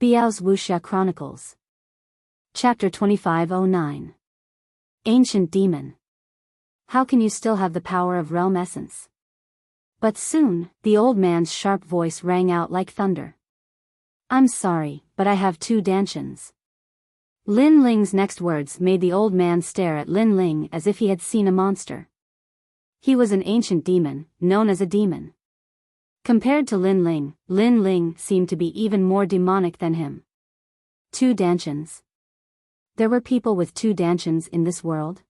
Biyao's Wuxia Chronicles. Chapter 2509. Ancient Demon. How can you still have the power of realm essence? But soon, the old man's sharp voice rang out like thunder. I'm sorry, but I have 2 dantians. Lin Ling's next words made the old man stare at Lin Ling as if he had seen a monster. He was an ancient demon, known as a demon. Compared to Lin Ling seemed to be even more demonic than him. 2 dantians. There were people with 2 dantians in this world?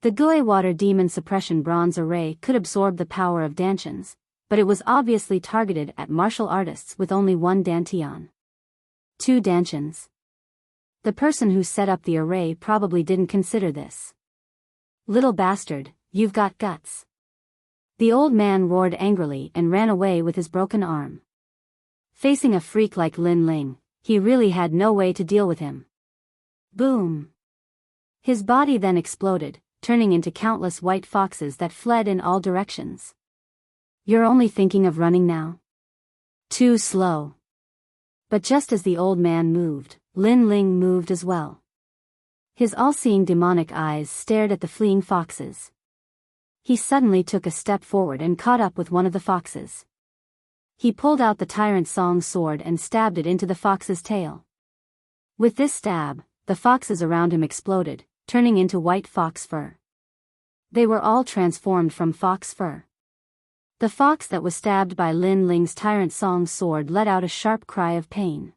The Gui Water Demon Suppression Bronze Array could absorb the power of dantians, but it was obviously targeted at martial artists with only 1 dantian. 2 dantians. The person who set up the array probably didn't consider this. Little bastard, you've got guts. The old man roared angrily and ran away with his broken arm. Facing a freak like Lin Ling, he really had no way to deal with him. Boom! His body then exploded, turning into countless white foxes that fled in all directions. You're only thinking of running now? Too slow. But just as the old man moved, Lin Ling moved as well. His all-seeing demonic eyes stared at the fleeing foxes. He suddenly took a step forward and caught up with one of the foxes. He pulled out the Tyrant Song sword and stabbed it into the fox's tail. With this stab, the foxes around him exploded, turning into white fox fur. They were all transformed from fox fur. The fox that was stabbed by Lin Ling's Tyrant Song sword let out a sharp cry of pain.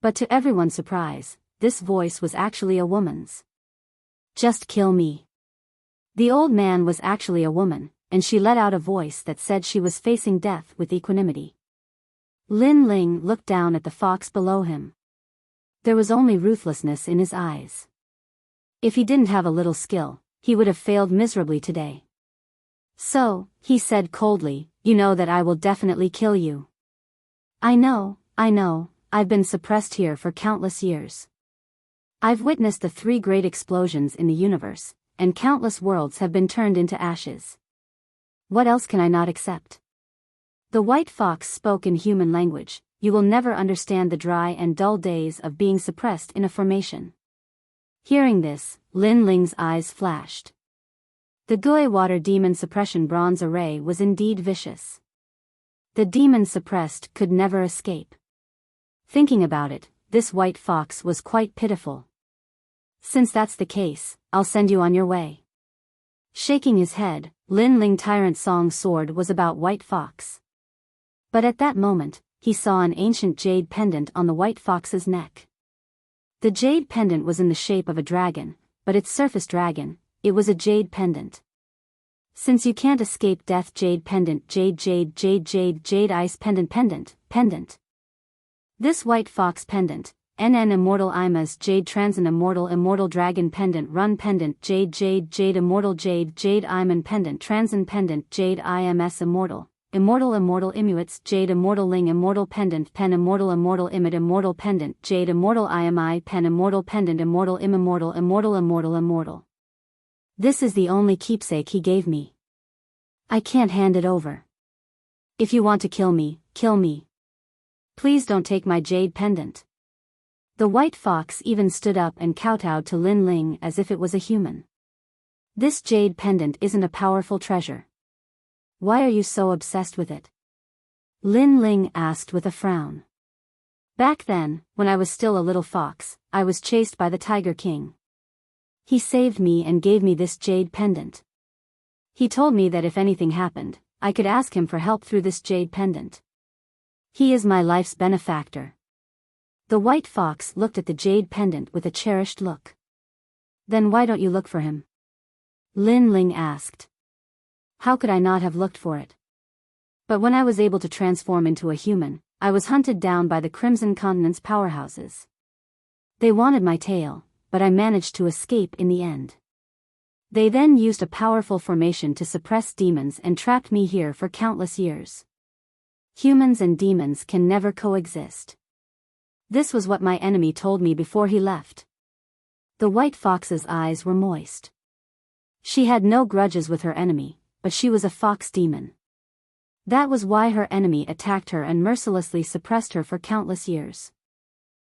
But to everyone's surprise, this voice was actually a woman's. Just kill me. The old man was actually a woman, and she let out a voice that said she was facing death with equanimity. Lin Ling looked down at the fox below him. There was only ruthlessness in his eyes. If he didn't have a little skill, he would have failed miserably today. So, he said coldly, you know that I will definitely kill you. I know, I've been suppressed here for countless years. I've witnessed the 3 great explosions in the universe, and countless worlds have been turned into ashes. What else can I not accept? The white fox spoke in human language. You will never understand the dry and dull days of being suppressed in a formation. Hearing this, Lin Ling's eyes flashed. The Gui Water Demon Suppression Bronze Array was indeed vicious. The demon suppressed could never escape. Thinking about it, this white fox was quite pitiful. Since that's the case, I'll send you on your way. Shaking his head, Lin Ling Tyrant Song sword was about white fox. But at that moment, he saw an ancient jade pendant on the white fox's neck. The jade pendant was in the shape of a dragon, but its surface dragon, it was a jade pendant. Since you can't escape death, jade pendant, jade ice pendant. This white fox pendant, NN Immortal Ima's Jade Transin Immortal Dragon Pendant Run Pendant Jade Immortal Jade Iman Pendant Transin Pendant Jade IMS Immortal Imuits Jade Immortal Ling Immortal Pendant Pen Immortal Imid Immortal Pendant Jade Immortal IMI Pen Immortal Pendant Immortal Immortal. This is the only keepsake he gave me. I can't hand it over. If you want to kill me, kill me. Please don't take my jade pendant. The white fox even stood up and kowtowed to Lin Ling as if it was a human. This jade pendant isn't a powerful treasure. Why are you so obsessed with it? Lin Ling asked with a frown. Back then, when I was still a little fox, I was chased by the Tiger King. He saved me and gave me this jade pendant. He told me that if anything happened, I could ask him for help through this jade pendant. He is my life's benefactor. The white fox looked at the jade pendant with a cherished look. Then why don't you look for him? Lin Ling asked. How could I not have looked for it? But when I was able to transform into a human, I was hunted down by the Crimson Continent's powerhouses. They wanted my tail, but I managed to escape in the end. They then used a powerful formation to suppress demons and trapped me here for countless years. Humans and demons can never coexist. This was what my enemy told me before he left. The white fox's eyes were moist. She had no grudges with her enemy, but she was a fox demon. That was why her enemy attacked her and mercilessly suppressed her for countless years.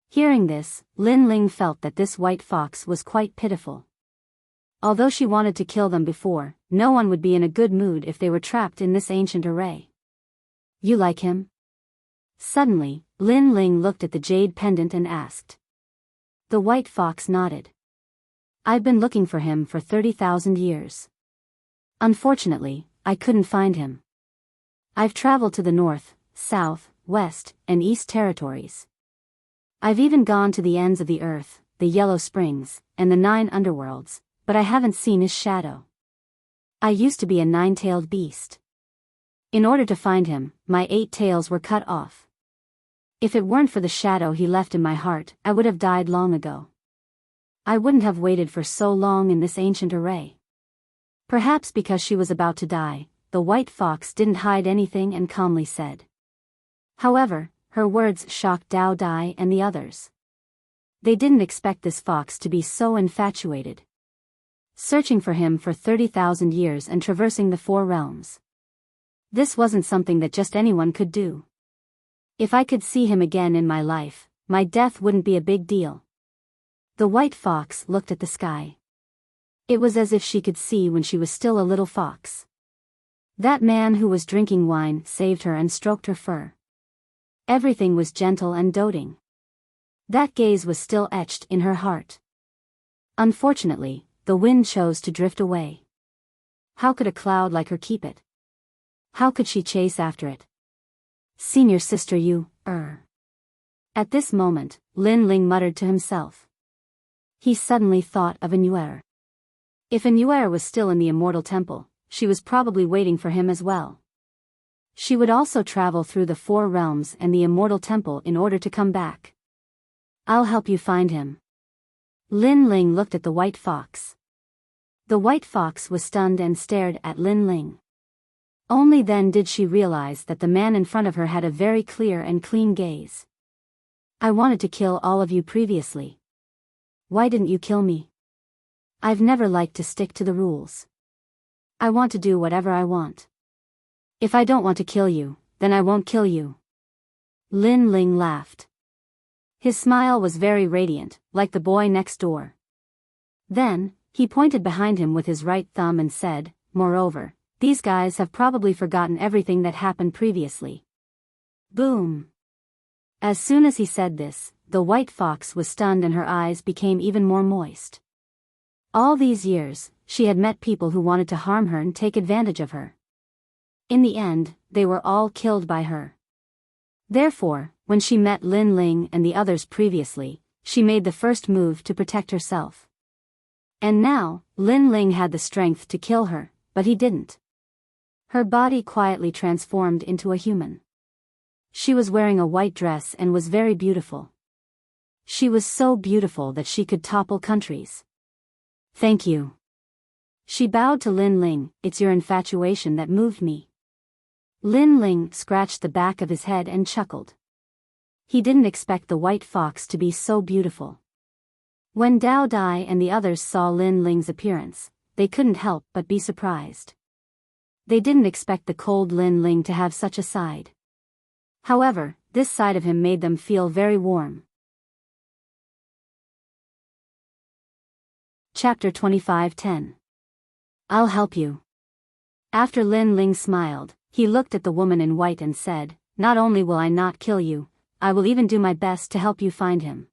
Hearing this, Lin Ling felt that this white fox was quite pitiful. Although she wanted to kill them before, no one would be in a good mood if they were trapped in this ancient array. You like him? Suddenly, Lin Ling looked at the jade pendant and asked. The white fox nodded. I've been looking for him for 30,000 years. Unfortunately, I couldn't find him. I've traveled to the north, south, west, and east territories. I've even gone to the ends of the earth, the Yellow Springs, and the 9 underworlds, but I haven't seen his shadow. I used to be a 9-tailed beast. In order to find him, my 8 tails were cut off. If it weren't for the shadow he left in my heart, I would have died long ago. I wouldn't have waited for so long in this ancient array. Perhaps because she was about to die, the white fox didn't hide anything and calmly said. However, her words shocked Dao Dai and the others. They didn't expect this fox to be so infatuated. Searching for him for 30,000 years and traversing the 4 realms. This wasn't something that just anyone could do. If I could see him again in my life, my death wouldn't be a big deal. The white fox looked at the sky. It was as if she could see when she was still a little fox. That man who was drinking wine saved her and stroked her fur. Everything was gentle and doting. That gaze was still etched in her heart. Unfortunately, the wind chose to drift away. How could a cloud like her keep it? How could she chase after it? Senior sister you, At this moment, Lin Ling muttered to himself. He suddenly thought of Anuer. If Anuer was still in the Immortal Temple, she was probably waiting for him as well. She would also travel through the 4 realms and the Immortal Temple in order to come back. I'll help you find him. Lin Ling looked at the white fox. The white fox was stunned and stared at Lin Ling. Only then did she realize that the man in front of her had a very clear and clean gaze. I wanted to kill all of you previously. Why didn't you kill me? I've never liked to stick to the rules. I want to do whatever I want. If I don't want to kill you, then I won't kill you. Lin Ling laughed. His smile was very radiant, like the boy next door. Then, he pointed behind him with his right thumb and said, moreover, these guys have probably forgotten everything that happened previously. Boom! As soon as he said this, the white fox was stunned and her eyes became even more moist. All these years, she had met people who wanted to harm her and take advantage of her. In the end, they were all killed by her. Therefore, when she met Lin Ling and the others previously, she made the first move to protect herself. And now, Lin Ling had the strength to kill her, but he didn't. Her body quietly transformed into a human. She was wearing a white dress and was very beautiful. She was so beautiful that she could topple countries. Thank you. She bowed to Lin Ling. It's your infatuation that moved me. Lin Ling scratched the back of his head and chuckled. He didn't expect the white fox to be so beautiful. When Dao Dai and the others saw Lin Ling's appearance, they couldn't help but be surprised. They didn't expect the cold Lin Ling to have such a side. However, this side of him made them feel very warm. Chapter 25:10. I'll help you. After Lin Ling smiled, he looked at the woman in white and said, not only will I not kill you, I will even do my best to help you find him.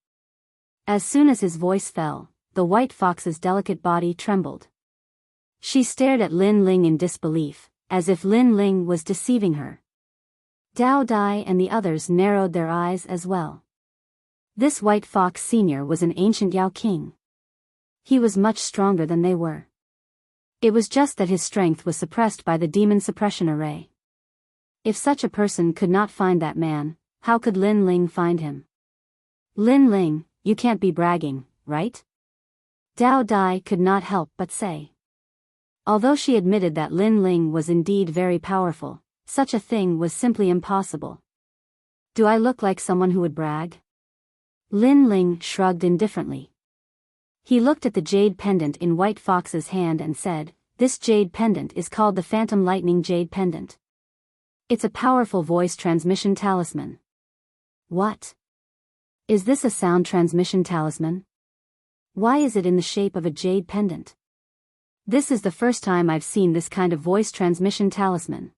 As soon as his voice fell, the white fox's delicate body trembled. She stared at Lin Ling in disbelief, as if Lin Ling was deceiving her. Dao Dai and the others narrowed their eyes as well. This white fox senior was an ancient Yao king. He was much stronger than they were. It was just that his strength was suppressed by the demon suppression array. If such a person could not find that man, how could Lin Ling find him? Lin Ling, you can't be bragging, right? Dao Dai could not help but say. Although she admitted that Lin Ling was indeed very powerful, such a thing was simply impossible. Do I look like someone who would brag? Lin Ling shrugged indifferently. He looked at the jade pendant in White Fox's hand and said, this jade pendant is called the Phantom Lightning Jade Pendant. It's a powerful voice transmission talisman. What? Is this a sound transmission talisman? Why is it in the shape of a jade pendant? This is the first time I've seen this kind of voice transmission talisman.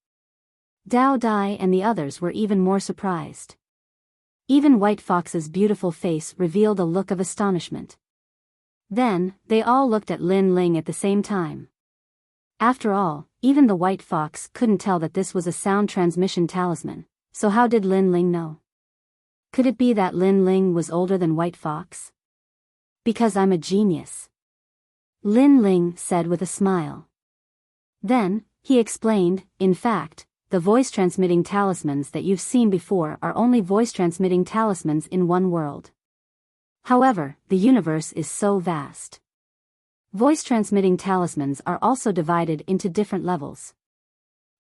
Dao Dai and the others were even more surprised. Even White Fox's beautiful face revealed a look of astonishment. Then, they all looked at Lin Ling at the same time. After all, even the White Fox couldn't tell that this was a sound transmission talisman, so how did Lin Ling know? Could it be that Lin Ling was older than White Fox? Because I'm a genius, Lin Ling said with a smile. Then, he explained, in fact, the voice-transmitting talismans that you've seen before are only voice-transmitting talismans in one world. However, the universe is so vast. Voice-transmitting talismans are also divided into different levels.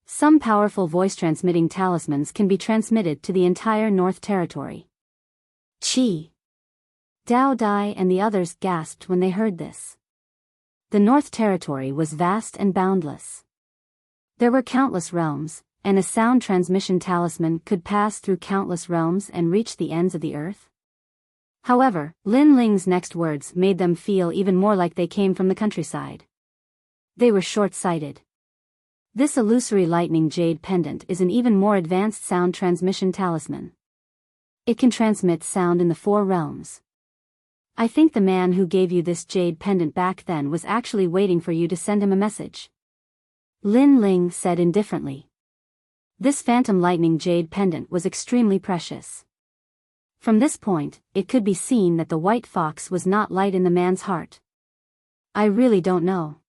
Some powerful voice-transmitting talismans can be transmitted to the entire North Territory. Chi! Dao Dai and the others gasped when they heard this. The North Territory was vast and boundless. There were countless realms, and a sound transmission talisman could pass through countless realms and reach the ends of the earth. However, Lin Ling's next words made them feel even more like they came from the countryside. They were short-sighted. This illusory lightning jade pendant is an even more advanced sound transmission talisman. It can transmit sound in the 4 realms. I think the man who gave you this jade pendant back then was actually waiting for you to send him a message. Lin Ling said indifferently. This phantom lightning jade pendant was extremely precious. From this point, it could be seen that the White Fox was not light in the man's heart. I really don't know.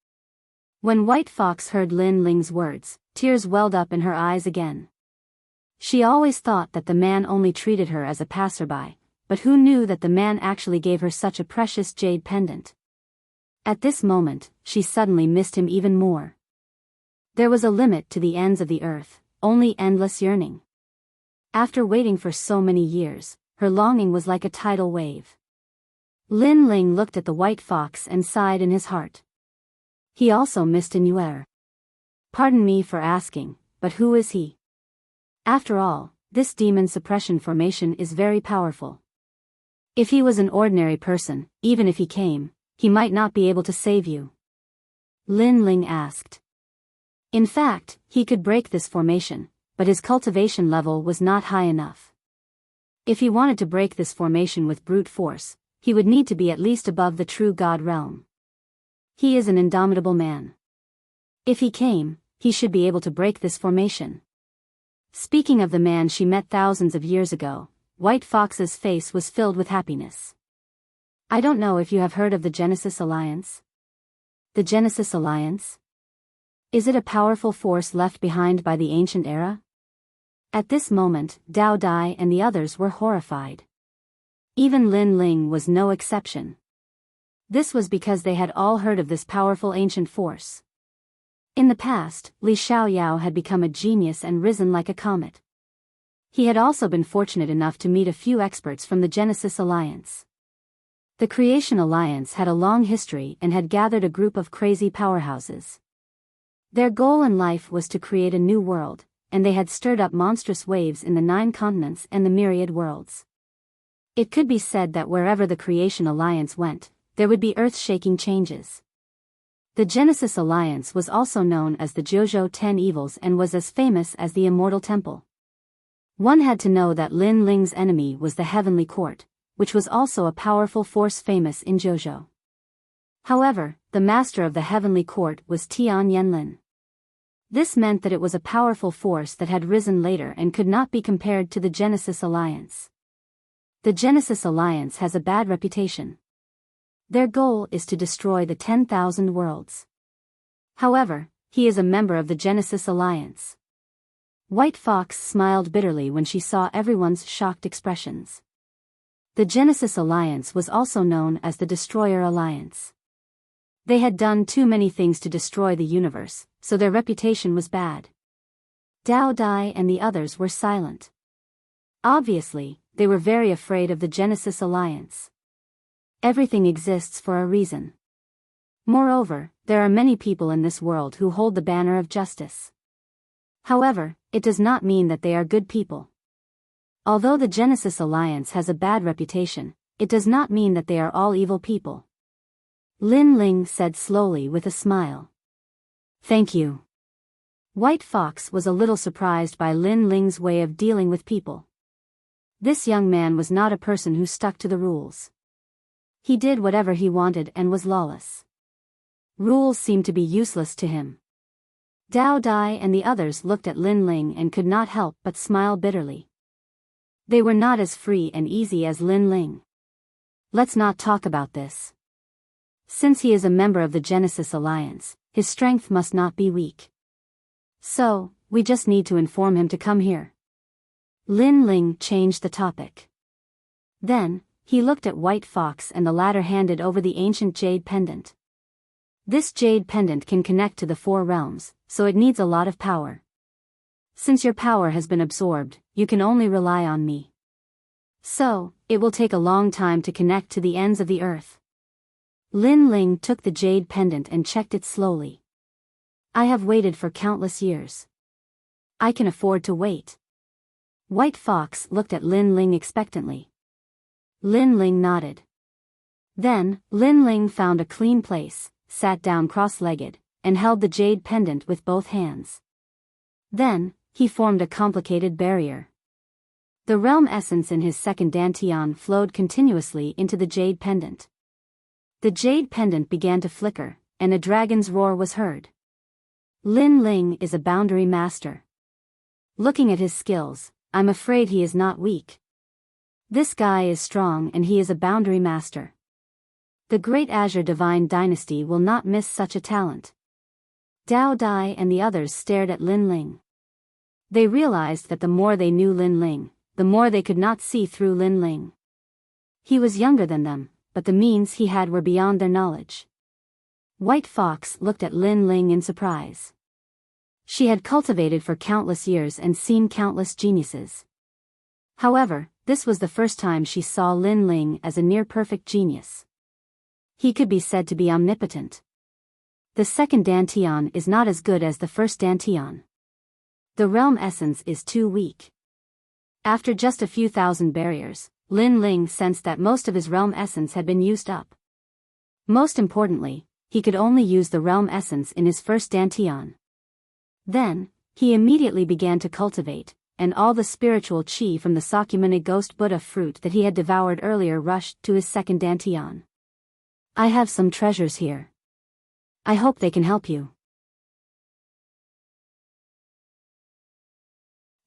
When White Fox heard Lin Ling's words, tears welled up in her eyes again. She always thought that the man only treated her as a passerby, but who knew that the man actually gave her such a precious jade pendant? At this moment, she suddenly missed him even more. There was a limit to the ends of the earth, only endless yearning. After waiting for so many years, her longing was like a tidal wave. Lin Ling looked at the White Fox and sighed in his heart. He also missed Inuer. Pardon me for asking, but who is he? After all, this demon suppression formation is very powerful. If he was an ordinary person, even if he came, he might not be able to save you. Lin Ling asked. In fact, he could break this formation, but his cultivation level was not high enough. If he wanted to break this formation with brute force, he would need to be at least above the true God realm. He is an indomitable man. If he came, he should be able to break this formation. Speaking of the man she met thousands of years ago, White Fox's face was filled with happiness. I don't know if you have heard of the Genesis Alliance. The Genesis Alliance? Is it a powerful force left behind by the ancient era? At this moment, Dao Dai and the others were horrified. Even Lin Ling was no exception. This was because they had all heard of this powerful ancient force. In the past, Li Xiaoyao had become a genius and risen like a comet. He had also been fortunate enough to meet a few experts from the Genesis Alliance. The Creation Alliance had a long history and had gathered a group of crazy powerhouses. Their goal in life was to create a new world, and they had stirred up monstrous waves in the 9 continents and the myriad worlds. It could be said that wherever the Creation Alliance went, there would be earth-shaking changes. The Genesis Alliance was also known as the Zhuzhou 10 Evils and was as famous as the Immortal Temple. One had to know that Lin Ling's enemy was the Heavenly Court, which was also a powerful force famous in Zhuzhou. However, the master of the Heavenly Court was Tian Yanlin. This meant that it was a powerful force that had risen later and could not be compared to the Genesis Alliance. The Genesis Alliance has a bad reputation. Their goal is to destroy the 10,000 worlds. However, he is a member of the Genesis Alliance. White Fox smiled bitterly when she saw everyone's shocked expressions. The Genesis Alliance was also known as the Destroyer Alliance. They had done too many things to destroy the universe, so their reputation was bad. Dao Dai and the others were silent. Obviously, they were very afraid of the Genesis Alliance. Everything exists for a reason. Moreover, there are many people in this world who hold the banner of justice. However, it does not mean that they are good people. Although the Genesis Alliance has a bad reputation, it does not mean that they are all evil people. Lin Ling said slowly with a smile. Thank you. White Fox was a little surprised by Lin Ling's way of dealing with people. This young man was not a person who stuck to the rules. He did whatever he wanted and was lawless. Rules seemed to be useless to him. Dao Dai and the others looked at Lin Ling and could not help but smile bitterly. They were not as free and easy as Lin Ling. Let's not talk about this. Since he is a member of the Genesis Alliance, his strength must not be weak. So, we just need to inform him to come here. Lin Ling changed the topic. Then, he looked at White Fox and the latter handed over the ancient jade pendant. This jade pendant can connect to the 4 realms, so it needs a lot of power. Since your power has been absorbed, you can only rely on me. So, it will take a long time to connect to the ends of the earth. Lin Ling took the jade pendant and checked it slowly. I have waited for countless years. I can afford to wait. White Fox looked at Lin Ling expectantly. Lin Ling nodded. Then, Lin Ling found a clean place, sat down cross-legged, and held the jade pendant with both hands. Then, he formed a complicated barrier. The realm essence in his second dantian flowed continuously into the jade pendant. The jade pendant began to flicker, and a dragon's roar was heard. Lin Ling is a boundary master. Looking at his skills, I'm afraid he is not weak. This guy is strong and he is a boundary master. The Great Azure Divine Dynasty will not miss such a talent. Dao Dai and the others stared at Lin Ling. They realized that the more they knew Lin Ling, the more they could not see through Lin Ling. He was younger than them, but the means he had were beyond their knowledge. White Fox looked at Lin Ling in surprise. She had cultivated for countless years and seen countless geniuses. However, this was the first time she saw Lin Ling as a near-perfect genius. He could be said to be omnipotent. The second dantian is not as good as the first dantian. The realm essence is too weak. After just a few thousand barriers, Lin Ling sensed that most of his realm essence had been used up. Most importantly, he could only use the realm essence in his first dantian. Then, he immediately began to cultivate, and all the spiritual chi from the Sakyamuni ghost Buddha fruit that he had devoured earlier rushed to his second dantian. I have some treasures here. I hope they can help you.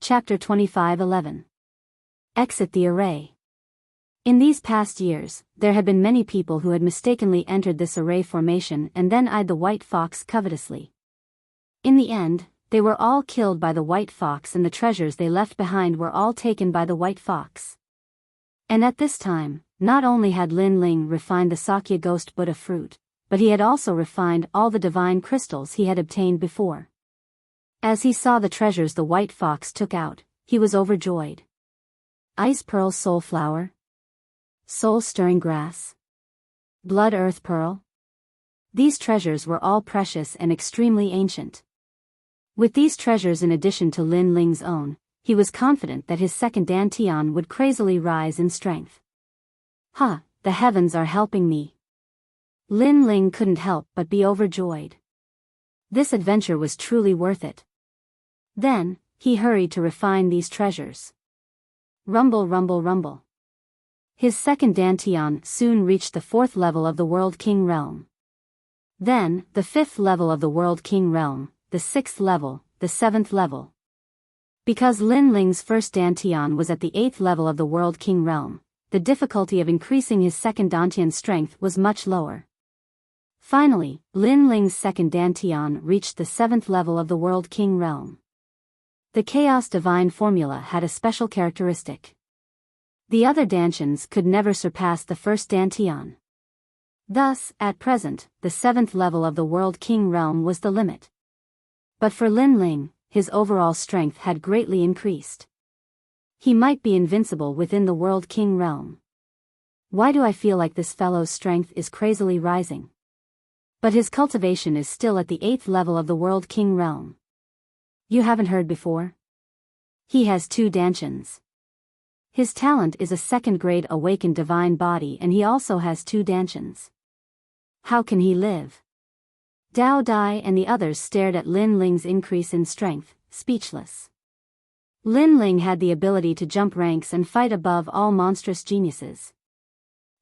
Chapter 25:11. Exit the array. In these past years, there had been many people who had mistakenly entered this array formation and then eyed the White Fox covetously. In the end, they were all killed by the White Fox and the treasures they left behind were all taken by the White Fox. And at this time, not only had Lin Ling refined the Sakya Ghost Buddha fruit, but he had also refined all the divine crystals he had obtained before. As he saw the treasures the White Fox took out, he was overjoyed. Ice Pearl Soul Flower, Soul Stirring Grass, Blood Earth Pearl. These treasures were all precious and extremely ancient. With these treasures in addition to Lin Ling's own, he was confident that his second dantian would crazily rise in strength. The heavens are helping me. Lin Ling couldn't help but be overjoyed. This adventure was truly worth it. Then, he hurried to refine these treasures. Rumble, rumble, rumble. His second dantian soon reached the 4th level of the World King realm. Then, the 5th level of the World King realm, the 6th level, the 7th level. Because Lin Ling's first dantian was at the 8th level of the World King realm, the difficulty of increasing his second dantian strength was much lower. Finally, Lin Ling's second dantian reached the 7th level of the World King realm. The Chaos Divine formula had a special characteristic. The other dantians could never surpass the first dantian. Thus, at present, the 7th level of the World King realm was the limit. But for Lin Ling, his overall strength had greatly increased. He might be invincible within the World King realm. Why do I feel like this fellow's strength is crazily rising? But his cultivation is still at the 8th level of the World King realm. You haven't heard before? He has 2 dantians. His talent is a second-grade awakened divine body, and he also has 2 dantians. How can he live? Dao Dai and the others stared at Lin Ling's increase in strength, speechless. Lin Ling had the ability to jump ranks and fight above all monstrous geniuses.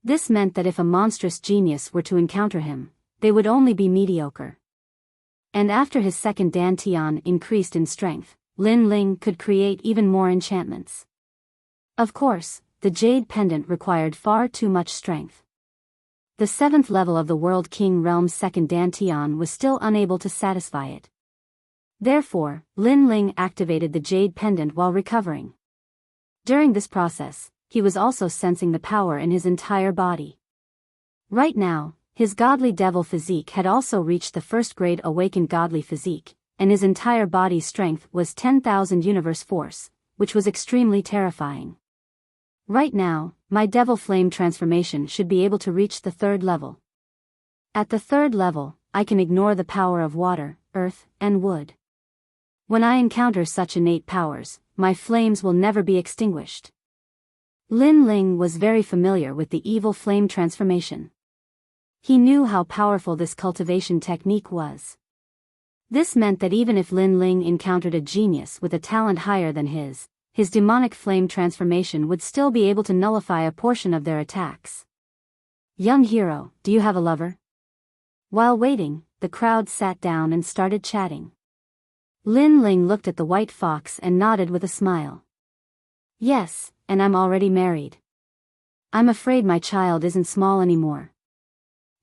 This meant that if a monstrous genius were to encounter him, they would only be mediocre. And after his second dantian increased in strength, Lin Ling could create even more enchantments. Of course, the jade pendant required far too much strength. The 7th level of the World King Realm's second dantian was still unable to satisfy it. Therefore, Lin Ling activated the jade pendant while recovering. During this process, he was also sensing the power in his entire body. Right now, his godly devil physique had also reached the 1st-grade awakened godly physique, and his entire body's strength was 10,000 universe force, which was extremely terrifying. Right now, my devil flame transformation should be able to reach the 3rd level. At the 3rd level, I can ignore the power of water, earth, and wood. When I encounter such innate powers, my flames will never be extinguished. Lin Ling was very familiar with the evil flame transformation. He knew how powerful this cultivation technique was. This meant that even if Lin Ling encountered a genius with a talent higher than his demonic flame transformation would still be able to nullify a portion of their attacks. Young hero, do you have a lover? While waiting, the crowd sat down and started chatting. Lin Ling looked at the white fox and nodded with a smile. Yes, and I'm already married. I'm afraid my child isn't small anymore.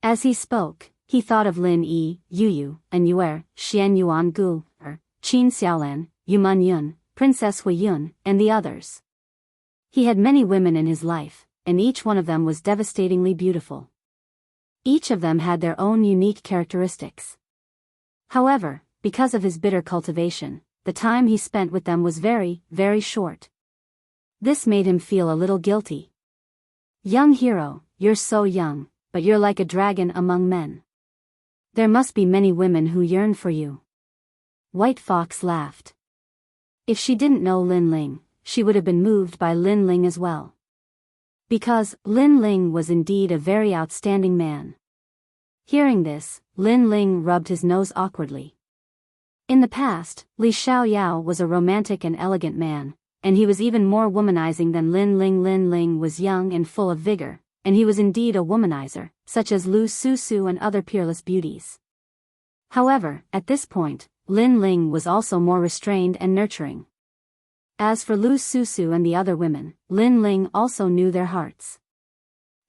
As he spoke, he thought of Lin Yi, Yu, and Yuer, Xian Yuan Gu, Qin Xiaolan, Yuman Yun, Princess Hui Yun, and the others. He had many women in his life, and each one of them was devastatingly beautiful. Each of them had their own unique characteristics. However, because of his bitter cultivation, the time he spent with them was very, very short. This made him feel a little guilty. Young hero, you're so young, but you're like a dragon among men. There must be many women who yearn for you. White Fox laughed. If she didn't know Lin Ling, she would have been moved by Lin Ling as well. Because Lin Ling was indeed a very outstanding man. Hearing this, Lin Ling rubbed his nose awkwardly. In the past, Li Xiaoyao was a romantic and elegant man, and he was even more womanizing than Lin Ling. Lin Ling was young and full of vigor, and he was indeed a womanizer, such as Lu Susu and other peerless beauties. However, at this point, Lin Ling was also more restrained and nurturing. As for Lu Susu and the other women, Lin Ling also knew their hearts.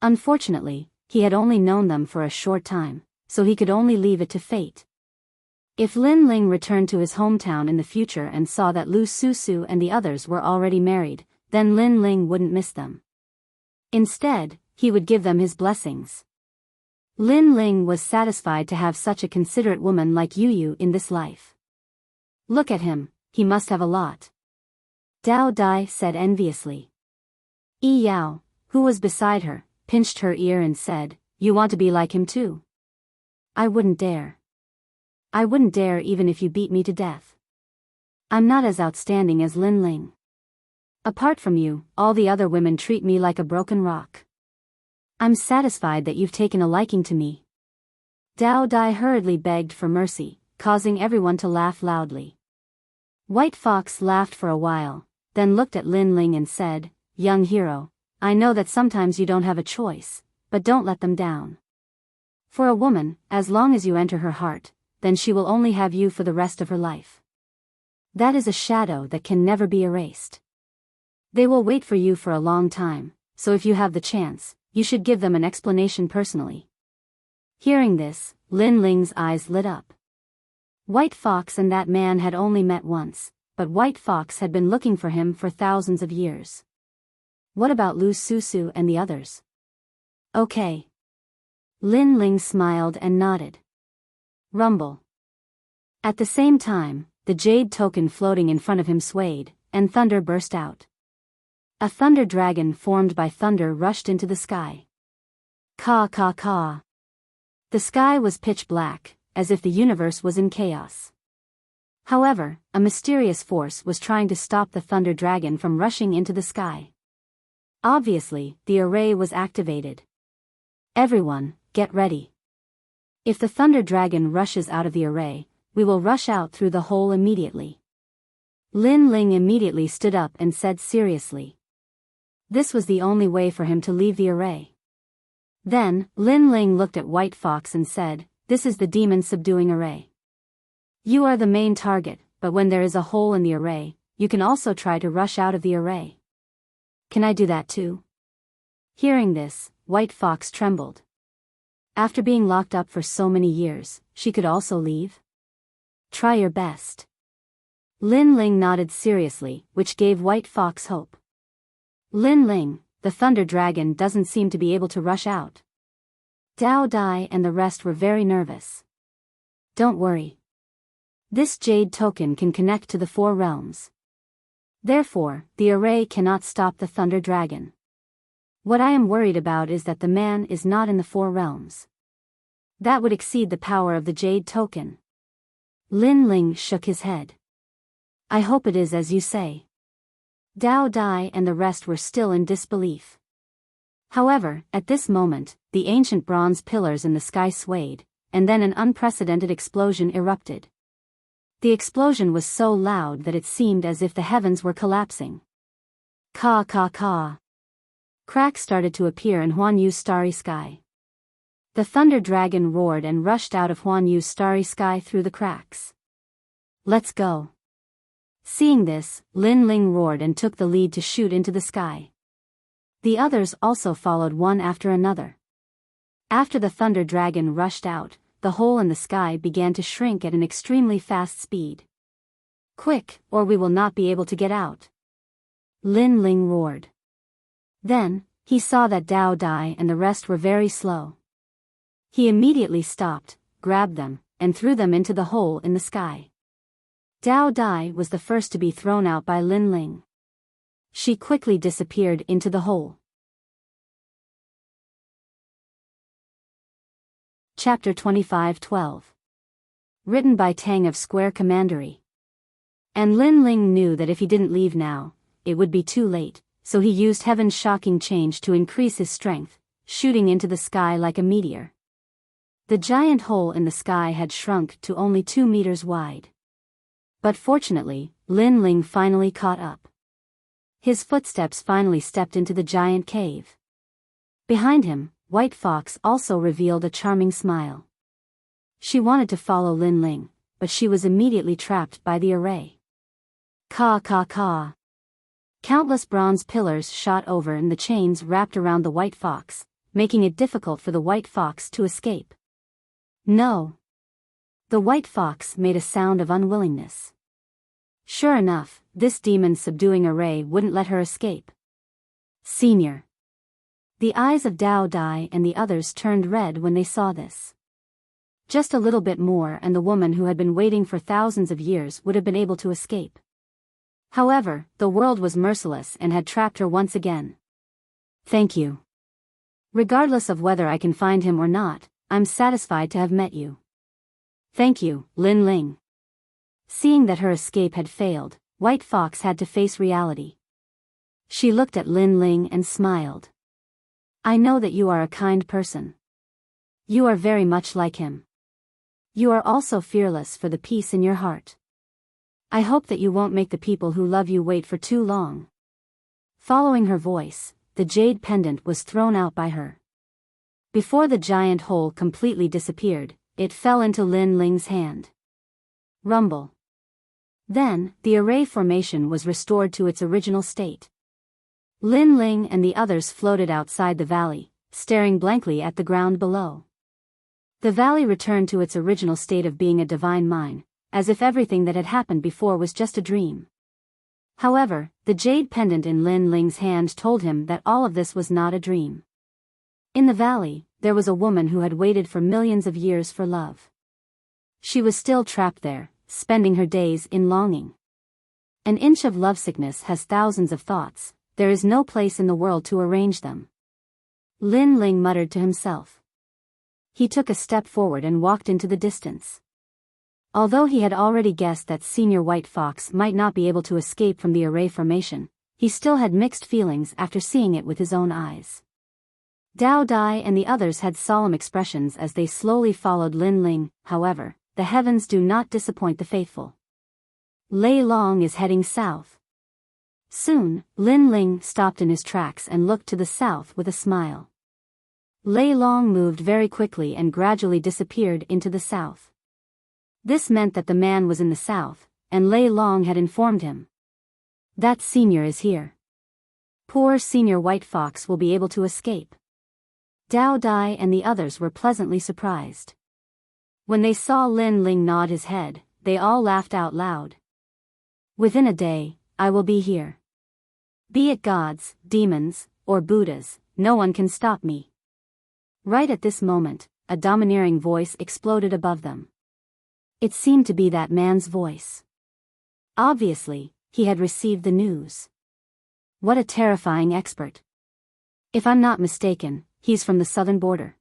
Unfortunately, he had only known them for a short time, so he could only leave it to fate. If Lin Ling returned to his hometown in the future and saw that Lu Susu and the others were already married, then Lin Ling wouldn't miss them. Instead, he would give them his blessings. Lin Ling was satisfied to have such a considerate woman like Yu in this life. Look at him, he must have a lot. Dao Dai said enviously. Yi Yao, who was beside her, pinched her ear and said, "You want to be like him too?" I wouldn't dare. I wouldn't dare even if you beat me to death. I'm not as outstanding as Lin Ling. Apart from you, all the other women treat me like a broken rock. I'm satisfied that you've taken a liking to me. Dao Dai hurriedly begged for mercy, causing everyone to laugh loudly. White Fox laughed for a while, then looked at Lin Ling and said, "Young hero, I know that sometimes you don't have a choice, but don't let them down. For a woman, as long as you enter her heart, then she will only have you for the rest of her life. That is a shadow that can never be erased. They will wait for you for a long time, so if you have the chance, you should give them an explanation personally." Hearing this, Lin Ling's eyes lit up. White Fox and that man had only met once, but White Fox had been looking for him for thousands of years. What about Lu Susu and the others? Okay. Lin Ling smiled and nodded. Rumble. At the same time, the jade token floating in front of him swayed, and thunder burst out. A thunder dragon formed by thunder rushed into the sky. Caw caw caw. The sky was pitch black, as if the universe was in chaos. However, a mysterious force was trying to stop the thunder dragon from rushing into the sky. Obviously, the array was activated. Everyone, get ready. If the thunder dragon rushes out of the array, we will rush out through the hole immediately. Lin Ling immediately stood up and said seriously. This was the only way for him to leave the array. Then, Lin Ling looked at White Fox and said, "This is the demon subduing array. You are the main target, but when there is a hole in the array, you can also try to rush out of the array. Can I do that too?" Hearing this, White Fox trembled. After being locked up for so many years, she could also leave? Try your best. Lin Ling nodded seriously, which gave White Fox hope. Lin Ling, the thunder dragon doesn't seem to be able to rush out. Dao Dai and the rest were very nervous. Don't worry. This jade token can connect to the 4 realms. Therefore, the array cannot stop the thunder dragon. What I am worried about is that the man is not in the 4 realms. That would exceed the power of the jade token. Lin Ling shook his head. I hope it is as you say. Dao Dai and the rest were still in disbelief. However, at this moment, the ancient bronze pillars in the sky swayed, and then an unprecedented explosion erupted. The explosion was so loud that it seemed as if the heavens were collapsing. Ka ka ka. Cracks started to appear in Huan Yu's starry sky. The thunder dragon roared and rushed out of Huan Yu's starry sky through the cracks. Let's go. Seeing this, Lin Ling roared and took the lead to shoot into the sky. The others also followed one after another. After the thunder dragon rushed out, the hole in the sky began to shrink at an extremely fast speed. Quick, or we will not be able to get out. Lin Ling roared. Then, he saw that Dao Dai and the rest were very slow. He immediately stopped, grabbed them, and threw them into the hole in the sky. Dao Dai was the first to be thrown out by Lin Ling. She quickly disappeared into the hole. Chapter 25:12. Written by Tang of Square Commandery. And Lin Ling knew that if he didn't leave now, it would be too late, so he used Heaven's shocking change to increase his strength, shooting into the sky like a meteor. The giant hole in the sky had shrunk to only 2 meters wide. But fortunately, Lin Ling finally caught up. His footsteps finally stepped into the giant cave. Behind him, White Fox also revealed a charming smile. She wanted to follow Lin Ling, but she was immediately trapped by the array. Ka ka ka. Countless bronze pillars shot over and the chains wrapped around the White Fox, making it difficult for the White Fox to escape. No. The White Fox made a sound of unwillingness. Sure enough, this demon subduing array wouldn't let her escape. Senior. The eyes of Dao Dai and the others turned red when they saw this. Just a little bit more and the woman who had been waiting for thousands of years would have been able to escape. However, the world was merciless and had trapped her once again. Thank you. Regardless of whether I can find him or not, I'm satisfied to have met you. Thank you, Lin Ling. Seeing that her escape had failed, White Fox had to face reality. She looked at Lin Ling and smiled. I know that you are a kind person. You are very much like him. You are also fearless for the peace in your heart. I hope that you won't make the people who love you wait for too long. Following her voice, the jade pendant was thrown out by her. Before the giant hole completely disappeared, it fell into Lin Ling's hand. Rumble. Then, the array formation was restored to its original state. Lin Ling and the others floated outside the valley, staring blankly at the ground below. The valley returned to its original state of being a divine mine, as if everything that had happened before was just a dream. However, the jade pendant in Lin Ling's hand told him that all of this was not a dream. In the valley, there was a woman who had waited for millions of years for love. She was still trapped there, spending her days in longing. An inch of lovesickness has thousands of thoughts, there is no place in the world to arrange them. Lin Ling muttered to himself. He took a step forward and walked into the distance. Although he had already guessed that Senior White Fox might not be able to escape from the array formation, he still had mixed feelings after seeing it with his own eyes. Dao Dai and the others had solemn expressions as they slowly followed Lin Ling. However, the heavens do not disappoint the faithful. Lei Long is heading south. Soon, Lin Ling stopped in his tracks and looked to the south with a smile. Lei Long moved very quickly and gradually disappeared into the south. This meant that the man was in the south, and Lei Long had informed him. That senior is here. Poor senior White Fox will be able to escape. Dao Dai and the others were pleasantly surprised. When they saw Lin Ling nod his head, they all laughed out loud. Within a day, I will be here. Be it gods, demons, or Buddhas, no one can stop me. Right at this moment, a domineering voice exploded above them. It seemed to be that man's voice. Obviously, he had received the news. What a terrifying expert. If I'm not mistaken, he's from the southern border.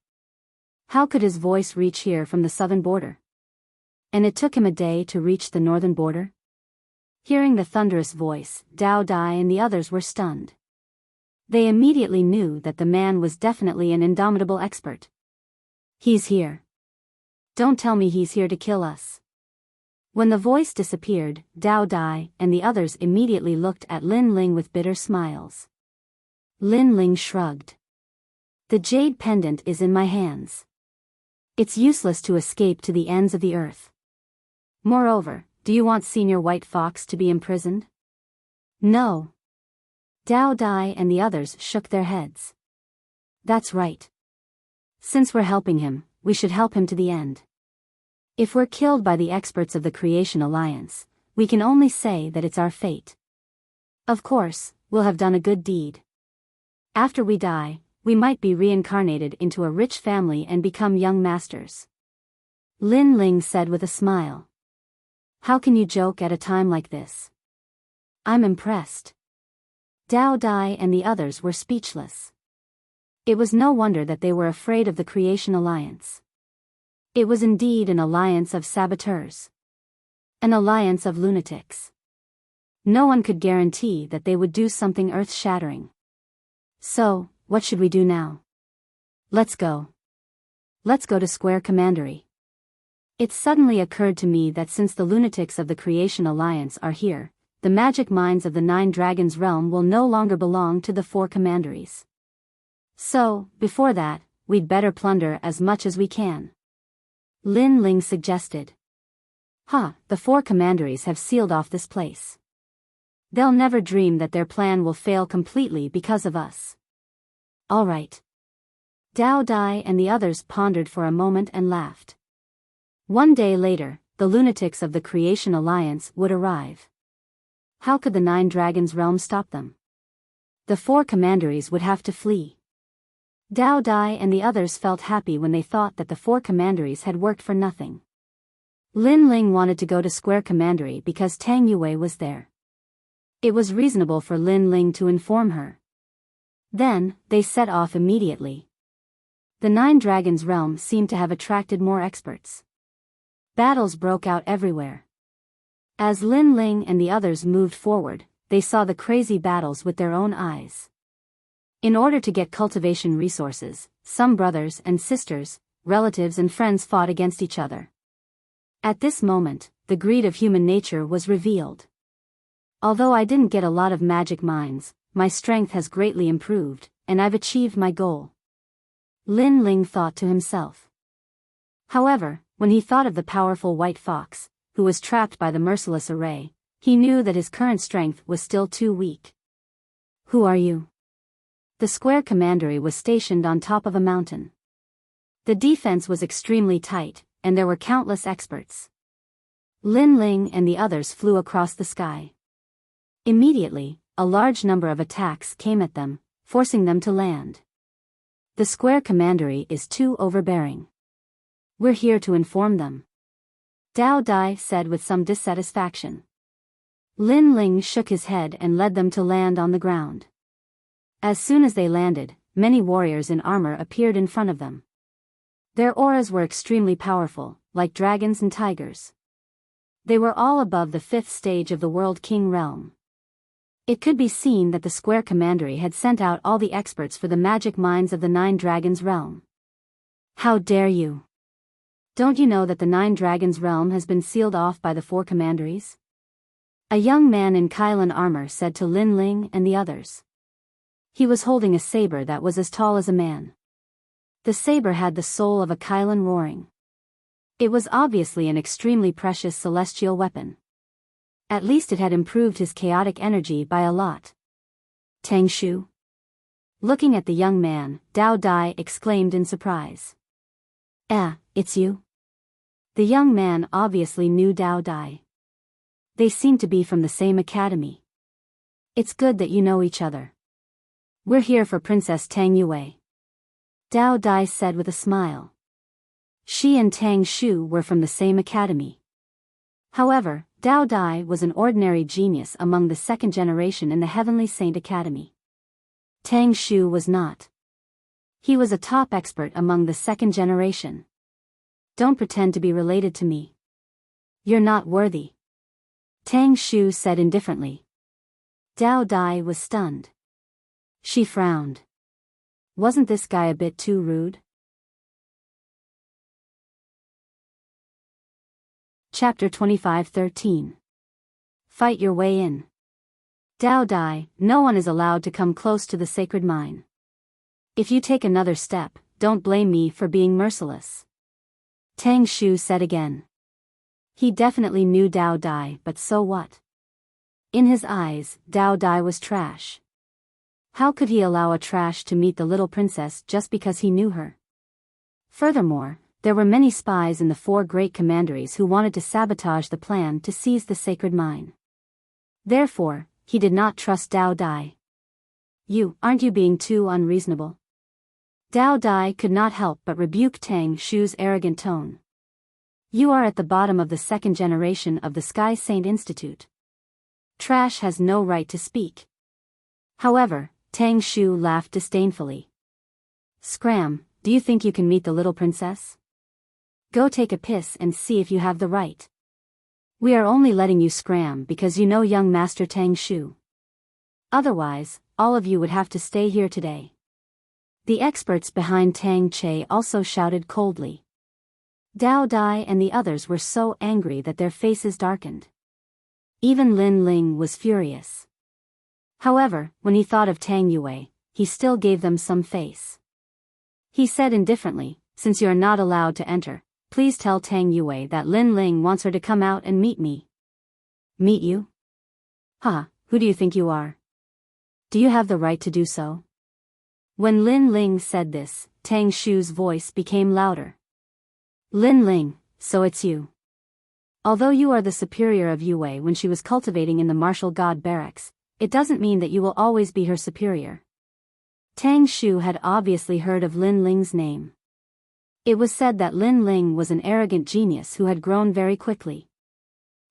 How could his voice reach here from the southern border? And it took him a day to reach the northern border? Hearing the thunderous voice, Dao Dai and the others were stunned. They immediately knew that the man was definitely an indomitable expert. He's here. Don't tell me he's here to kill us. When the voice disappeared, Dao Dai and the others immediately looked at Lin Ling with bitter smiles. Lin Ling shrugged. The jade pendant is in my hands. It's useless to escape to the ends of the earth. Moreover, do you want Senior White Fox to be imprisoned? No. Dao Dai and the others shook their heads. That's right. Since we're helping him, we should help him to the end. If we're killed by the experts of the Creation Alliance, we can only say that it's our fate. Of course, we'll have done a good deed. After we die, we might be reincarnated into a rich family and become young masters. Lin Ling said with a smile. How can you joke at a time like this? I'm impressed. Dao Dai and the others were speechless. It was no wonder that they were afraid of the Creation Alliance. It was indeed an alliance of saboteurs. An alliance of lunatics. No one could guarantee that they would do something earth-shattering. So, what should we do now? Let's go. Let's go to Square Commandery. It suddenly occurred to me that since the lunatics of the Creation Alliance are here, the magic minds of the 9 Dragons realm will no longer belong to the 4 commanderies. So, before that, we'd better plunder as much as we can. Lin Ling suggested. The 4 commanderies have sealed off this place. They'll never dream that their plan will fail completely because of us. All right. Dao Dai and the others pondered for a moment and laughed. One day later, the lunatics of the Creation Alliance would arrive. How could the 9 Dragons realm stop them? The 4 commanderies would have to flee. Dao Dai and the others felt happy when they thought that the 4 commanderies had worked for nothing. Lin Ling wanted to go to Square Commandery because Tang Yue was there. It was reasonable for Lin Ling to inform her. Then, they set off immediately. The 9 Dragons realm seemed to have attracted more experts. Battles broke out everywhere. As Lin Ling and the others moved forward, they saw the crazy battles with their own eyes. In order to get cultivation resources, some brothers and sisters, relatives and friends fought against each other. At this moment, the greed of human nature was revealed. Although I didn't get a lot of magic mines, my strength has greatly improved, and I've achieved my goal. Lin Ling thought to himself. However, when he thought of the powerful White Fox, who was trapped by the merciless array, he knew that his current strength was still too weak. Who are you? The Square Commandery was stationed on top of a mountain. The defense was extremely tight, and there were countless experts. Lin Ling and the others flew across the sky. Immediately, a large number of attacks came at them, forcing them to land. The Square Commandery is too overbearing. We're here to inform them. Dao Dai said with some dissatisfaction. Lin Ling shook his head and led them to land on the ground. As soon as they landed, many warriors in armor appeared in front of them. Their auras were extremely powerful, like dragons and tigers. They were all above the 5th stage of the World King realm. It could be seen that the Square Commandery had sent out all the experts for the magic mines of the Nine Dragons realm. How dare you? Don't you know that the Nine Dragons realm has been sealed off by the four commanderies? A young man in Kylan armor said to Lin Ling and the others. He was holding a saber that was as tall as a man. The saber had the soul of a Kylan roaring. It was obviously an extremely precious celestial weapon. At least it had improved his chaotic energy by a lot. Tang Shu? Looking at the young man, Dao Dai exclaimed in surprise. It's you? The young man obviously knew Dao Dai. They seemed to be from the same academy. It's good that you know each other. We're here for Princess Tang Yue. Dao Dai said with a smile. She and Tang Shu were from the same academy. However, Dao Dai was an ordinary genius among the second generation in the Heavenly Saint Academy. Tang Shu was not. He was a top expert among the second generation. Don't pretend to be related to me. You're not worthy. Tang Shu said indifferently. Dao Dai was stunned. She frowned. Wasn't this guy a bit too rude? Chapter 25:13. Fight your way in. Dao Dai, no one is allowed to come close to the sacred mine. If you take another step, don't blame me for being merciless. Tang Shu said again. He definitely knew Dao Dai, but so what? In his eyes, Dao Dai was trash. How could he allow a trash to meet the little princess just because he knew her? Furthermore, there were many spies in the four great commanderies who wanted to sabotage the plan to seize the sacred mine. Therefore, he did not trust Dao Dai. Aren't you being too unreasonable? Dao Dai could not help but rebuke Tang Shu's arrogant tone. You are at the bottom of the second generation of the Sky Saint Institute. Trash has no right to speak. However, Tang Shu laughed disdainfully. Scram, do you think you can meet the little princess? Go take a piss and see if you have the right. We are only letting you scram because you know young Master Tang Shu. Otherwise, all of you would have to stay here today. The experts behind Tang Che also shouted coldly. Dao Dai and the others were so angry that their faces darkened. Even Lin Ling was furious. However, when he thought of Tang Yue, he still gave them some face. He said indifferently, since you are not allowed to enter, please tell Tang Yue that Lin Ling wants her to come out and meet me. Meet you? Who do you think you are? Do you have the right to do so? When Lin Ling said this, Tang Shu's voice became louder. Lin Ling, so it's you. Although you are the superior of Yue when she was cultivating in the martial god barracks, it doesn't mean that you will always be her superior. Tang Shu had obviously heard of Lin Ling's name. It was said that Lin Ling was an arrogant genius who had grown very quickly.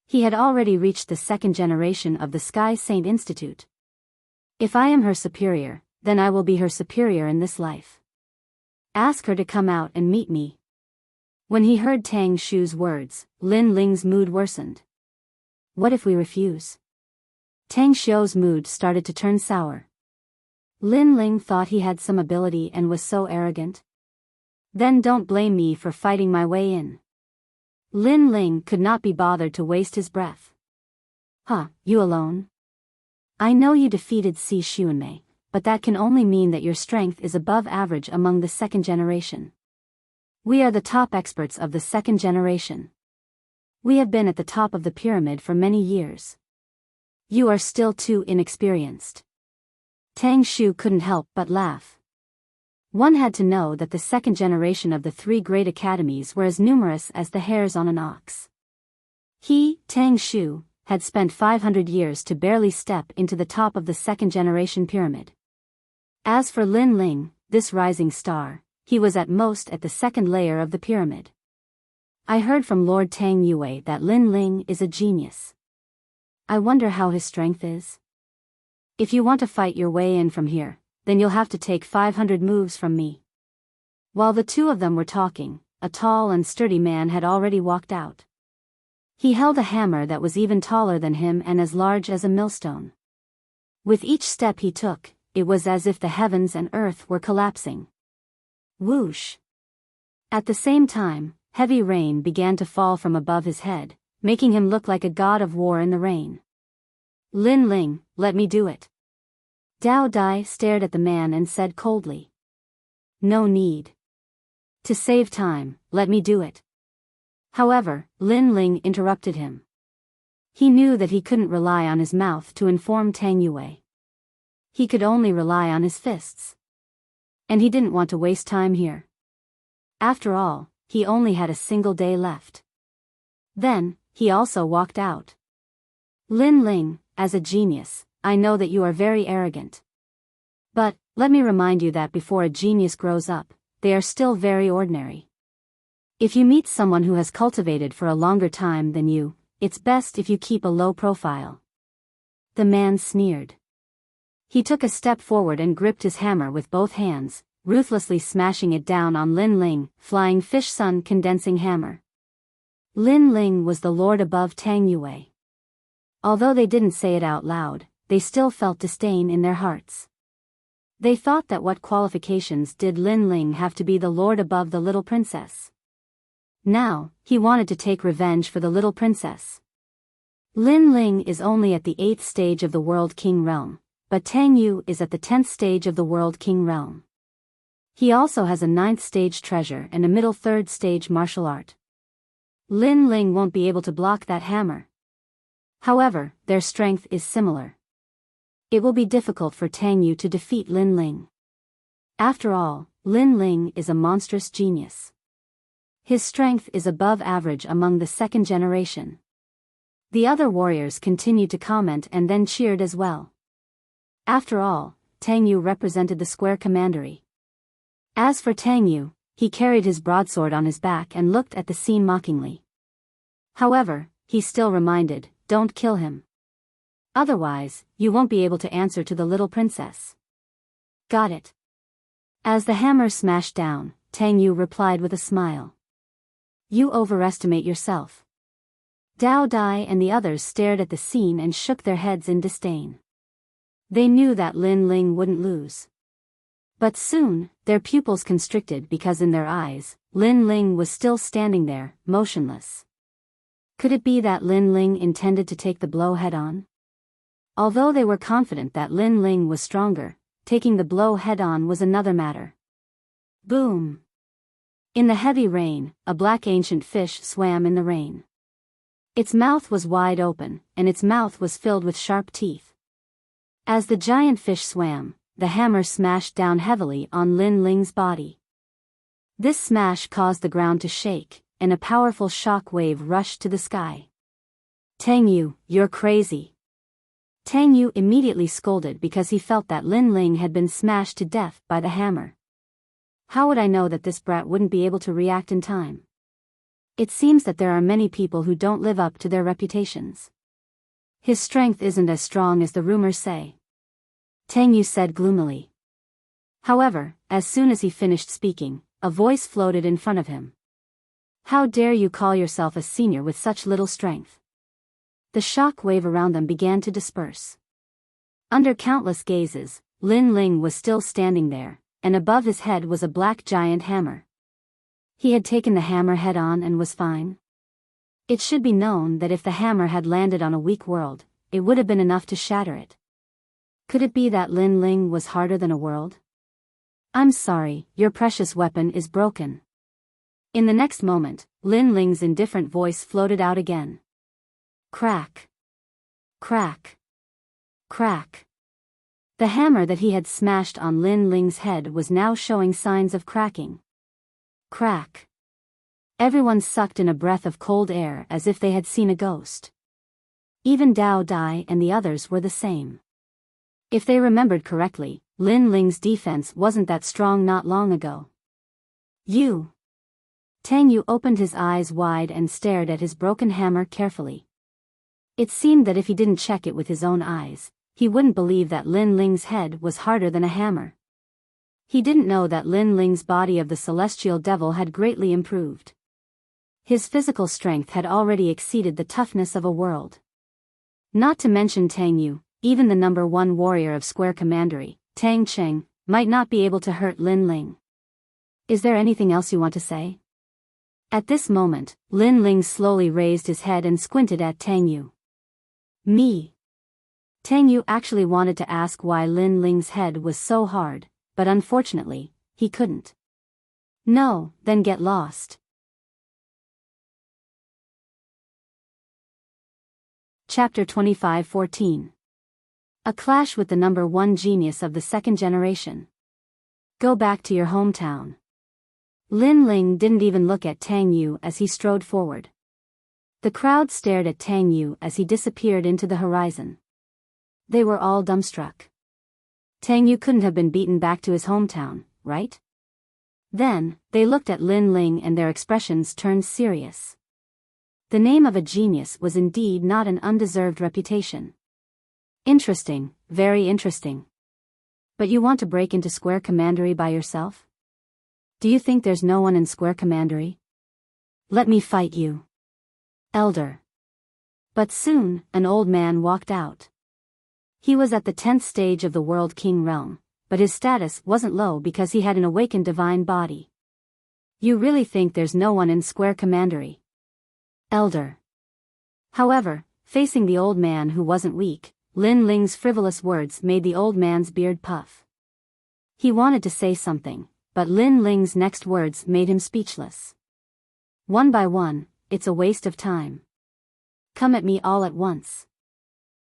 He had already reached the second generation of the Sky Saint Institute. If I am her superior, then I will be her superior in this life. Ask her to come out and meet me. When he heard Tang Shu's words, Lin Ling's mood worsened. What if we refuse? Tang Shu's mood started to turn sour. Lin Ling thought he had some ability and was so arrogant. Then don't blame me for fighting my way in. Lin Ling could not be bothered to waste his breath. You alone? I know you defeated Si Xuanmei, but that can only mean that your strength is above average among the second generation. We are the top experts of the second generation. We have been at the top of the pyramid for many years. You are still too inexperienced. Tang Shu couldn't help but laugh. One had to know that the second generation of the three great academies were as numerous as the hairs on an ox. He, Tang Shu, had spent 500 years to barely step into the top of the second generation pyramid. As for Lin Ling, this rising star, he was at most at the second layer of the pyramid. I heard from Lord Tang Yue that Lin Ling is a genius. I wonder how his strength is. If you want to fight your way in from here, then you'll have to take 500 moves from me. While the two of them were talking, a tall and sturdy man had already walked out. He held a hammer that was even taller than him and as large as a millstone. With each step he took, it was as if the heavens and earth were collapsing. Whoosh! At the same time, heavy rain began to fall from above his head, making him look like a god of war in the rain. Lin Ling, let me do it. Dao Dai stared at the man and said coldly. No need. To save time, let me do it. However, Lin Ling interrupted him. He knew that he couldn't rely on his mouth to inform Tang Yue. He could only rely on his fists. And he didn't want to waste time here. After all, he only had a single day left. Then, he also walked out. Lin Ling, as a genius, I know that you are very arrogant. But, let me remind you that before a genius grows up, they are still very ordinary. If you meet someone who has cultivated for a longer time than you, it's best if you keep a low profile. The man sneered. He took a step forward and gripped his hammer with both hands, ruthlessly smashing it down on Lin Ling, Flying Fish Sun condensing hammer. Lin Ling was the lord above Tang Yue. Although they didn't say it out loud, they still felt disdain in their hearts. They thought that what qualifications did Lin Ling have to be the lord above the little princess? Now, he wanted to take revenge for the little princess. Lin Ling is only at the 8th stage of the World King realm, but Tang Yu is at the 10th stage of the World King realm. He also has a 9th stage treasure and a middle 3rd stage martial art. Lin Ling won't be able to block that hammer. However, their strength is similar. It will be difficult for Tang Yu to defeat Lin Ling. After all, Lin Ling is a monstrous genius. His strength is above average among the 2nd generation. The other warriors continued to comment and then cheered as well. After all, Tang Yu represented the square commandery. As for Tang Yu, he carried his broadsword on his back and looked at the scene mockingly. However, he still reminded, don't kill him. Otherwise, you won't be able to answer to the little princess. Got it. As the hammer smashed down, Tang Yu replied with a smile. You overestimate yourself. Dao Dai and the others stared at the scene and shook their heads in disdain. They knew that Lin Ling wouldn't lose. But soon, their pupils constricted because in their eyes, Lin Ling was still standing there, motionless. Could it be that Lin Ling intended to take the blow head-on? Although they were confident that Lin Ling was stronger, taking the blow head-on was another matter. Boom! In the heavy rain, a black ancient fish swam in the rain. Its mouth was wide open, and its mouth was filled with sharp teeth. As the giant fish swam, the hammer smashed down heavily on Lin Ling's body. This smash caused the ground to shake, and a powerful shock wave rushed to the sky. Tang Yu, you're crazy. Tang Yu immediately scolded because he felt that Lin Ling had been smashed to death by the hammer. How would I know that this brat wouldn't be able to react in time? It seems that there are many people who don't live up to their reputations. His strength isn't as strong as the rumors say. Tang Yu said gloomily. However, as soon as he finished speaking, a voice floated in front of him. How dare you call yourself a senior with such little strength? The shock wave around them began to disperse. Under countless gazes, Lin Ling was still standing there, and above his head was a black giant hammer. He had taken the hammer head-on and was fine. It should be known that if the hammer had landed on a weak world, it would have been enough to shatter it. Could it be that Lin Ling was harder than a world? I'm sorry, your precious weapon is broken. In the next moment, Lin Ling's indifferent voice floated out again. Crack. Crack. Crack. The hammer that he had smashed on Lin Ling's head was now showing signs of cracking. Crack. Everyone sucked in a breath of cold air as if they had seen a ghost. Even Dao Dai and the others were the same. If they remembered correctly, Lin Ling's defense wasn't that strong not long ago. You. Tang Yu opened his eyes wide and stared at his broken hammer carefully. It seemed that if he didn't check it with his own eyes, he wouldn't believe that Lin Ling's head was harder than a hammer. He didn't know that Lin Ling's body of the celestial devil had greatly improved. His physical strength had already exceeded the toughness of a world. Not to mention Tang Yu, even the #1 warrior of Square Commandery, Tang Cheng, might not be able to hurt Lin Ling. Is there anything else you want to say? At this moment, Lin Ling slowly raised his head and squinted at Tang Yu. Me. Tang Yu actually wanted to ask why Lin Ling's head was so hard, but unfortunately, he couldn't. No, then get lost. Chapter 25:14. A clash with the #1 genius of the second generation. Go back to your hometown. Lin Ling didn't even look at Tang Yu as he strode forward. The crowd stared at Tang Yu as he disappeared into the horizon. They were all dumbstruck. Tang Yu couldn't have been beaten back to his hometown, right? Then, they looked at Lin Ling and their expressions turned serious. The name of a genius was indeed not an undeserved reputation. Interesting, very interesting. But you want to break into Square Commandery by yourself? Do you think there's no one in Square Commandery? Let me fight you. Elder. But soon, an old man walked out. He was at the 10th stage of the World King realm, but his status wasn't low because he had an awakened divine body. You really think there's no one in Square Commandery? Elder. However, facing the old man who wasn't weak, Lin Ling's frivolous words made the old man's beard puff. He wanted to say something, but Lin Ling's next words made him speechless. One by one, it's a waste of time. Come at me all at once.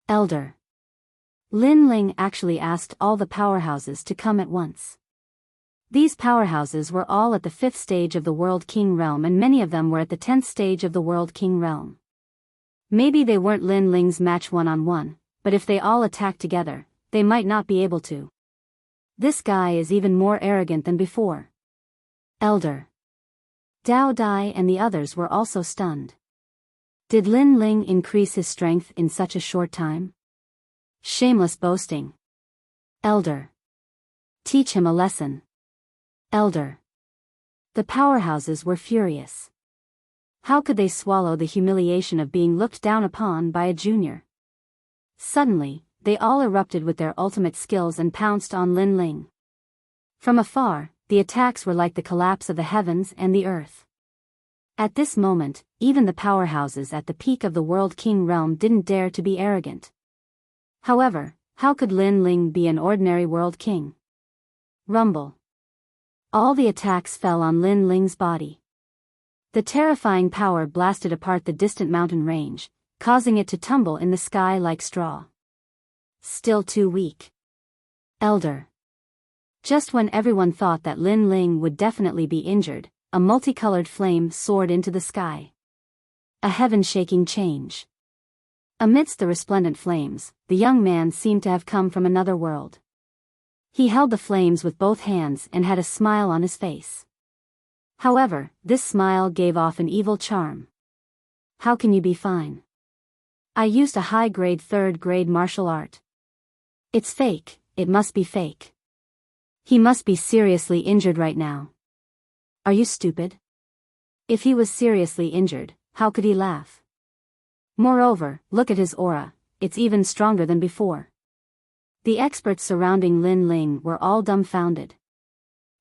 Elder. Lin Ling actually asked all the powerhouses to come at once. These powerhouses were all at the 5th stage of the World King realm and many of them were at the 10th stage of the World King realm. Maybe they weren't Lin Ling's match one-on-one, but if they all attacked together, they might not be able to. This guy is even more arrogant than before. Elder. Dao Dai and the others were also stunned. Did Lin Ling increase his strength in such a short time? Shameless boasting. Elder. Teach him a lesson. Elder. The powerhouses were furious. How could they swallow the humiliation of being looked down upon by a junior? Suddenly, they all erupted with their ultimate skills and pounced on Lin Ling. From afar, the attacks were like the collapse of the heavens and the earth. At this moment, even the powerhouses at the peak of the World King realm didn't dare to be arrogant. However, how could Lin Ling be an ordinary World King? Rumble. All the attacks fell on Lin Ling's body. The terrifying power blasted apart the distant mountain range, causing it to tumble in the sky like straw. Still too weak. Elder. Just when everyone thought that Lin Ling would definitely be injured, a multicolored flame soared into the sky. A heaven-shaking change. Amidst the resplendent flames, the young man seemed to have come from another world. He held the flames with both hands and had a smile on his face. However, this smile gave off an evil charm. How can you be fine? I used a high-grade 3rd-grade martial art. It's fake, it must be fake. He must be seriously injured right now. Are you stupid? If he was seriously injured, how could he laugh? Moreover, look at his aura, it's even stronger than before. The experts surrounding Lin Ling were all dumbfounded.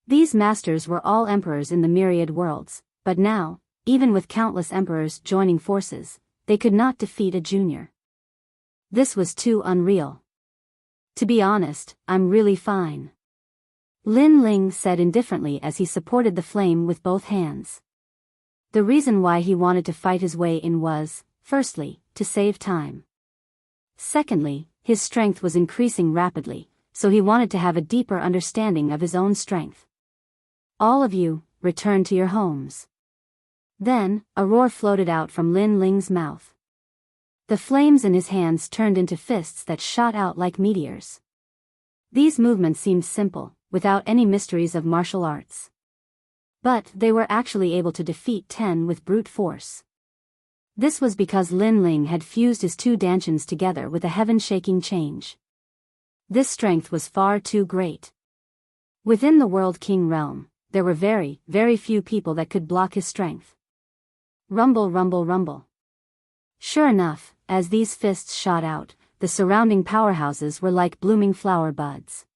These masters were all emperors in the myriad worlds, but now, even with countless emperors joining forces, they could not defeat a junior. This was too unreal. To be honest, I'm really fine. Lin Ling said indifferently as he supported the flame with both hands. The reason why he wanted to fight his way in was, firstly, to save time. Secondly, his strength was increasing rapidly, so he wanted to have a deeper understanding of his own strength. All of you, return to your homes. Then, a roar floated out from Lin Ling's mouth. The flames in his hands turned into fists that shot out like meteors. These movements seemed simple, without any mysteries of martial arts. But they were actually able to defeat 10 with brute force. This was because Lin Ling had fused his two dantians together with a heaven-shaking change. This strength was far too great. Within the World King realm, there were very, very few people that could block his strength. Rumble, rumble, rumble. Sure enough, as these fists shot out, the surrounding powerhouses were like blooming flower buds.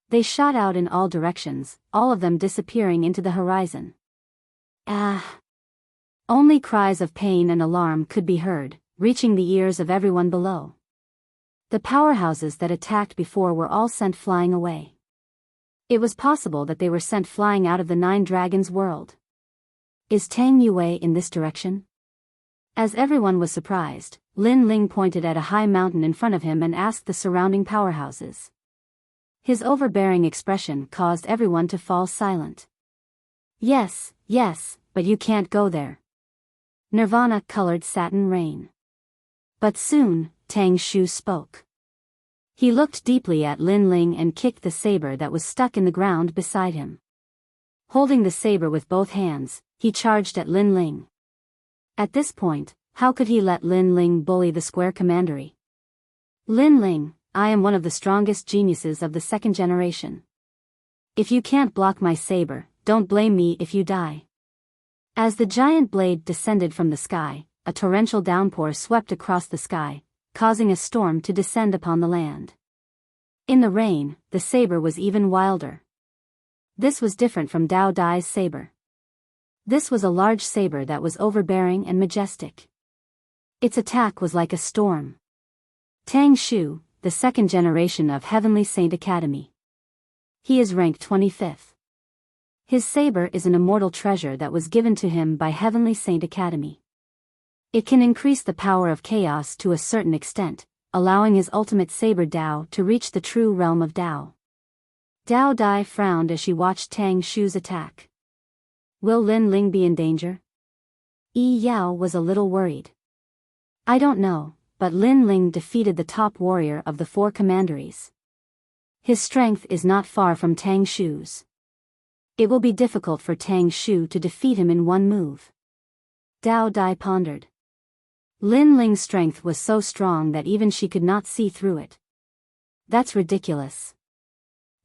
They shot out in all directions, all of them disappearing into the horizon. Ah! Only cries of pain and alarm could be heard, reaching the ears of everyone below. The powerhouses that attacked before were all sent flying away. It was possible that they were sent flying out of the Nine Dragons world. Is Tang Yue in this direction? As everyone was surprised, Lin Ling pointed at a high mountain in front of him and asked the surrounding powerhouses. His overbearing expression caused everyone to fall silent. Yes, but you can't go there. Nirvana-colored satin rain. But soon, Tang Shu spoke. He looked deeply at Lin Ling and kicked the saber that was stuck in the ground beside him. Holding the saber with both hands, he charged at Lin Ling. At this point, how could he let Lin Ling bully the square commandery? Lin Ling, I am one of the strongest geniuses of the second generation. If you can't block my saber, don't blame me if you die. As the giant blade descended from the sky, a torrential downpour swept across the sky, causing a storm to descend upon the land. In the rain, the saber was even wilder. This was different from Dao Dai's saber. This was a large saber that was overbearing and majestic. Its attack was like a storm. Tang Shu, the second generation of Heavenly Saint Academy. He is ranked 25th. His saber is an immortal treasure that was given to him by Heavenly Saint Academy. It can increase the power of chaos to a certain extent, allowing his ultimate saber Dao to reach the true realm of Dao. Dao Dai frowned as she watched Tang Shu's attack. Will Lin Ling be in danger? Yi Yao was a little worried. I don't know, but Lin Ling defeated the top warrior of the four commanderies. His strength is not far from Tang Shu's. It will be difficult for Tang Shu to defeat him in one move. Dao Dai pondered. Lin Ling's strength was so strong that even she could not see through it. That's ridiculous.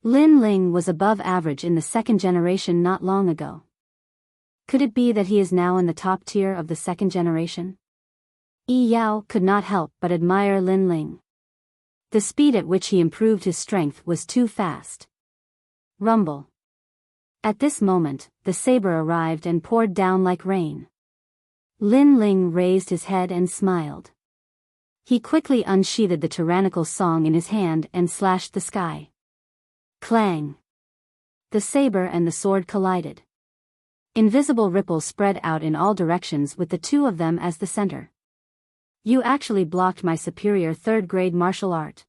Lin Ling was above average in the second generation not long ago. Could it be that he is now in the top tier of the second generation? Yi Yao could not help but admire Lin Ling. The speed at which he improved his strength was too fast. Rumble. At this moment, the saber arrived and poured down like rain. Lin Ling raised his head and smiled. He quickly unsheathed the tyrannical song in his hand and slashed the sky. Clang! The saber and the sword collided. Invisible ripples spread out in all directions with the two of them as the center. You actually blocked my superior third-grade martial art.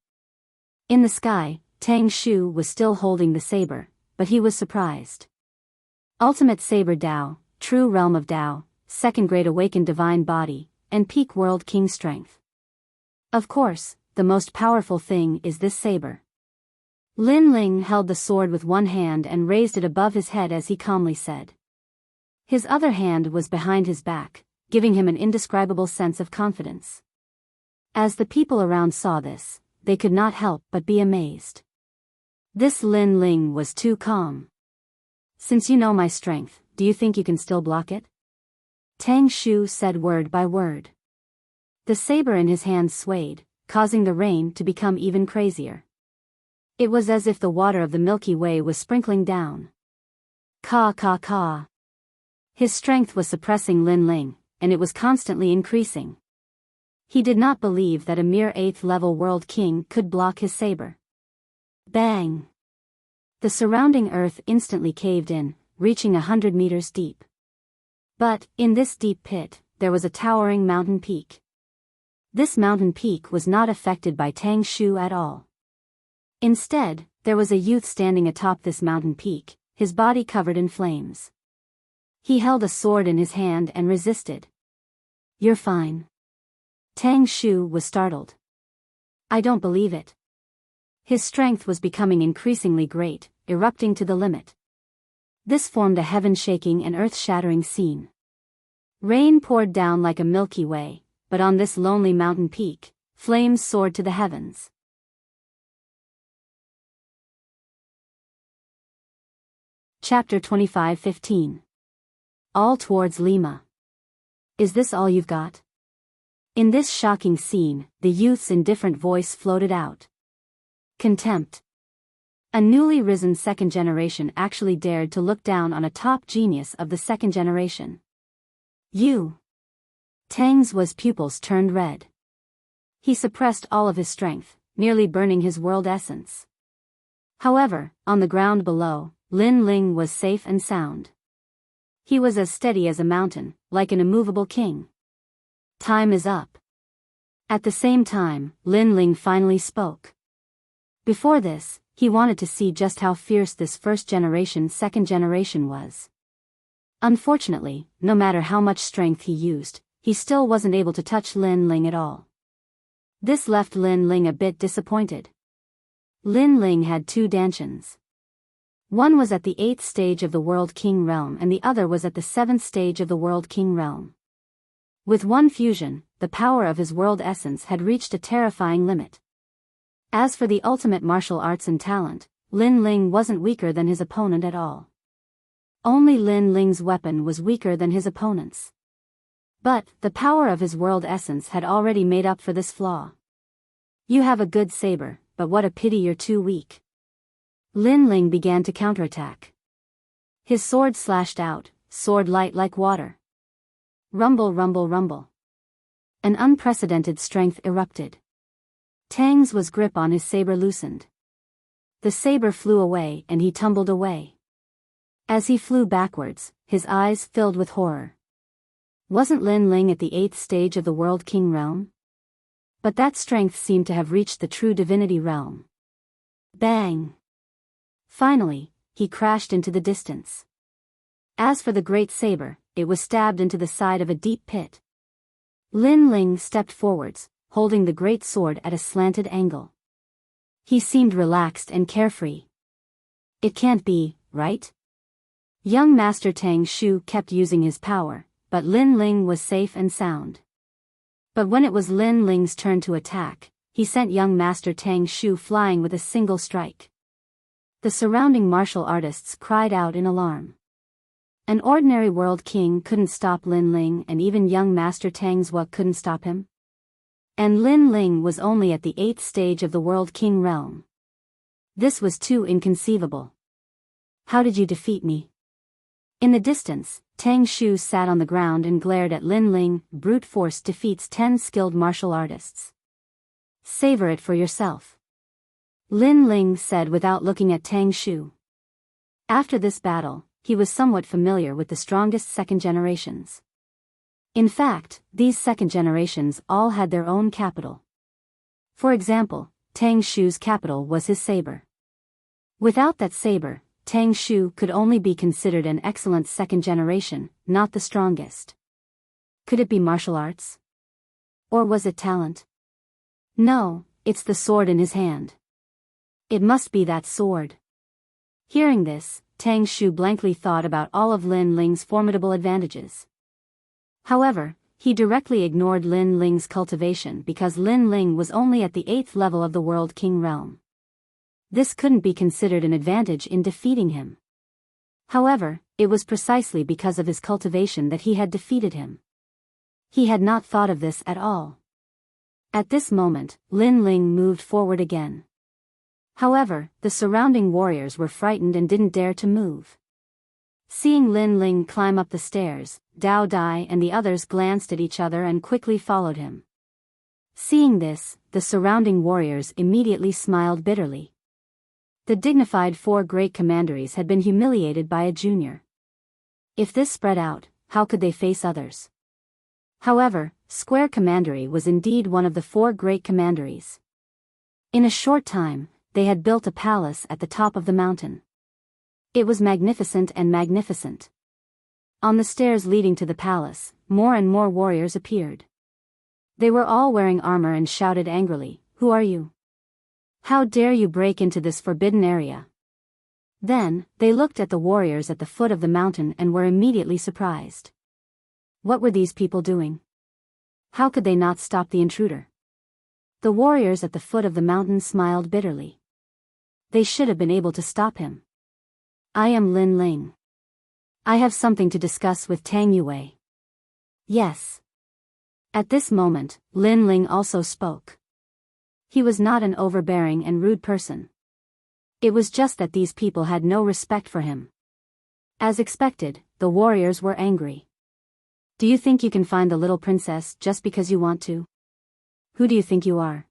In the sky, Tang Shu was still holding the saber, but he was surprised. Ultimate Saber Dao, True Realm of Dao, Second Grade Awakened Divine Body, and Peak World King Strength. Of course, the most powerful thing is this saber. Lin Ling held the sword with one hand and raised it above his head as he calmly said. His other hand was behind his back, giving him an indescribable sense of confidence. As the people around saw this, they could not help but be amazed. This Lin Ling was too calm. Since you know my strength, do you think you can still block it? Tang Shu said word by word. The saber in his hand swayed, causing the rain to become even crazier. It was as if the water of the Milky Way was sprinkling down. Ka ka ka. His strength was suppressing Lin Ling, and it was constantly increasing. He did not believe that a mere 8th-level world king could block his saber. Bang! The surrounding earth instantly caved in, reaching 100 meters deep. But, in this deep pit, there was a towering mountain peak. This mountain peak was not affected by Tang Shu at all. Instead, there was a youth standing atop this mountain peak, his body covered in flames. He held a sword in his hand and resisted. You're fine. Tang Shu was startled. I don't believe it. His strength was becoming increasingly great, erupting to the limit. This formed a heaven-shaking and earth-shattering scene. Rain poured down like a Milky Way, but on this lonely mountain peak, flames soared to the heavens. Chapter 25:15. All towards Lima. Is this all you've got? In this shocking scene, the youth's indifferent voice floated out. Contempt. A newly risen second generation actually dared to look down on a top genius of the second generation. You. Tang's pupils turned red. He suppressed all of his strength, nearly burning his world essence. However, on the ground below, Lin Ling was safe and sound. He was as steady as a mountain, like an immovable king. Time is up. At the same time, Lin Ling finally spoke. Before this, he wanted to see just how fierce this second generation was. Unfortunately, no matter how much strength he used, he still wasn't able to touch Lin Ling at all. This left Lin Ling a bit disappointed. Lin Ling had two Dantians. One was at the 8th stage of the World King realm and the other was at the 7th stage of the World King realm. With one fusion, the power of his world essence had reached a terrifying limit. As for the ultimate martial arts and talent, Lin Ling wasn't weaker than his opponent at all. Only Lin Ling's weapon was weaker than his opponent's. But, the power of his world essence had already made up for this flaw. You have a good saber, but what a pity you're too weak. Lin Ling began to counterattack. His sword slashed out, sword light like water. Rumble, rumble, rumble. An unprecedented strength erupted. Tang's grip on his saber loosened. The saber flew away and he tumbled away. As he flew backwards, his eyes filled with horror. Wasn't Lin Ling at the 8th stage of the World King realm? But that strength seemed to have reached the true divinity realm. Bang! Finally, he crashed into the distance. As for the great saber, it was stabbed into the side of a deep pit. Lin Ling stepped forwards, holding the great sword at a slanted angle. He seemed relaxed and carefree. It can't be, right? Young Master Tang Shu kept using his power, but Lin Ling was safe and sound. But when it was Lin Ling's turn to attack, he sent young Master Tang Shu flying with a single strike. The surrounding martial artists cried out in alarm. An ordinary world king couldn't stop Lin Ling and even young Master Tang's couldn't stop him. And Lin Ling was only at the 8th stage of the World King realm. This was too inconceivable. How did you defeat me? In the distance, Tang Shu sat on the ground and glared at Lin Ling. Brute force defeats 10 skilled martial artists. Savor it for yourself. Lin Ling said without looking at Tang Shu. After this battle, he was somewhat familiar with the strongest second generations. In fact, these second generations all had their own capital. For example, Tang Shu's capital was his saber. Without that saber, Tang Shu could only be considered an excellent second generation, not the strongest. Could it be martial arts? Or was it talent? No, it's the sword in his hand. It must be that sword. Hearing this, Tang Shu blankly thought about all of Lin Ling's formidable advantages. However, he directly ignored Lin Ling's cultivation because Lin Ling was only at the 8th level of the World King realm. This couldn't be considered an advantage in defeating him. However, it was precisely because of his cultivation that he had defeated him. He had not thought of this at all. At this moment, Lin Ling moved forward again. However, the surrounding warriors were frightened and didn't dare to move. Seeing Lin Ling climb up the stairs, Dao Dai and the others glanced at each other and quickly followed him. Seeing this, the surrounding warriors immediately smiled bitterly. The dignified 4 great commanderies had been humiliated by a junior. If this spread out, how could they face others? However, Square Commandery was indeed one of the 4 great commanderies. In a short time, they had built a palace at the top of the mountain. It was magnificent and magnificent. On the stairs leading to the palace, more and more warriors appeared. They were all wearing armor and shouted angrily, "Who are you? How dare you break into this forbidden area?" Then, they looked at the warriors at the foot of the mountain and were immediately surprised. What were these people doing? How could they not stop the intruder? The warriors at the foot of the mountain smiled bitterly. They should have been able to stop him. I am Lin Ling. I have something to discuss with Tang Yue. Yes. At this moment, Lin Ling also spoke. He was not an overbearing and rude person. It was just that these people had no respect for him. As expected, the warriors were angry. Do you think you can find the little princess just because you want to? Who do you think you are?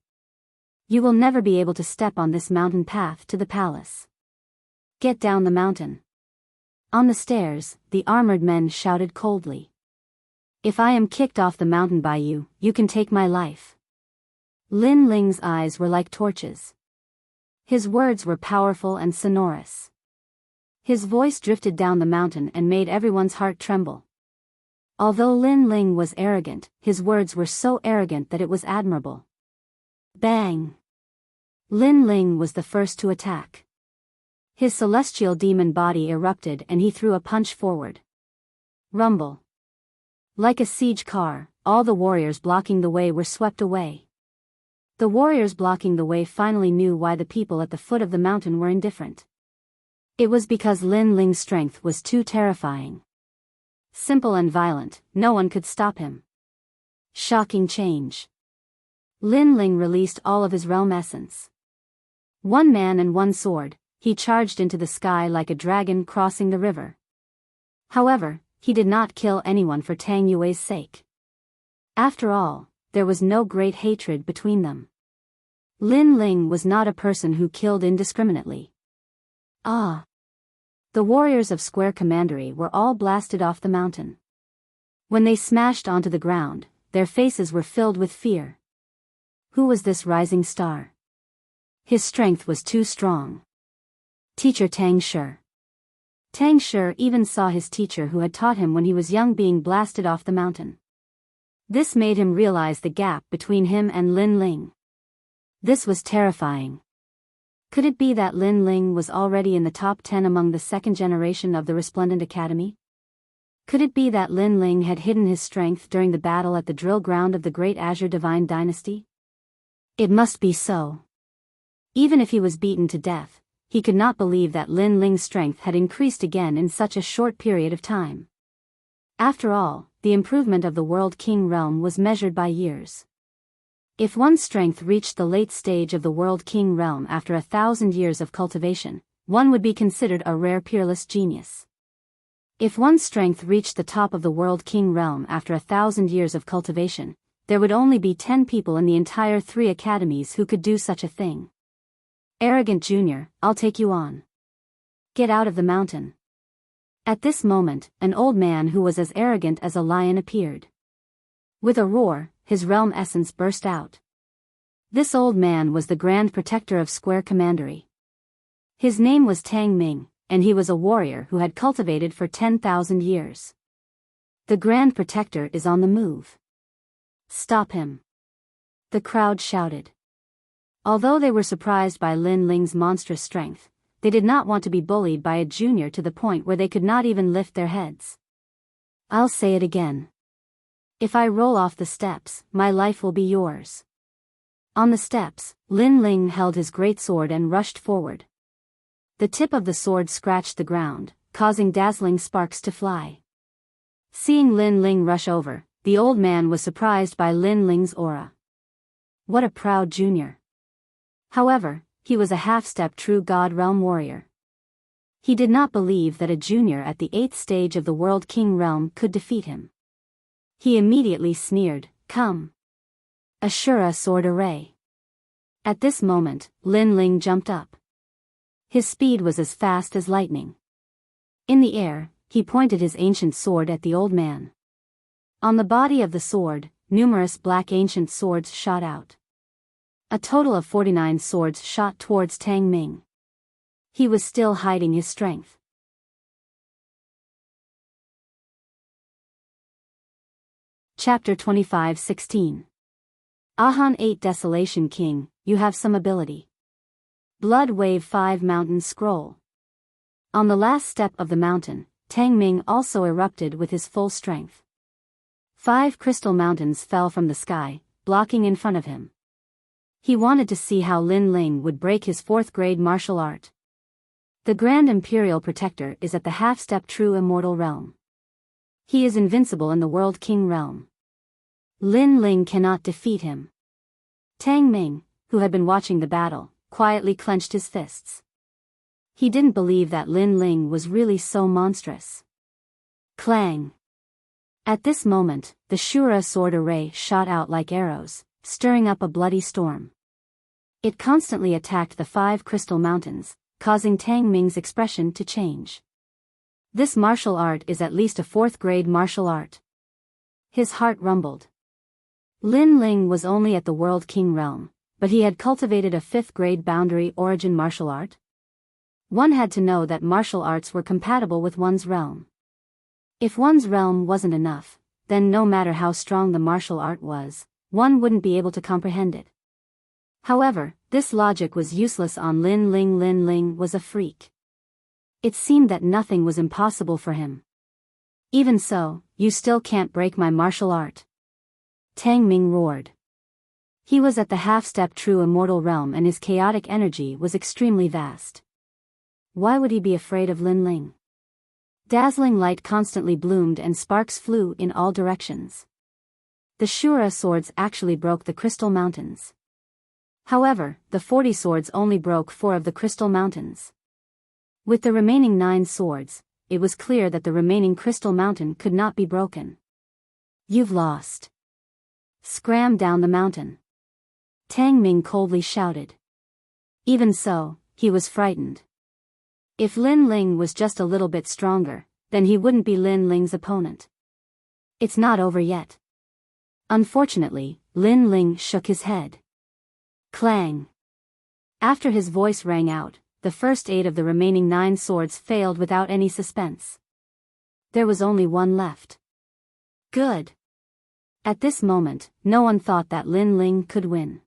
You will never be able to step on this mountain path to the palace. Get down the mountain. On the stairs, the armored men shouted coldly. If I am kicked off the mountain by you, you can take my life. Lin Ling's eyes were like torches. His words were powerful and sonorous. His voice drifted down the mountain and made everyone's heart tremble. Although Lin Ling was arrogant, his words were so arrogant that it was admirable. Bang! Lin Ling was the first to attack. His celestial demon body erupted and he threw a punch forward. Rumble. Like a siege car, all the warriors blocking the way were swept away. The warriors blocking the way finally knew why the people at the foot of the mountain were indifferent. It was because Lin Ling's strength was too terrifying. Simple and violent, no one could stop him. Shocking change. Lin Ling released all of his realm essence. One man and one sword, he charged into the sky like a dragon crossing the river. However, he did not kill anyone for Tang Yue's sake. After all, there was no great hatred between them. Lin Ling was not a person who killed indiscriminately. Ah! The warriors of Square Commandery were all blasted off the mountain. When they smashed onto the ground, their faces were filled with fear. Who was this rising star? His strength was too strong. Teacher Tang Shi. Tang Shi even saw his teacher who had taught him when he was young being blasted off the mountain. This made him realize the gap between him and Lin Ling. This was terrifying. Could it be that Lin Ling was already in the top 10 among the second generation of the Resplendent Academy? Could it be that Lin Ling had hidden his strength during the battle at the drill ground of the Great Azure Divine Dynasty? It must be so. Even if he was beaten to death, he could not believe that Lin Ling's strength had increased again in such a short period of time. After all, the improvement of the World King realm was measured by years. If one's strength reached the late stage of the World King realm after 1,000 years of cultivation, one would be considered a rare peerless genius. If one's strength reached the top of the World King realm after 1,000 years of cultivation, there would only be 10 people in the entire 3 academies who could do such a thing. Arrogant Junior, I'll take you on. Get out of the mountain. At this moment, an old man who was as arrogant as a lion appeared. With a roar, his realm essence burst out. This old man was the Grand Protector of Square Commandery. His name was Tang Ming, and he was a warrior who had cultivated for 10,000 years. The Grand Protector is on the move. Stop him. The crowd shouted. Although they were surprised by Lin Ling's monstrous strength, they did not want to be bullied by a junior to the point where they could not even lift their heads. I'll say it again. If I roll off the steps, my life will be yours. On the steps, Lin Ling held his great sword and rushed forward. The tip of the sword scratched the ground, causing dazzling sparks to fly. Seeing Lin Ling rush over, the old man was surprised by Lin Ling's aura. What a proud junior. However, he was a half-step true God realm warrior. He did not believe that a junior at the 8th stage of the World King realm could defeat him. He immediately sneered, "Come. Ashura sword array." At this moment, Lin Ling jumped up. His speed was as fast as lightning. In the air, he pointed his ancient sword at the old man. On the body of the sword, numerous black ancient swords shot out. A total of 49 swords shot towards Tang Ming. He was still hiding his strength. Chapter 25:16. Ahan 8 Desolation King, you have some ability. Blood Wave 5 Mountain Scroll. On the last step of the mountain, Tang Ming also erupted with his full strength. 5 crystal mountains fell from the sky, blocking in front of him. He wanted to see how Lin Ling would break his 4th grade martial art. The Grand Imperial Protector is at the half-step true immortal realm. He is invincible in the World King realm. Lin Ling cannot defeat him. Tang Ming, who had been watching the battle, quietly clenched his fists. He didn't believe that Lin Ling was really so monstrous. Clang! At this moment, the Shura sword array shot out like arrows, stirring up a bloody storm. It constantly attacked the 5 crystal mountains, causing Tang Ming's expression to change. This martial art is at least a 4th grade martial art. His heart rumbled. Lin Ling was only at the World King realm, but he had cultivated a 5th grade boundary origin martial art. One had to know that martial arts were compatible with one's realm. If one's realm wasn't enough, then no matter how strong the martial art was, one wouldn't be able to comprehend it. However, this logic was useless on Lin Ling. Lin Ling was a freak. It seemed that nothing was impossible for him. Even so, you still can't break my martial art. Tang Ming roared. He was at the half-step true immortal realm and his chaotic energy was extremely vast. Why would he be afraid of Lin Ling? Dazzling light constantly bloomed and sparks flew in all directions. The Shura swords actually broke the crystal mountains. However, the 40 swords only broke 4 of the crystal mountains. With the remaining 9 swords, it was clear that the remaining crystal mountain could not be broken. You've lost. Scram down the mountain. Tang Ming coldly shouted. Even so, he was frightened. If Lin Ling was just a little bit stronger, then he wouldn't be Lin Ling's opponent. It's not over yet. Unfortunately, Lin Ling shook his head. Clang! After his voice rang out, the first 8 of the remaining 9 swords failed without any suspense. There was only 1 left. Good. At this moment, no one thought that Lin Ling could win.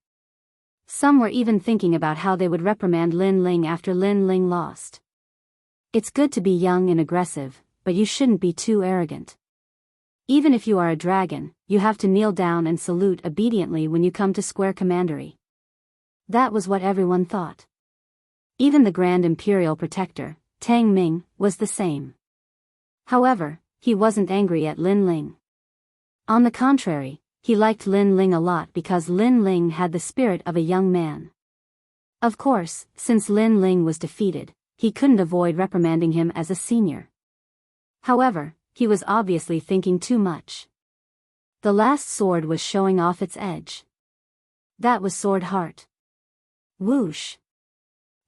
Some were even thinking about how they would reprimand Lin Ling after Lin Ling lost. It's good to be young and aggressive, but you shouldn't be too arrogant. Even if you are a dragon, you have to kneel down and salute obediently when you come to square commandery. That was what everyone thought. Even the Grand Imperial Protector, Tang Ming, was the same. However, he wasn't angry at Lin Ling. On the contrary, he liked Lin Ling a lot because Lin Ling had the spirit of a young man. Of course, since Lin Ling was defeated, he couldn't avoid reprimanding him as a senior. However, he was obviously thinking too much. The last sword was showing off its edge. That was Sword Heart. Whoosh!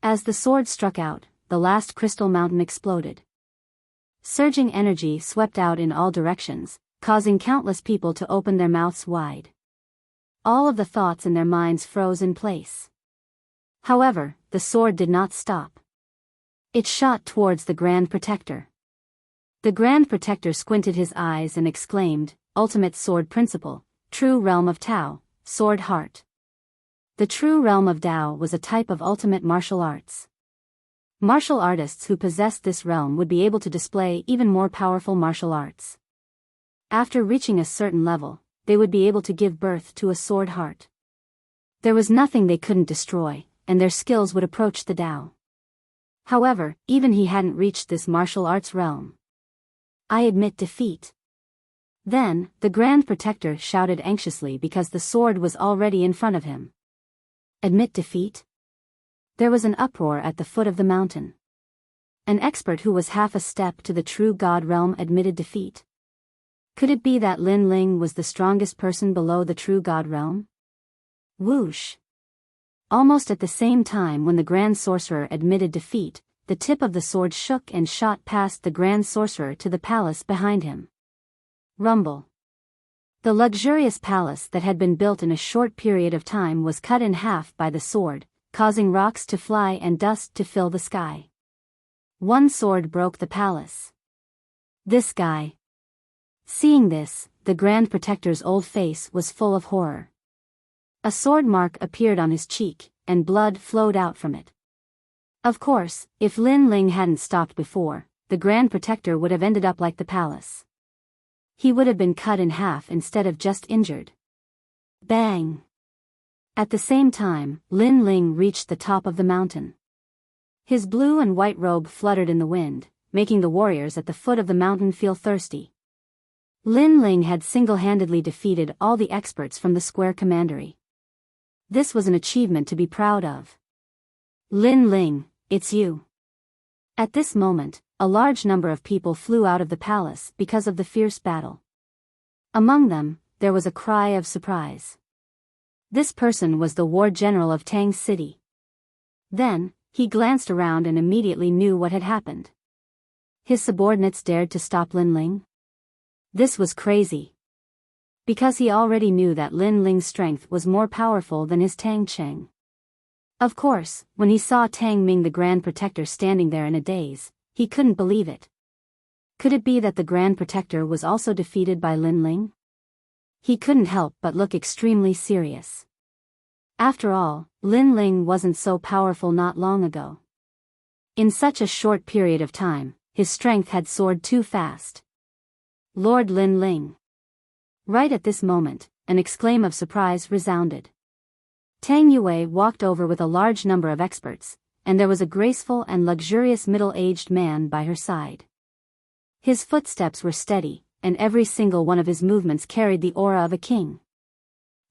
As the sword struck out, the last crystal mountain exploded. Surging energy swept out in all directions, causing countless people to open their mouths wide. All of the thoughts in their minds froze in place. However, the sword did not stop. It shot towards the Grand Protector. The Grand Protector squinted his eyes and exclaimed, "Ultimate Sword Principle, True Realm of Tao, Sword Heart." The True Realm of Tao was a type of ultimate martial arts. Martial artists who possessed this realm would be able to display even more powerful martial arts. After reaching a certain level, they would be able to give birth to a Sword Heart. There was nothing they couldn't destroy, and their skills would approach the Tao. However, even he hadn't reached this martial arts realm. "I admit defeat." Then, the Grand Protector shouted anxiously because the sword was already in front of him. Admit defeat? There was an uproar at the foot of the mountain. An expert who was half a step to the true God realm admitted defeat. Could it be that Lin Ling was the strongest person below the true God realm? Whoosh! Almost at the same time when the Grand Sorcerer admitted defeat, the tip of the sword shook and shot past the Grand Sorcerer to the palace behind him. Rumble. The luxurious palace that had been built in a short period of time was cut in half by the sword, causing rocks to fly and dust to fill the sky. One sword broke the palace. This guy. Seeing this, the Grand Protector's old face was full of horror. A sword mark appeared on his cheek, and blood flowed out from it. Of course, if Lin Ling hadn't stopped before, the Grand Protector would have ended up like the palace. He would have been cut in half instead of just injured. Bang! At the same time, Lin Ling reached the top of the mountain. His blue and white robe fluttered in the wind, making the warriors at the foot of the mountain feel thirsty. Lin Ling had single-handedly defeated all the experts from the Square Commandery. This was an achievement to be proud of. Lin Ling, it's you. At this moment, a large number of people flew out of the palace because of the fierce battle. Among them, there was a cry of surprise. This person was the war general of Tang City. Then, he glanced around and immediately knew what had happened. His subordinates dared to stop Lin Ling? This was crazy. Because he already knew that Lin Ling's strength was more powerful than his Tang Cheng. Of course, when he saw Tang Ming the Grand Protector standing there in a daze, he couldn't believe it. Could it be that the Grand Protector was also defeated by Lin Ling? He couldn't help but look extremely serious. After all, Lin Ling wasn't so powerful not long ago. In such a short period of time, his strength had soared too fast. Lord Lin Ling. Right at this moment, an exclaim of surprise resounded. Tang Yue walked over with a large number of experts, and there was a graceful and luxurious middle-aged man by her side. His footsteps were steady, and every single one of his movements carried the aura of a king.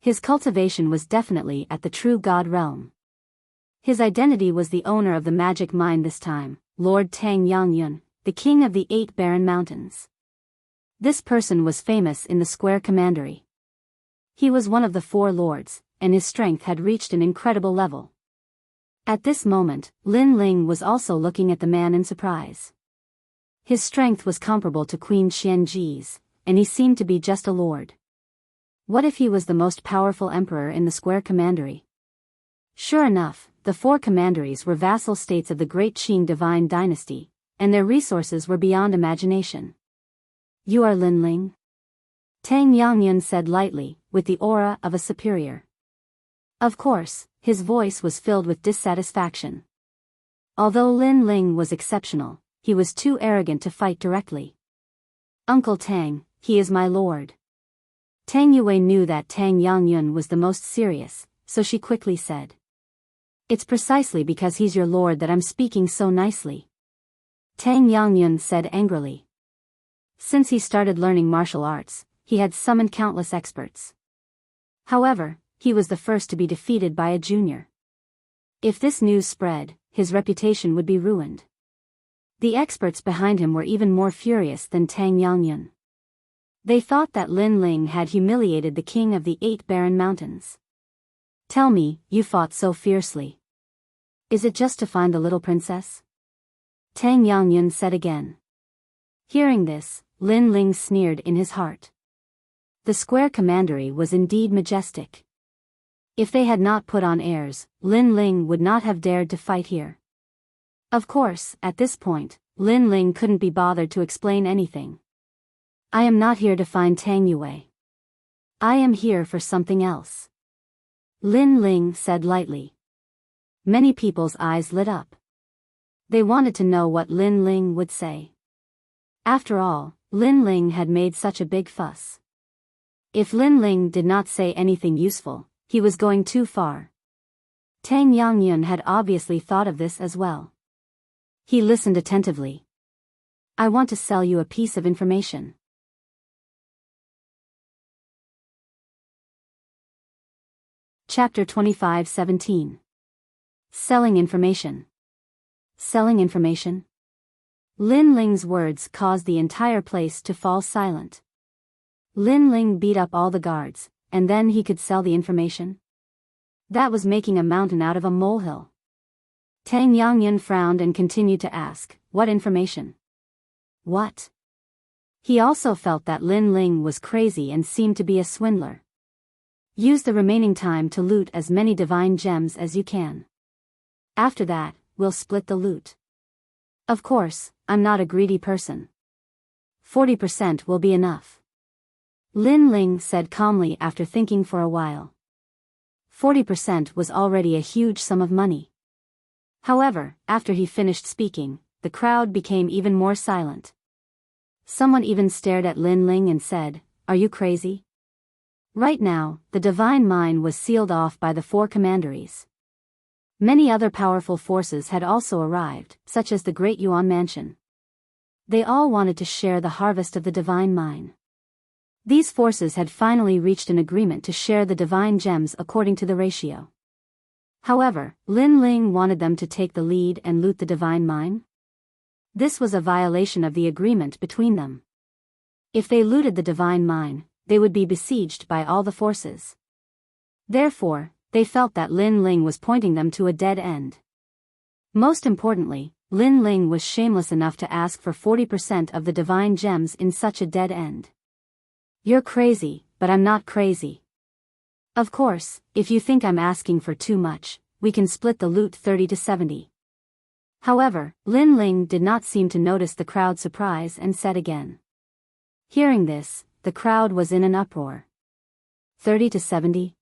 His cultivation was definitely at the true god realm. His identity was the owner of the magic mine this time, Lord Tang Yangyun, the king of the 8 barren mountains. This person was famous in the Square Commandery. He was one of the 4 lords, and his strength had reached an incredible level. At this moment, Lin Ling was also looking at the man in surprise. His strength was comparable to Queen Xianji's, and he seemed to be just a lord. What if he was the most powerful emperor in the Square Commandery? Sure enough, the 4 commanderies were vassal states of the Great Qing Divine Dynasty, and their resources were beyond imagination. You are Lin Ling? Tang Yangyun said lightly, with the aura of a superior. Of course, his voice was filled with dissatisfaction. Although Lin Ling was exceptional, he was too arrogant to fight directly. Uncle Tang, he is my lord. Tang Yue knew that Tang Yangyun was the most serious, so she quickly said. It's precisely because he's your lord that I'm speaking so nicely. Tang Yangyun said angrily. Since he started learning martial arts, he had summoned countless experts. However, he was the first to be defeated by a junior. If this news spread, his reputation would be ruined. The experts behind him were even more furious than Tang Yangyun. They thought that Lin Ling had humiliated the king of the 8 barren mountains. Tell me, you fought so fiercely. Is it just to find the little princess? Tang Yangyun said again. Hearing this, Lin Ling sneered in his heart. The Square Commandery was indeed majestic. If they had not put on airs, Lin Ling would not have dared to fight here. Of course, at this point, Lin Ling couldn't be bothered to explain anything. I am not here to find Tang Yue. I am here for something else. Lin Ling said lightly. Many people's eyes lit up. They wanted to know what Lin Ling would say. After all, Lin Ling had made such a big fuss. If Lin Ling did not say anything useful, he was going too far. Tang Yangyun had obviously thought of this as well. He listened attentively. I want to sell you a piece of information. Chapter 25:17. Selling information. Selling information? Lin Ling's words caused the entire place to fall silent. Lin Ling beat up all the guards, and then he could sell the information? That was making a mountain out of a molehill. Tang Yangyun frowned and continued to ask, what information? What? He also felt that Lin Ling was crazy and seemed to be a swindler. Use the remaining time to loot as many divine gems as you can. After that, we'll split the loot. Of course, I'm not a greedy person. 40% will be enough. Lin Ling said calmly after thinking for a while. 40% was already a huge sum of money. However, after he finished speaking, the crowd became even more silent. Someone even stared at Lin Ling and said, "Are you crazy?" Right now, the divine mine was sealed off by the 4 commanderies. Many other powerful forces had also arrived, such as the Great Yuan Mansion. They all wanted to share the harvest of the divine mine. These forces had finally reached an agreement to share the divine gems according to the ratio. However, Lin Ling wanted them to take the lead and loot the divine mine. This was a violation of the agreement between them. If they looted the divine mine, they would be besieged by all the forces. Therefore, they felt that Lin Ling was pointing them to a dead end. Most importantly, Lin Ling was shameless enough to ask for 40% of the divine gems in such a dead end. You're crazy, but I'm not crazy. Of course, if you think I'm asking for too much, we can split the loot 30-70. However, Lin Ling did not seem to notice the crowd's surprise and said again. Hearing this, the crowd was in an uproar. 30-70?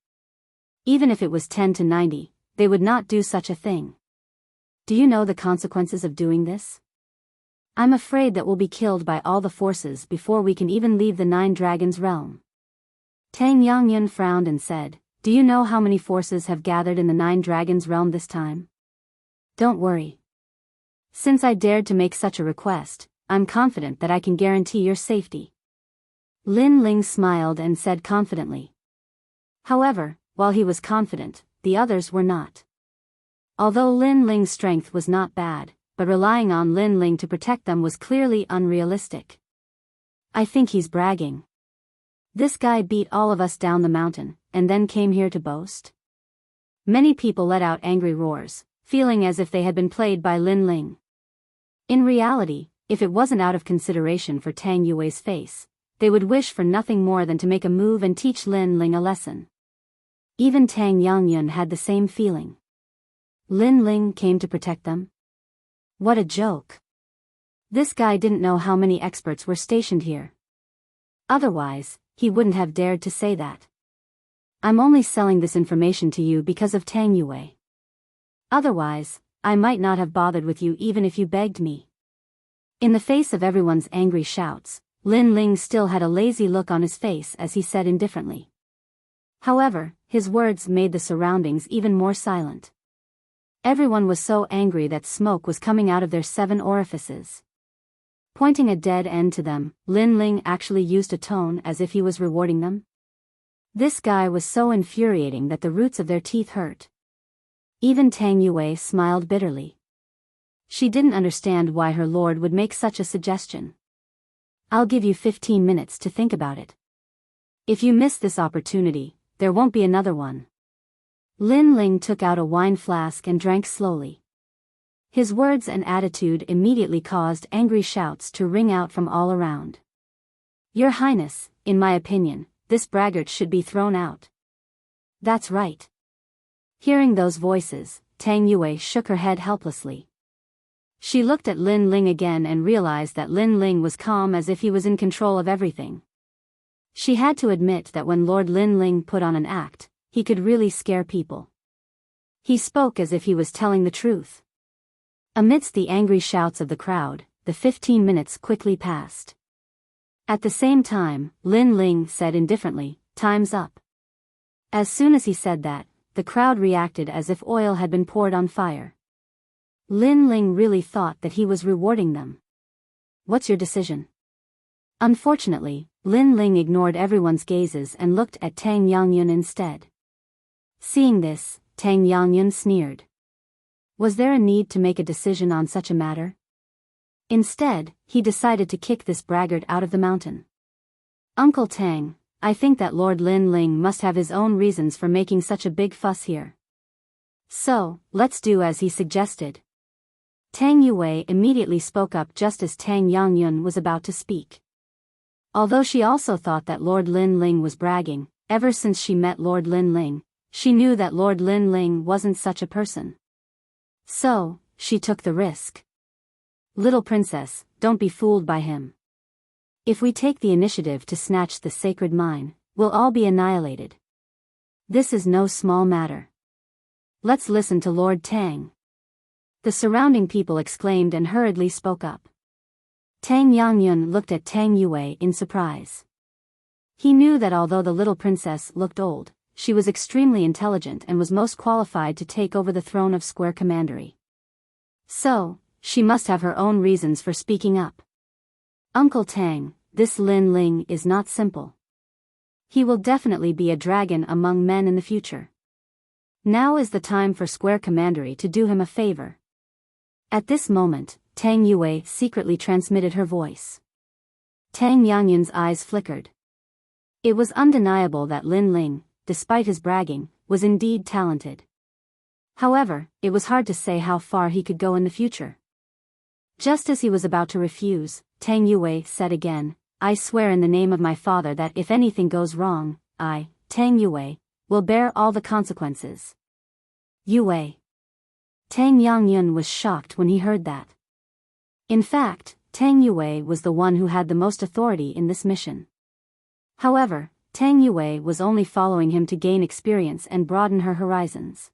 Even if it was 10-90, they would not do such a thing. Do you know the consequences of doing this? I'm afraid that we'll be killed by all the forces before we can even leave the Nine Dragons' realm. Tang Yangyun frowned and said, Do you know how many forces have gathered in the Nine Dragons' realm this time? Don't worry. Since I dared to make such a request, I'm confident that I can guarantee your safety. Lin Ling smiled and said confidently. However, while he was confident, the others were not. Although Lin Ling's strength was not bad, but relying on Lin Ling to protect them was clearly unrealistic. I think he's bragging. This guy beat all of us down the mountain, and then came here to boast? Many people let out angry roars, feeling as if they had been played by Lin Ling. In reality, if it wasn't out of consideration for Tang Yue's face, they would wish for nothing more than to make a move and teach Lin Ling a lesson. Even Tang Yangyun had the same feeling. Lin Ling came to protect them? What a joke. This guy didn't know how many experts were stationed here. Otherwise, he wouldn't have dared to say that. I'm only selling this information to you because of Tang Yue. Otherwise, I might not have bothered with you even if you begged me. In the face of everyone's angry shouts, Lin Ling still had a lazy look on his face as he said indifferently. However, his words made the surroundings even more silent. Everyone was so angry that smoke was coming out of their 7 orifices. Pointing a dead end to them, Lin Ling actually used a tone as if he was rewarding them. This guy was so infuriating that the roots of their teeth hurt. Even Tang Yue smiled bitterly. She didn't understand why her lord would make such a suggestion. I'll give you 15 minutes to think about it. If you miss this opportunity, there won't be another one. Lin Ling took out a wine flask and drank slowly. His words and attitude immediately caused angry shouts to ring out from all around. Your Highness, in my opinion, this braggart should be thrown out. That's right. Hearing those voices, Tang Yue shook her head helplessly. She looked at Lin Ling again and realized that Lin Ling was calm as if he was in control of everything. She had to admit that when Lord Lin Ling put on an act, he could really scare people. He spoke as if he was telling the truth. Amidst the angry shouts of the crowd, the 15 minutes quickly passed. At the same time, Lin Ling said indifferently, Time's up. As soon as he said that, the crowd reacted as if oil had been poured on fire. Lin Ling really thought that he was rewarding them. What's your decision? Unfortunately, Lin Ling ignored everyone's gazes and looked at Tang Yangyun instead. Seeing this, Tang Yangyun sneered. Was there a need to make a decision on such a matter? Instead, he decided to kick this braggart out of the mountain. Uncle Tang, I think that Lord Lin Ling must have his own reasons for making such a big fuss here. So, let's do as he suggested. Tang Yue immediately spoke up just as Tang Yangyun was about to speak. Although she also thought that Lord Lin Ling was bragging, ever since she met Lord Lin Ling, she knew that Lord Lin Ling wasn't such a person. So, she took the risk. Little princess, don't be fooled by him. If we take the initiative to snatch the sacred mine, we'll all be annihilated. This is no small matter. Let's listen to Lord Tang. The surrounding people exclaimed and hurriedly spoke up. Tang Yangyun looked at Tang Yue in surprise. He knew that although the little princess looked old, she was extremely intelligent and was most qualified to take over the throne of Square Commandery. So, she must have her own reasons for speaking up. Uncle Tang, this Lin Ling is not simple. He will definitely be a dragon among men in the future. Now is the time for Square Commandery to do him a favor. At this moment, Tang Yue secretly transmitted her voice. Tang Yanyan's eyes flickered. It was undeniable that Lin Ling, despite his bragging, was indeed talented. However, it was hard to say how far he could go in the future. Just as he was about to refuse, Tang Yue said again, I swear in the name of my father that if anything goes wrong, I, Tang Yue, will bear all the consequences. Yue. Tang Yangyun was shocked when he heard that. In fact, Tang Yue was the one who had the most authority in this mission. However, Tang Yue was only following him to gain experience and broaden her horizons.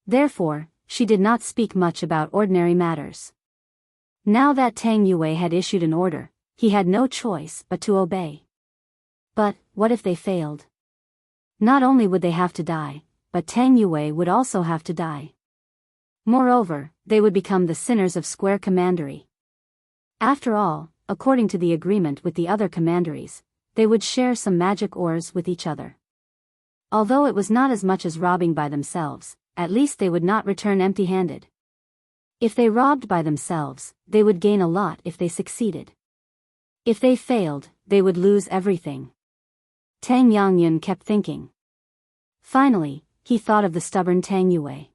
Therefore, she did not speak much about ordinary matters. Now that Tang Yue had issued an order, he had no choice but to obey. But, what if they failed? Not only would they have to die, but Tang Yue would also have to die. Moreover, they would become the sinners of Square Commandery. After all, according to the agreement with the other commanderies, they would share some magic ores with each other. Although it was not as much as robbing by themselves, at least they would not return empty-handed. If they robbed by themselves, they would gain a lot if they succeeded. If they failed, they would lose everything. Tang Yangyun kept thinking. Finally, he thought of the stubborn Tang Yue.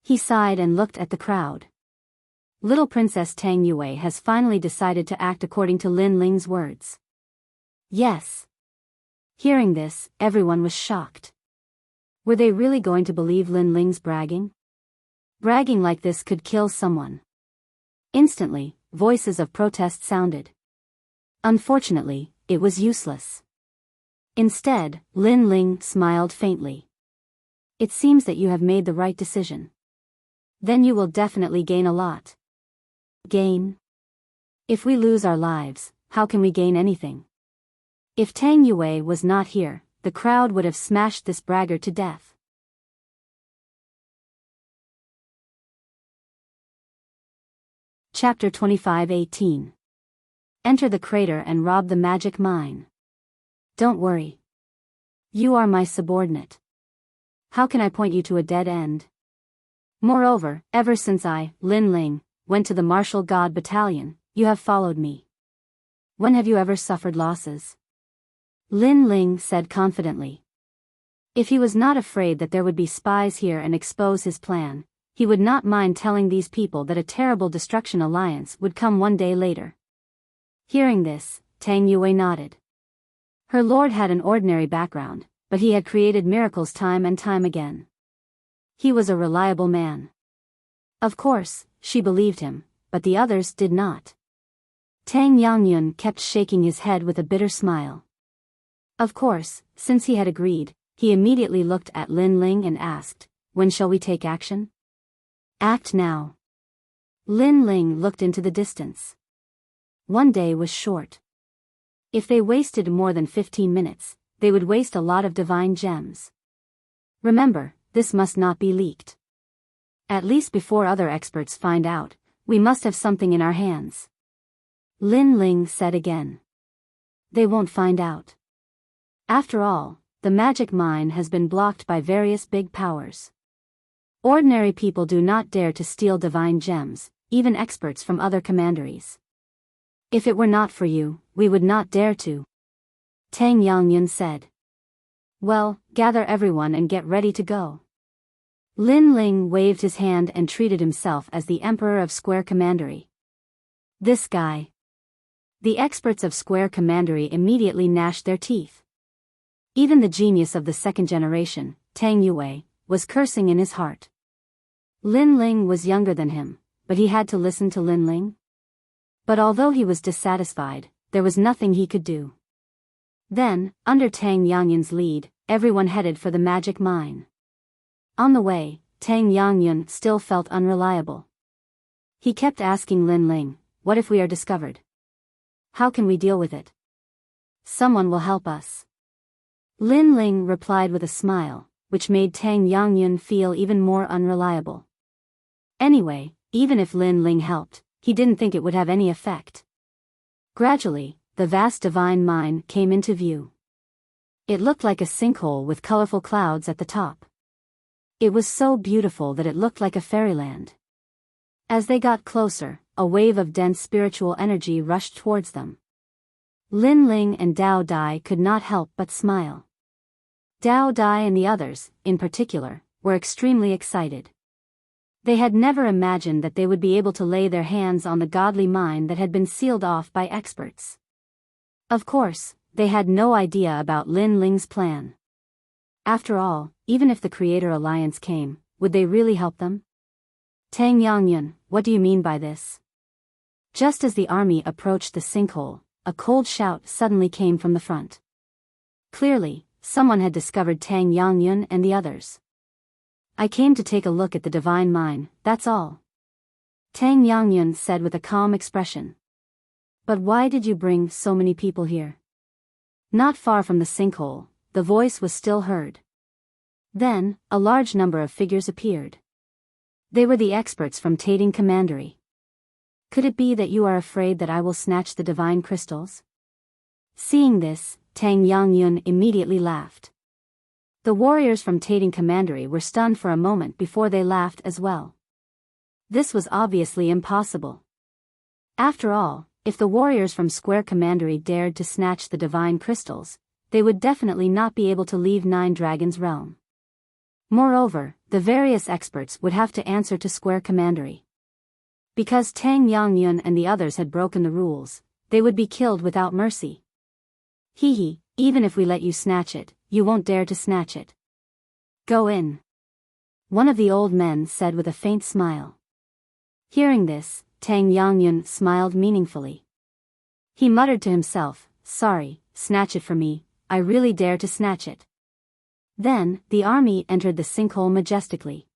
He sighed and looked at the crowd. Little Princess Tang Yue has finally decided to act according to Lin Ling's words. Yes. Hearing this, everyone was shocked. Were they really going to believe Lin Ling's bragging? Bragging like this could kill someone. Instantly, voices of protest sounded. Unfortunately, it was useless. Instead, Lin Ling smiled faintly. It seems that you have made the right decision. Then you will definitely gain a lot. Gain? If we lose our lives, how can we gain anything? If Tang Yue was not here, the crowd would have smashed this braggart to death. Chapter 25:18. Enter the crater and rob the magic mine. Don't worry. You are my subordinate. How can I point you to a dead end? Moreover, ever since I, Lin Ling, went to the Martial God Battalion, you have followed me. When have you ever suffered losses? Lin Ling said confidently. If he was not afraid that there would be spies here and expose his plan, he would not mind telling these people that a terrible destruction alliance would come one day later. Hearing this, Tang Yue nodded. Her lord had an ordinary background, but he had created miracles time and time again. He was a reliable man. Of course, she believed him, but the others did not. Tang Yangyun kept shaking his head with a bitter smile. Of course, since he had agreed, he immediately looked at Lin Ling and asked, when shall we take action? Act now. Lin Ling looked into the distance. One day was short. If they wasted more than 15 minutes, they would waste a lot of divine gems. Remember, this must not be leaked. At least before other experts find out, we must have something in our hands. Lin Ling said again. They won't find out. After all, the magic mine has been blocked by various big powers. Ordinary people do not dare to steal divine gems, even experts from other commanderies. If it were not for you, we would not dare to. Tang Yangyun said. Well, gather everyone and get ready to go. Lin Ling waved his hand and treated himself as the Emperor of Square Commandery. This guy. The experts of Square Commandery immediately gnashed their teeth. Even the genius of the second generation, Tang Yue, was cursing in his heart. Lin Ling was younger than him, but he had to listen to Lin Ling. But although he was dissatisfied, there was nothing he could do. Then, under Tang Yangyun's lead, everyone headed for the magic mine. On the way, Tang Yangyun still felt unreliable. He kept asking Lin Ling, what if we are discovered? How can we deal with it? Someone will help us. Lin Ling replied with a smile, which made Tang Yangyun feel even more unreliable. Anyway, even if Lin Ling helped, he didn't think it would have any effect. Gradually, the vast divine mine came into view. It looked like a sinkhole with colorful clouds at the top. It was so beautiful that it looked like a fairyland. As they got closer, a wave of dense spiritual energy rushed towards them. Lin Ling and Dao Dai could not help but smile. Dao Dai and the others, in particular, were extremely excited. They had never imagined that they would be able to lay their hands on the godly mine that had been sealed off by experts. Of course, they had no idea about Lin Ling's plan. After all, even if the Creator Alliance came, would they really help them? Tang Yangyun, what do you mean by this? Just as the army approached the sinkhole, a cold shout suddenly came from the front. Clearly, someone had discovered Tang Yangyun and the others. I came to take a look at the divine mine, that's all. Tang Yangyun said with a calm expression. But why did you bring so many people here? Not far from the sinkhole, the voice was still heard. Then, a large number of figures appeared. They were the experts from Tating Commandery. Could it be that you are afraid that I will snatch the divine crystals? Seeing this, Tang Yangyun immediately laughed. The warriors from Tating Commandery were stunned for a moment before they laughed as well. This was obviously impossible. After all, if the warriors from Square Commandery dared to snatch the divine crystals, they would definitely not be able to leave Nine Dragons' realm. Moreover, the various experts would have to answer to Square Commandery. Because Tang Yangyun and the others had broken the rules, they would be killed without mercy. Hee, even if we let you snatch it, you won't dare to snatch it. Go in. One of the old men said with a faint smile. Hearing this, Tang Yangyun smiled meaningfully. He muttered to himself, sorry, snatch it for me, I really dare to snatch it. Then, the army entered the sinkhole majestically.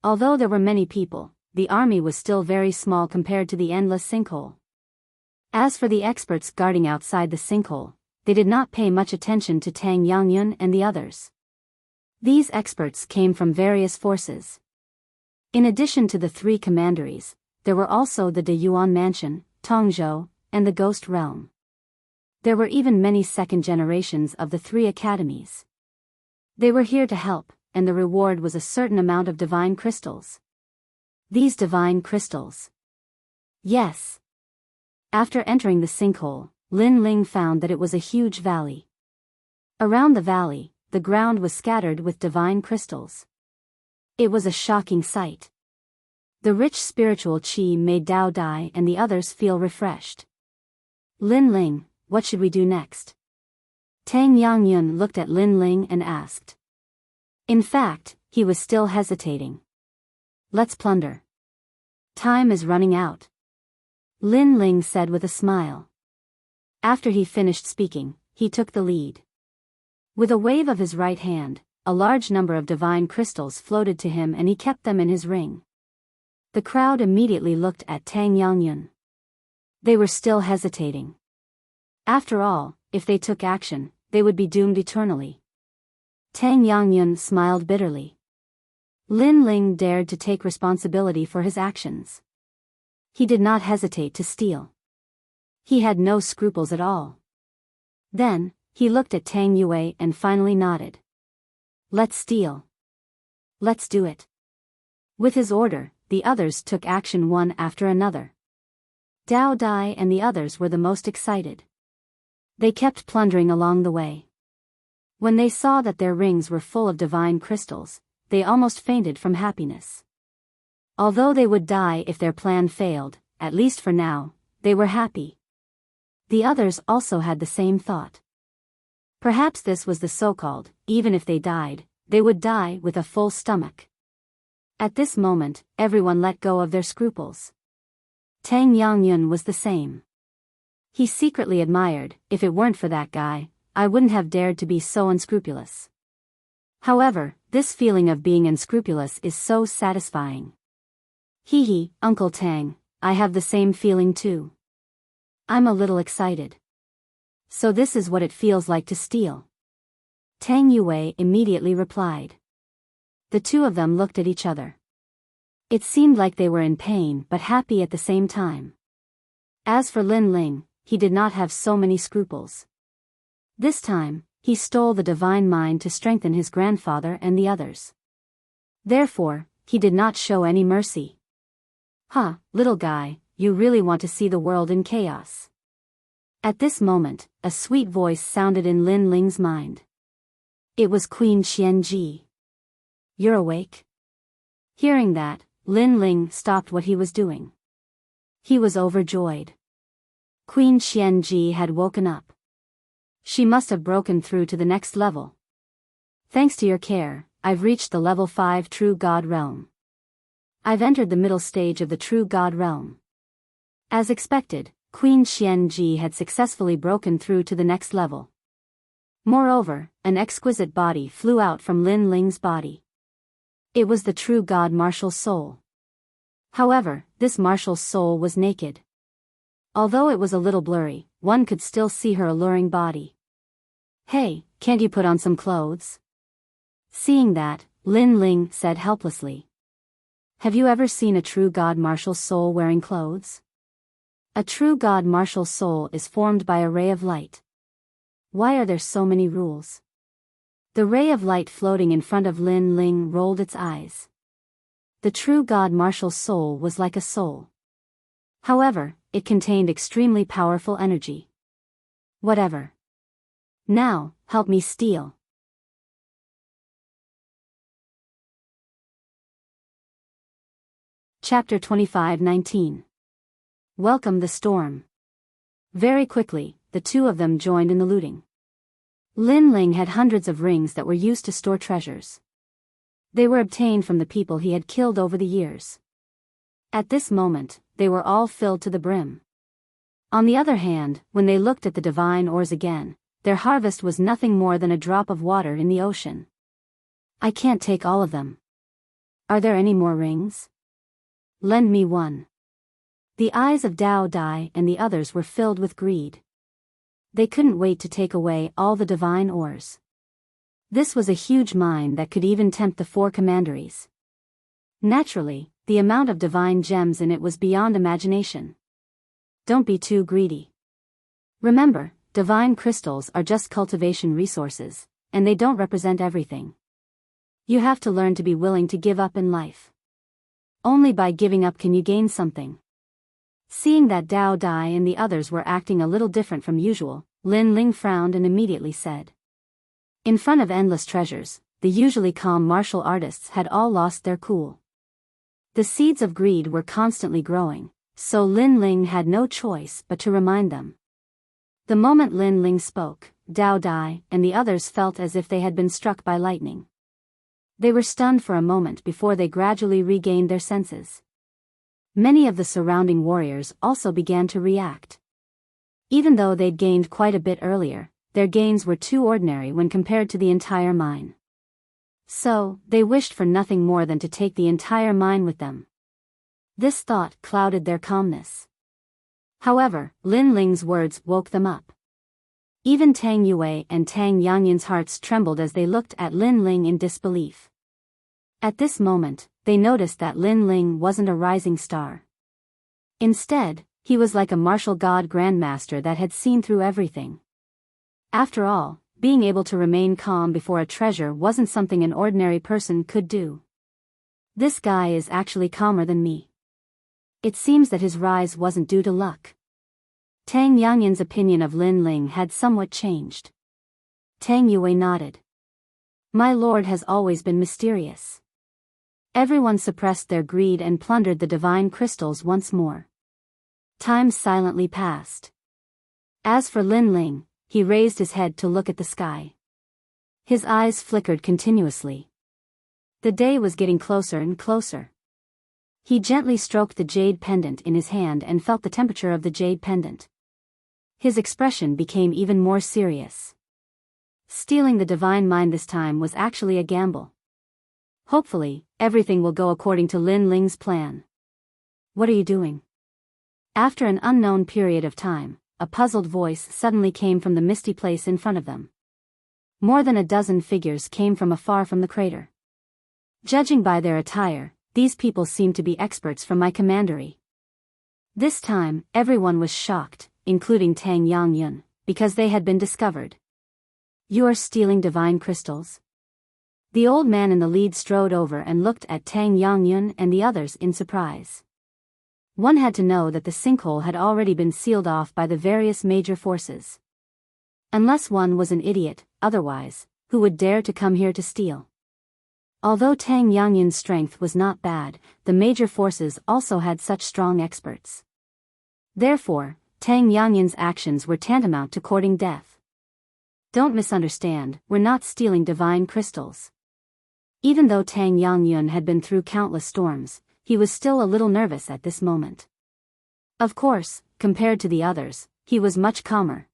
Although there were many people, the army was still very small compared to the endless sinkhole. As for the experts guarding outside the sinkhole, they did not pay much attention to Tang Yangyun and the others. These experts came from various forces. In addition to the three commanderies, there were also the De Yuan Mansion, Tongzhou, and the Ghost Realm. There were even many second generations of the three academies. They were here to help, and the reward was a certain amount of divine crystals. These divine crystals. Yes. After entering the sinkhole, Lin Ling found that it was a huge valley. Around the valley, the ground was scattered with divine crystals. It was a shocking sight. The rich spiritual qi made Dao Dai and the others feel refreshed. Lin Ling, what should we do next? Tang Yangyun looked at Lin Ling and asked. In fact, he was still hesitating. Let's plunder. Time is running out. Lin Ling said with a smile. After he finished speaking, he took the lead. With a wave of his right hand, a large number of divine crystals floated to him and he kept them in his ring. The crowd immediately looked at Tang Yangyun. They were still hesitating. After all, if they took action, they would be doomed eternally. Tang Yangyun smiled bitterly. Lin Ling dared to take responsibility for his actions. He did not hesitate to steal. He had no scruples at all. Then, he looked at Tang Yue and finally nodded. Let's steal. Let's do it. With his order, the others took action one after another. Dao Dai and the others were the most excited. They kept plundering along the way. When they saw that their rings were full of divine crystals, they almost fainted from happiness. Although they would die if their plan failed, at least for now, they were happy. The others also had the same thought. Perhaps this was the so-called, even if they died, they would die with a full stomach. At this moment, everyone let go of their scruples. Tang Yangyun was the same. He secretly admired, if it weren't for that guy, I wouldn't have dared to be so unscrupulous. However, this feeling of being unscrupulous is so satisfying. Hee, Uncle Tang, I have the same feeling too. I'm a little excited. So this is what it feels like to steal. Tang Yue immediately replied. The two of them looked at each other. It seemed like they were in pain but happy at the same time. As for Lin Ling, he did not have so many scruples. This time, he stole the divine mind to strengthen his grandfather and the others. Therefore, he did not show any mercy. "Huh, little guy, you really want to see the world in chaos." At this moment, a sweet voice sounded in Lin Ling's mind. It was Queen Qianji. "You're awake?" Hearing that, Lin Ling stopped what he was doing. He was overjoyed. Queen Qianji had woken up. She must have broken through to the next level. "Thanks to your care, I've reached the level 5 True God Realm. I've entered the middle stage of the True God Realm." As expected, Queen Qianji had successfully broken through to the next level. Moreover, an exquisite body flew out from Lin Ling's body. It was the true God martial soul. However, this martial soul was naked. Although it was a little blurry, one could still see her alluring body. "Hey, can't you put on some clothes?" Seeing that, Lin Ling said helplessly. "Have you ever seen a true God martial soul wearing clothes?" A true God martial soul is formed by a ray of light. Why are there so many rules? The ray of light floating in front of Lin Ling rolled its eyes. The true God martial soul was like a soul. However, it contained extremely powerful energy. "Whatever. Now, help me steal." Chapter 25:19. Welcome the storm. Very quickly, the two of them joined in the looting. Lin Ling had hundreds of rings that were used to store treasures. They were obtained from the people he had killed over the years. At this moment, they were all filled to the brim. On the other hand, when they looked at the divine ores again, their harvest was nothing more than a drop of water in the ocean. "I can't take all of them. Are there any more rings? Lend me one." The eyes of Dao Dai and the others were filled with greed. They couldn't wait to take away all the divine ores. This was a huge mine that could even tempt the 4 commanderies. Naturally, the amount of divine gems in it was beyond imagination. Don't be too greedy. Remember, divine crystals are just cultivation resources, and they don't represent everything. You have to learn to be willing to give up in life. Only by giving up can you gain something. Seeing that Dao Dai and the others were acting a little different from usual, Lin Ling frowned and immediately said. In front of endless treasures, the usually calm martial artists had all lost their cool. The seeds of greed were constantly growing, so Lin Ling had no choice but to remind them. The moment Lin Ling spoke, Dao Dai and the others felt as if they had been struck by lightning. They were stunned for a moment before they gradually regained their senses. Many of the surrounding warriors also began to react. Even though they'd gained quite a bit earlier, their gains were too ordinary when compared to the entire mine. So, they wished for nothing more than to take the entire mine with them. This thought clouded their calmness. However, Lin Ling's words woke them up. Even Tang Yue and Tang Yanyan's hearts trembled as they looked at Lin Ling in disbelief. At this moment, they noticed that Lin Ling wasn't a rising star. Instead, he was like a martial god grandmaster that had seen through everything. After all, being able to remain calm before a treasure wasn't something an ordinary person could do. This guy is actually calmer than me. It seems that his rise wasn't due to luck. Tang Yanyan's opinion of Lin Ling had somewhat changed. Tang Yue nodded. My lord has always been mysterious. Everyone suppressed their greed and plundered the divine crystals once more. Time silently passed. As for Lin Ling, he raised his head to look at the sky. His eyes flickered continuously. The day was getting closer and closer. He gently stroked the jade pendant in his hand and felt the temperature of the jade pendant. His expression became even more serious. Stealing the divine mind this time was actually a gamble. Hopefully, everything will go according to Lin Ling's plan. What are you doing? After an unknown period of time, a puzzled voice suddenly came from the misty place in front of them. More than a dozen figures came from afar from the crater. Judging by their attire, these people seemed to be experts from my commandery. This time, everyone was shocked, including Tang Yangyun, because they had been discovered. You are stealing divine crystals? The old man in the lead strode over and looked at Tang Yangyun and the others in surprise. One had to know that the sinkhole had already been sealed off by the various major forces. Unless one was an idiot, otherwise, who would dare to come here to steal? Although Tang Yangyun's strength was not bad, the major forces also had such strong experts. Therefore, Tang Yangyun's actions were tantamount to courting death. Don't misunderstand, we're not stealing divine crystals. Even though Tang Yangyun had been through countless storms, he was still a little nervous at this moment. Of course, compared to the others, he was much calmer.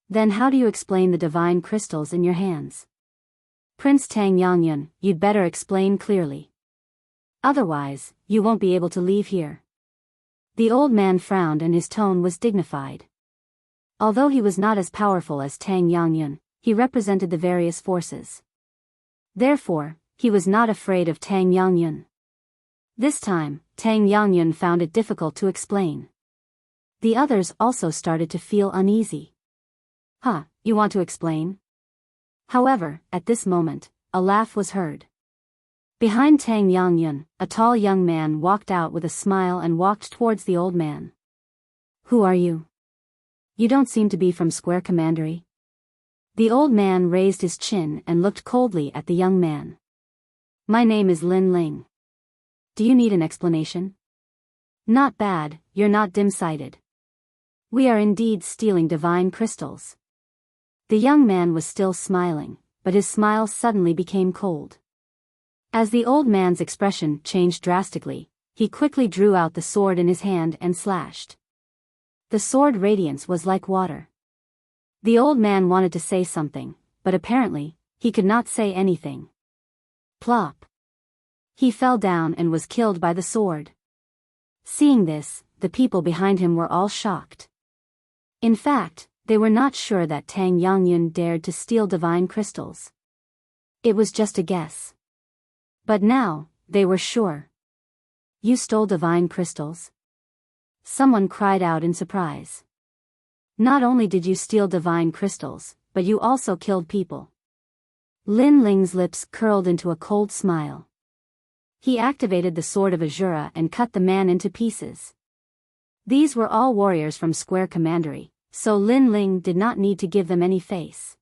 Then how do you explain the divine crystals in your hands? Prince Tang Yangyun, you'd better explain clearly. Otherwise, you won't be able to leave here. The old man frowned and his tone was dignified. Although he was not as powerful as Tang Yangyun, he represented the various forces. Therefore, he was not afraid of Tang Yangyun. This time, Tang Yangyun found it difficult to explain. The others also started to feel uneasy. Huh, you want to explain? However, at this moment, a laugh was heard. Behind Tang Yangyun, a tall young man walked out with a smile and walked towards the old man. Who are you? You don't seem to be from Square Commandery. The old man raised his chin and looked coldly at the young man. My name is Lin Ling. Do you need an explanation? Not bad, you're not dim-sighted. We are indeed stealing divine crystals. The young man was still smiling, but his smile suddenly became cold. As the old man's expression changed drastically, he quickly drew out the sword in his hand and slashed. The sword radiance was like water. The old man wanted to say something, but apparently, he could not say anything. Plop. He fell down and was killed by the sword. Seeing this, the people behind him were all shocked. In fact, they were not sure that Tang Yangyun dared to steal divine crystals. It was just a guess. But now, they were sure. You stole divine crystals? Someone cried out in surprise. Not only did you steal divine crystals, but you also killed people. Lin Ling's lips curled into a cold smile. He activated the sword of Azura and cut the man into pieces. These were all warriors from Square Commandery, so Lin Ling did not need to give them any face.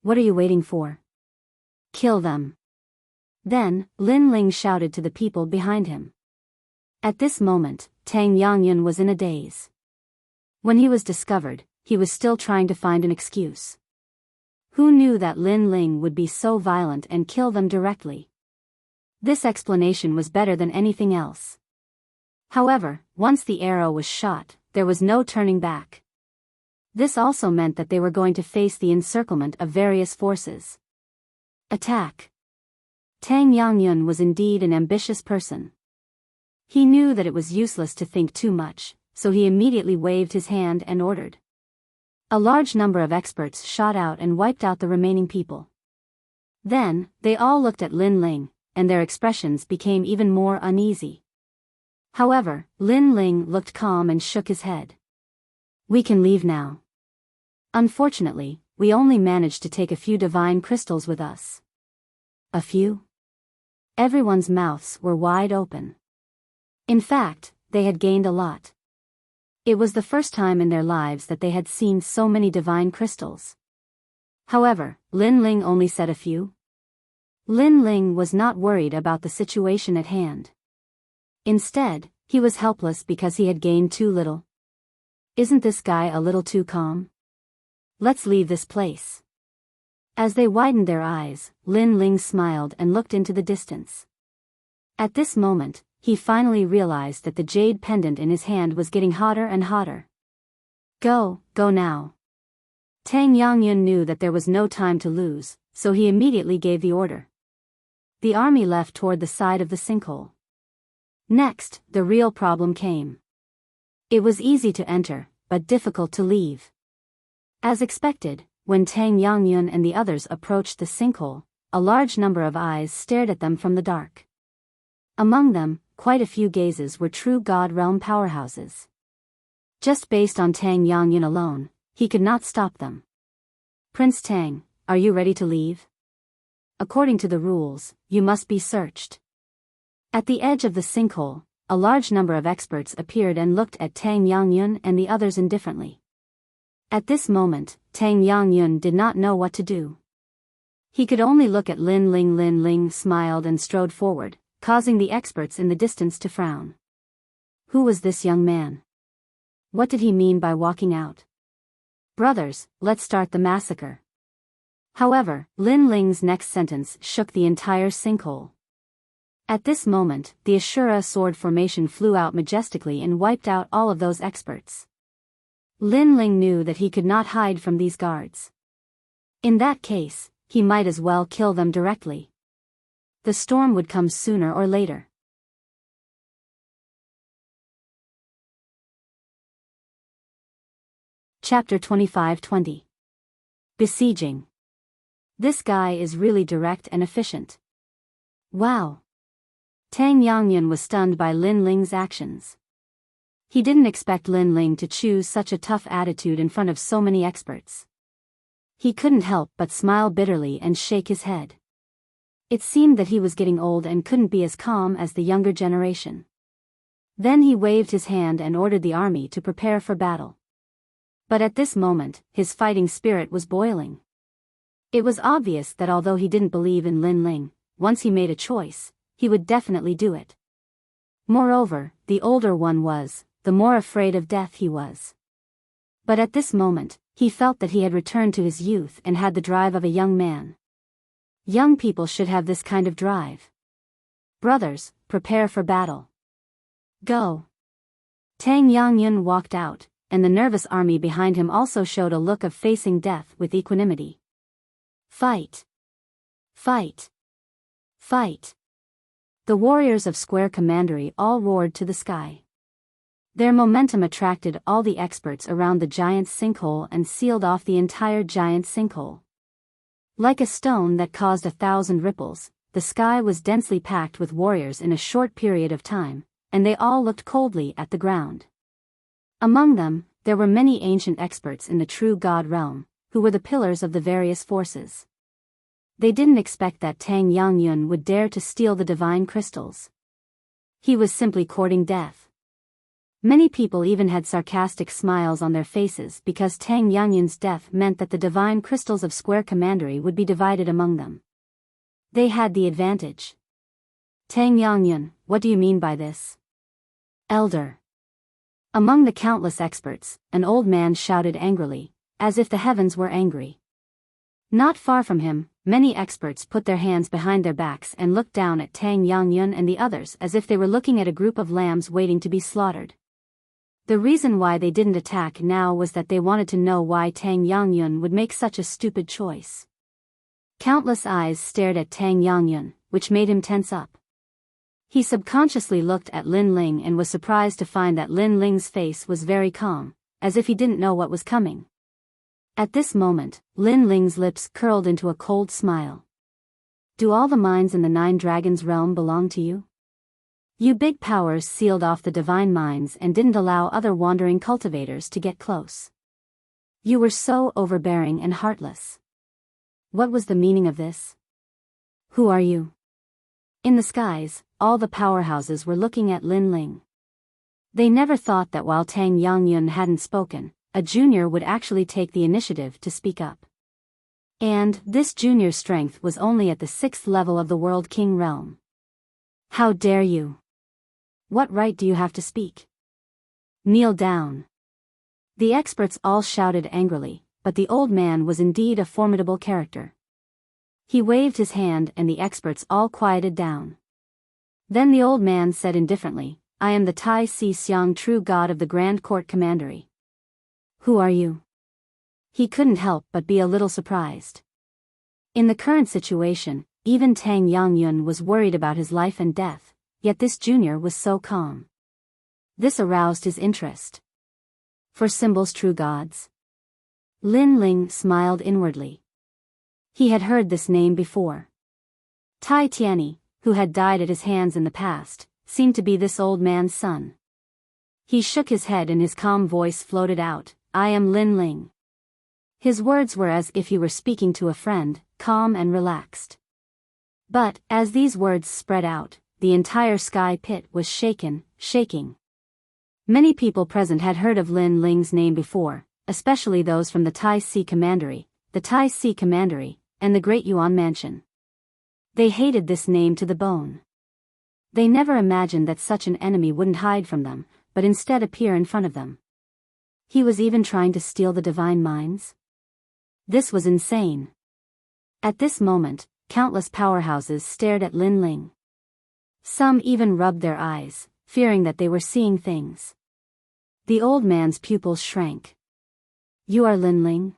What are you waiting for? Kill them. Then, Lin Ling shouted to the people behind him. At this moment, Tang Yangyun was in a daze. When he was discovered, he was still trying to find an excuse. Who knew that Lin Ling would be so violent and kill them directly? This explanation was better than anything else. However, once the arrow was shot, there was no turning back. This also meant that they were going to face the encirclement of various forces. Attack. Tang Yangyun was indeed an ambitious person. He knew that it was useless to think too much, so he immediately waved his hand and ordered. A large number of experts shot out and wiped out the remaining people. Then, they all looked at Lin Ling, and their expressions became even more uneasy. However, Lin Ling looked calm and shook his head. We can leave now. Unfortunately, we only managed to take a few divine crystals with us. A few? Everyone's mouths were wide open. In fact, they had gained a lot. It was the first time in their lives that they had seen so many divine crystals. However, Lin Ling only said a few. Lin Ling was not worried about the situation at hand. Instead, he was helpless because he had gained too little. Isn't this guy a little too calm? Let's leave this place. As they widened their eyes, Lin Ling smiled and looked into the distance. At this moment, he finally realized that the jade pendant in his hand was getting hotter and hotter. Go now. Tang Yangyun knew that there was no time to lose, so he immediately gave the order. The army left toward the side of the sinkhole. Next, the real problem came. It was easy to enter, but difficult to leave. As expected, when Tang Yangyun and the others approached the sinkhole, a large number of eyes stared at them from the dark. Among them, quite a few gazes were true God Realm powerhouses. Just based on Tang Yangyun alone, he could not stop them. Prince Tang, are you ready to leave? According to the rules, you must be searched. At the edge of the sinkhole, a large number of experts appeared and looked at Tang Yangyun and the others indifferently. At this moment, Tang Yangyun did not know what to do. He could only look at Lin Ling. Lin Ling smiled and strode forward, causing the experts in the distance to frown. Who was this young man? What did he mean by walking out? Brothers, let's start the massacre. However, Lin Ling's next sentence shook the entire sinkhole. At this moment, the Ashura sword formation flew out majestically and wiped out all of those experts. Lin Ling knew that he could not hide from these guards. In that case, he might as well kill them directly. The storm would come sooner or later. Chapter 25-20. Besieging. This guy is really direct and efficient. Wow. Tang Yangyun was stunned by Lin Ling's actions. He didn't expect Lin Ling to choose such a tough attitude in front of so many experts. He couldn't help but smile bitterly and shake his head. It seemed that he was getting old and couldn't be as calm as the younger generation. Then he waved his hand and ordered the army to prepare for battle. But at this moment, his fighting spirit was boiling. It was obvious that although he didn't believe in Lin Ling, once he made a choice, he would definitely do it. Moreover, the older one was, the more afraid of death he was. But at this moment, he felt that he had returned to his youth and had the drive of a young man. Young people should have this kind of drive. Brothers, prepare for battle. Go. Tang Yangyun walked out, and the nervous army behind him also showed a look of facing death with equanimity. Fight. Fight. Fight. The warriors of Square Commandery all roared to the sky. Their momentum attracted all the experts around the giant sinkhole and sealed off the entire giant sinkhole. Like a stone that caused 1,000 ripples, the sky was densely packed with warriors in a short period of time, and they all looked coldly at the ground. Among them, there were many ancient experts in the true God realm, who were the pillars of the various forces. They didn't expect that Tang Yangyun would dare to steal the divine crystals. He was simply courting death. Many people even had sarcastic smiles on their faces because Tang Yangyun's death meant that the divine crystals of Square Commandery would be divided among them. They had the advantage. Tang Yangyun, what do you mean by this? Elder. Among the countless experts, an old man shouted angrily, as if the heavens were angry. Not far from him, many experts put their hands behind their backs and looked down at Tang Yangyun and the others as if they were looking at a group of lambs waiting to be slaughtered. The reason why they didn't attack now was that they wanted to know why Tang Yangyun would make such a stupid choice. Countless eyes stared at Tang Yangyun, which made him tense up. He subconsciously looked at Lin Ling and was surprised to find that Lin Ling's face was very calm, as if he didn't know what was coming. At this moment, Lin Ling's lips curled into a cold smile. Do all the mines in the Nine Dragons realm belong to you? You big powers sealed off the divine mines and didn't allow other wandering cultivators to get close. You were so overbearing and heartless. What was the meaning of this? Who are you? In the skies, all the powerhouses were looking at Lin Ling. They never thought that while Tang Yangyun hadn't spoken, a junior would actually take the initiative to speak up. And this junior's strength was only at the 6th level of the World King realm. How dare you? What right do you have to speak? Kneel down. The experts all shouted angrily, but the old man was indeed a formidable character. He waved his hand and the experts all quieted down. Then the old man said indifferently, I am the Tai Si Xiang true god of the Grand Court Commandery. Who are you? He couldn't help but be a little surprised. In the current situation, even Tang Yangyun was worried about his life and death, yet this junior was so calm. This aroused his interest. For symbols true gods? Lin Ling smiled inwardly. He had heard this name before. Tai Tianyi, who had died at his hands in the past, seemed to be this old man's son. He shook his head and his calm voice floated out, I am Lin Ling. His words were as if he were speaking to a friend, calm and relaxed. But, as these words spread out, the entire sky pit was shaking. Many people present had heard of Lin Ling's name before, especially those from the Tai Si Commandery, and the Great Yuan Mansion. They hated this name to the bone. They never imagined that such an enemy wouldn't hide from them, but instead appear in front of them. He was even trying to steal the divine minds? This was insane. At this moment, countless powerhouses stared at Lin Ling. Some even rubbed their eyes, fearing that they were seeing things. The old man's pupils shrank. You are Lin Ling?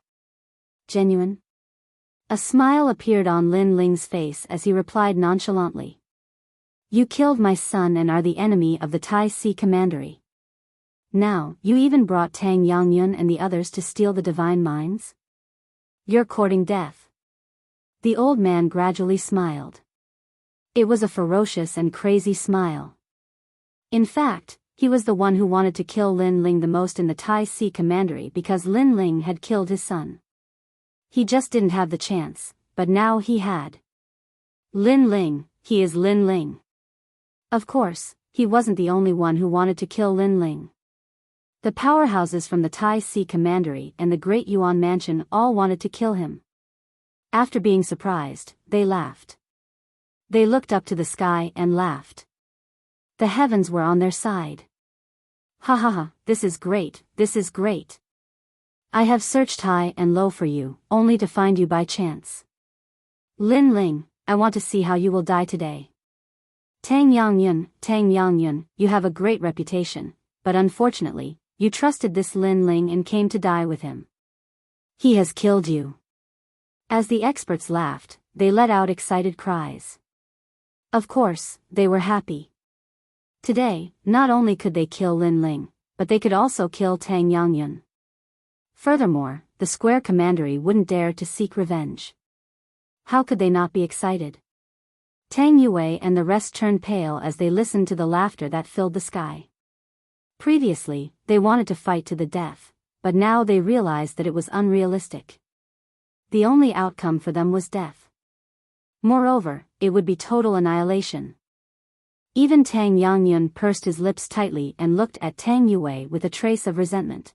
Genuine? A smile appeared on Lin Ling's face as he replied nonchalantly. You killed my son and are the enemy of the Tai Si Commandery. Now, you even brought Tang Yangyun and the others to steal the divine minds? You're courting death. The old man gradually smiled. It was a ferocious and crazy smile. In fact, he was the one who wanted to kill Lin Ling the most in the Tai Si Commandery because Lin Ling had killed his son. He just didn't have the chance, but now he had. Lin Ling, he is Lin Ling. Of course, he wasn't the only one who wanted to kill Lin Ling. The powerhouses from the Tai Si Commandery and the Great Yuan Mansion all wanted to kill him. After being surprised, they laughed. They looked up to the sky and laughed. The heavens were on their side. Ha ha ha, this is great. I have searched high and low for you, only to find you by chance. Lin Ling, I want to see how you will die today. Tang Yangyun, you have a great reputation, but unfortunately, you trusted this Lin Ling and came to die with him. He has killed you. As the experts laughed, they let out excited cries. Of course, they were happy. Today, not only could they kill Lin Ling, but they could also kill Tang Yangyun. Furthermore, the Square Commandery wouldn't dare to seek revenge. How could they not be excited? Tang Yue and the rest turned pale as they listened to the laughter that filled the sky. Previously, they wanted to fight to the death, but now they realized that it was unrealistic. The only outcome for them was death. Moreover, it would be total annihilation. Even Tang Yangyun pursed his lips tightly and looked at Tang Yue with a trace of resentment.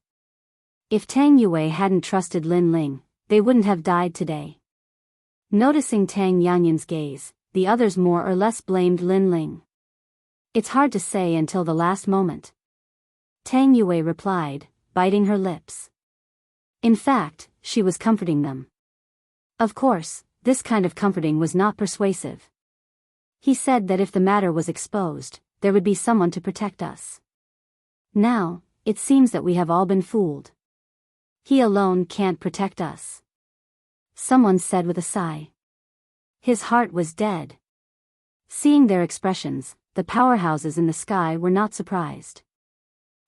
If Tang Yue hadn't trusted Lin Ling, they wouldn't have died today. Noticing Tang Yangyun's gaze, the others more or less blamed Lin Ling. It's hard to say until the last moment. Tang Yue replied, biting her lips. In fact, she was comforting them. Of course, this kind of comforting was not persuasive. He said that if the matter was exposed, there would be someone to protect us. Now, it seems that we have all been fooled. He alone can't protect us. Someone said with a sigh. His heart was dead. Seeing their expressions, the powerhouses in the sky were not surprised.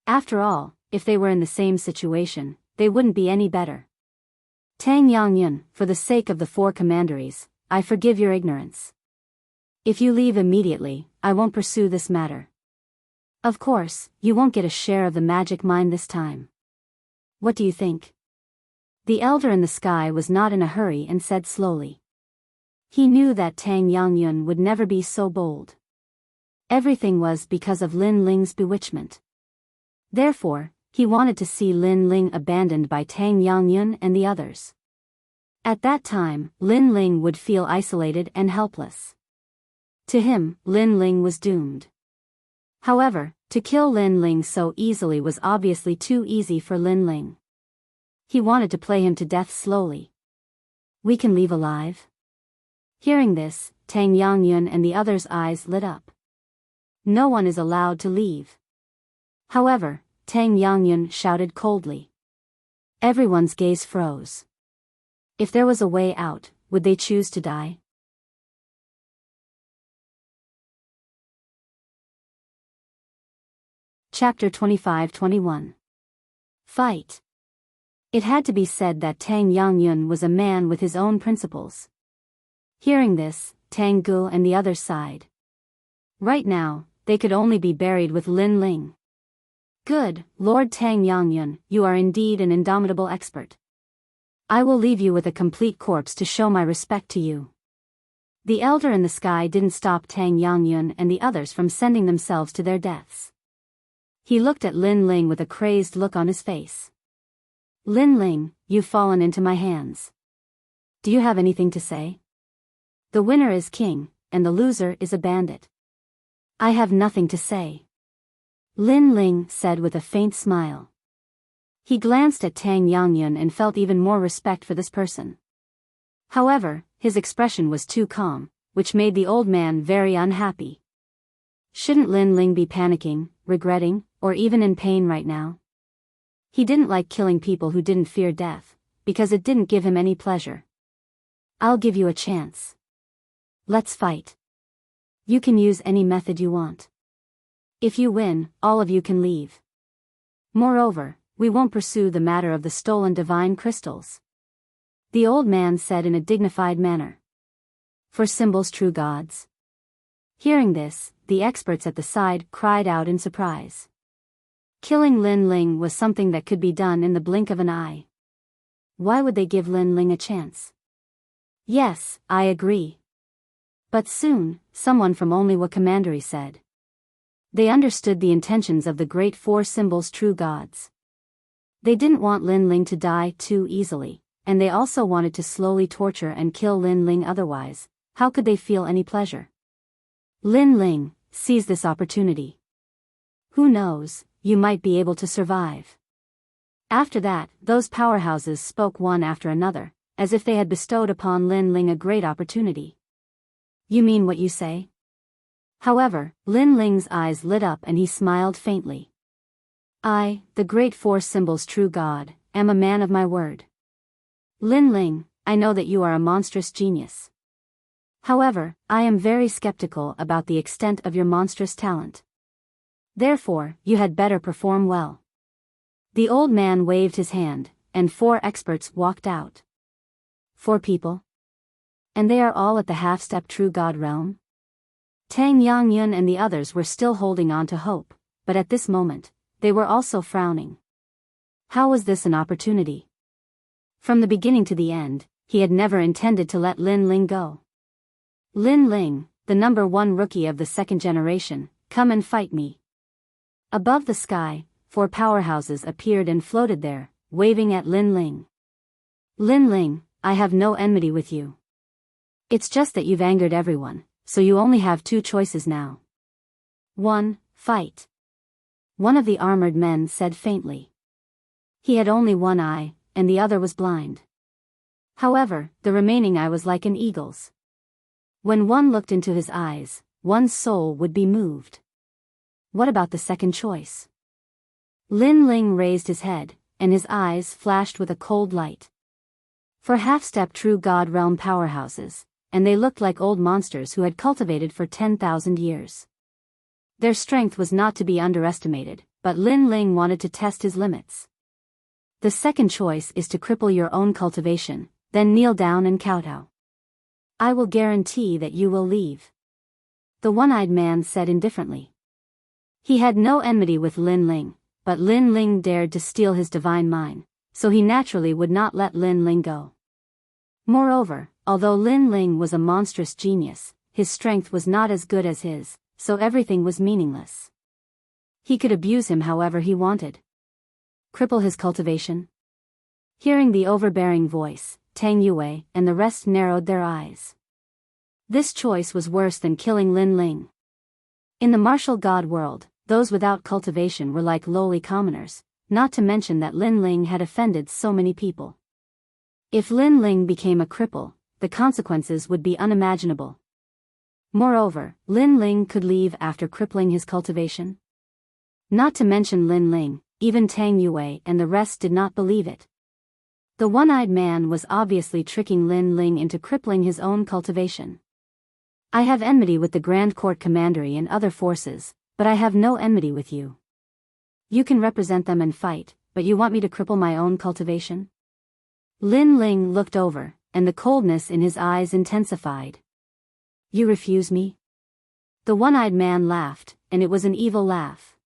After all, if they were in the same situation, they wouldn't be any better. Tang Yangyun, for the sake of the four commanderies, I forgive your ignorance. If you leave immediately, I won't pursue this matter. Of course, you won't get a share of the magic mine this time. What do you think? The elder in the sky was not in a hurry and said slowly. He knew that Tang Yangyun would never be so bold. Everything was because of Lin Ling's bewitchment. Therefore, he wanted to see Lin Ling abandoned by Tang Yangyun and the others. At that time, Lin Ling would feel isolated and helpless. To him, Lin Ling was doomed. However, to kill Lin Ling so easily was obviously too easy for Lin Ling. He wanted to play him to death slowly. We can leave alive? Hearing this, Tang Yangyun and the others' eyes lit up. No one is allowed to leave. However, Tang Yangyun shouted coldly. Everyone's gaze froze. If there was a way out, would they choose to die? Chapter 25-21. Fight. It had to be said that Tang Yangyun was a man with his own principles. Hearing this, Tang Gu and the others sighed. Right now, they could only be buried with Lin Ling. Good, Lord Tang Yangyun, you are indeed an indomitable expert. I will leave you with a complete corpse to show my respect to you. The elder in the sky didn't stop Tang Yangyun and the others from sending themselves to their deaths. He looked at Lin Ling with a crazed look on his face. Lin Ling, you've fallen into my hands. Do you have anything to say? The winner is king, and the loser is a bandit. I have nothing to say. Lin Ling said with a faint smile. He glanced at Tang Yangyun and felt even more respect for this person. However, his expression was too calm, which made the old man very unhappy. Shouldn't Lin Ling be panicking, regretting, or even in pain right now? He didn't like killing people who didn't fear death, because it didn't give him any pleasure. I'll give you a chance. Let's fight. You can use any method you want. If you win, all of you can leave. Moreover, we won't pursue the matter of the stolen divine crystals. The old man said in a dignified manner. For symbols true gods. Hearing this, the experts at the side cried out in surprise. Killing Lin Ling was something that could be done in the blink of an eye. Why would they give Lin Ling a chance? Yes, I agree. But soon, someone from Onlywa Commandery said. They understood the intentions of the great four symbols true gods. They didn't want Lin Ling to die too easily, and they also wanted to slowly torture and kill Lin Ling, otherwise, how could they feel any pleasure? Lin Ling, seize this opportunity. Who knows, you might be able to survive. After that, those powerhouses spoke one after another, as if they had bestowed upon Lin Ling a great opportunity. You mean what you say? However, Lin Ling's eyes lit up and he smiled faintly. I, the great four symbols true god, am a man of my word. Lin Ling, I know that you are a monstrous genius. However, I am very skeptical about the extent of your monstrous talent. Therefore, you had better perform well. The old man waved his hand, and 4 experts walked out. 4 people? And they are all at the half-step true god realm? Tang Yangyun and the others were still holding on to hope, but at this moment, they were also frowning. How was this an opportunity? From the beginning to the end, he had never intended to let Lin Ling go. Lin Ling, the number 1 rookie of the 2nd generation, come and fight me. Above the sky, 4 powerhouses appeared and floated there, waving at Lin Ling. Lin Ling, I have no enmity with you. It's just that you've angered everyone, so you only have 2 choices now. 1. Fight. One of the armored men said faintly. He had only 1 eye, and the other was blind. However, the remaining eye was like an eagle's. When one looked into his eyes, one's soul would be moved. What about the second choice? Lin Ling raised his head, and his eyes flashed with a cold light. For half-step true god realm powerhouses, and they looked like old monsters who had cultivated for 10,000 years. Their strength was not to be underestimated, but Lin Ling wanted to test his limits. The second choice is to cripple your own cultivation, then kneel down and kowtow. I will guarantee that you will leave. The one-eyed man said indifferently. He had no enmity with Lin Ling, but Lin Ling dared to steal his divine mine, so he naturally would not let Lin Ling go. Moreover, although Lin Ling was a monstrous genius, his strength was not as good as his, so everything was meaningless. He could abuse him however he wanted. Cripple his cultivation? Hearing the overbearing voice, Tang Yue and the rest narrowed their eyes. This choice was worse than killing Lin Ling. In the martial god world, those without cultivation were like lowly commoners, not to mention that Lin Ling had offended so many people. If Lin Ling became a cripple, the consequences would be unimaginable. Moreover, Lin Ling could leave after crippling his cultivation. Not to mention Lin Ling, even Tang Yue and the rest did not believe it. The one-eyed man was obviously tricking Lin Ling into crippling his own cultivation. I have enmity with the Grand Court Commandery and other forces, but I have no enmity with you. You can represent them and fight, but you want me to cripple my own cultivation? Lin Ling looked over, and the coldness in his eyes intensified. You refuse me? The one-eyed man laughed, and it was an evil laugh.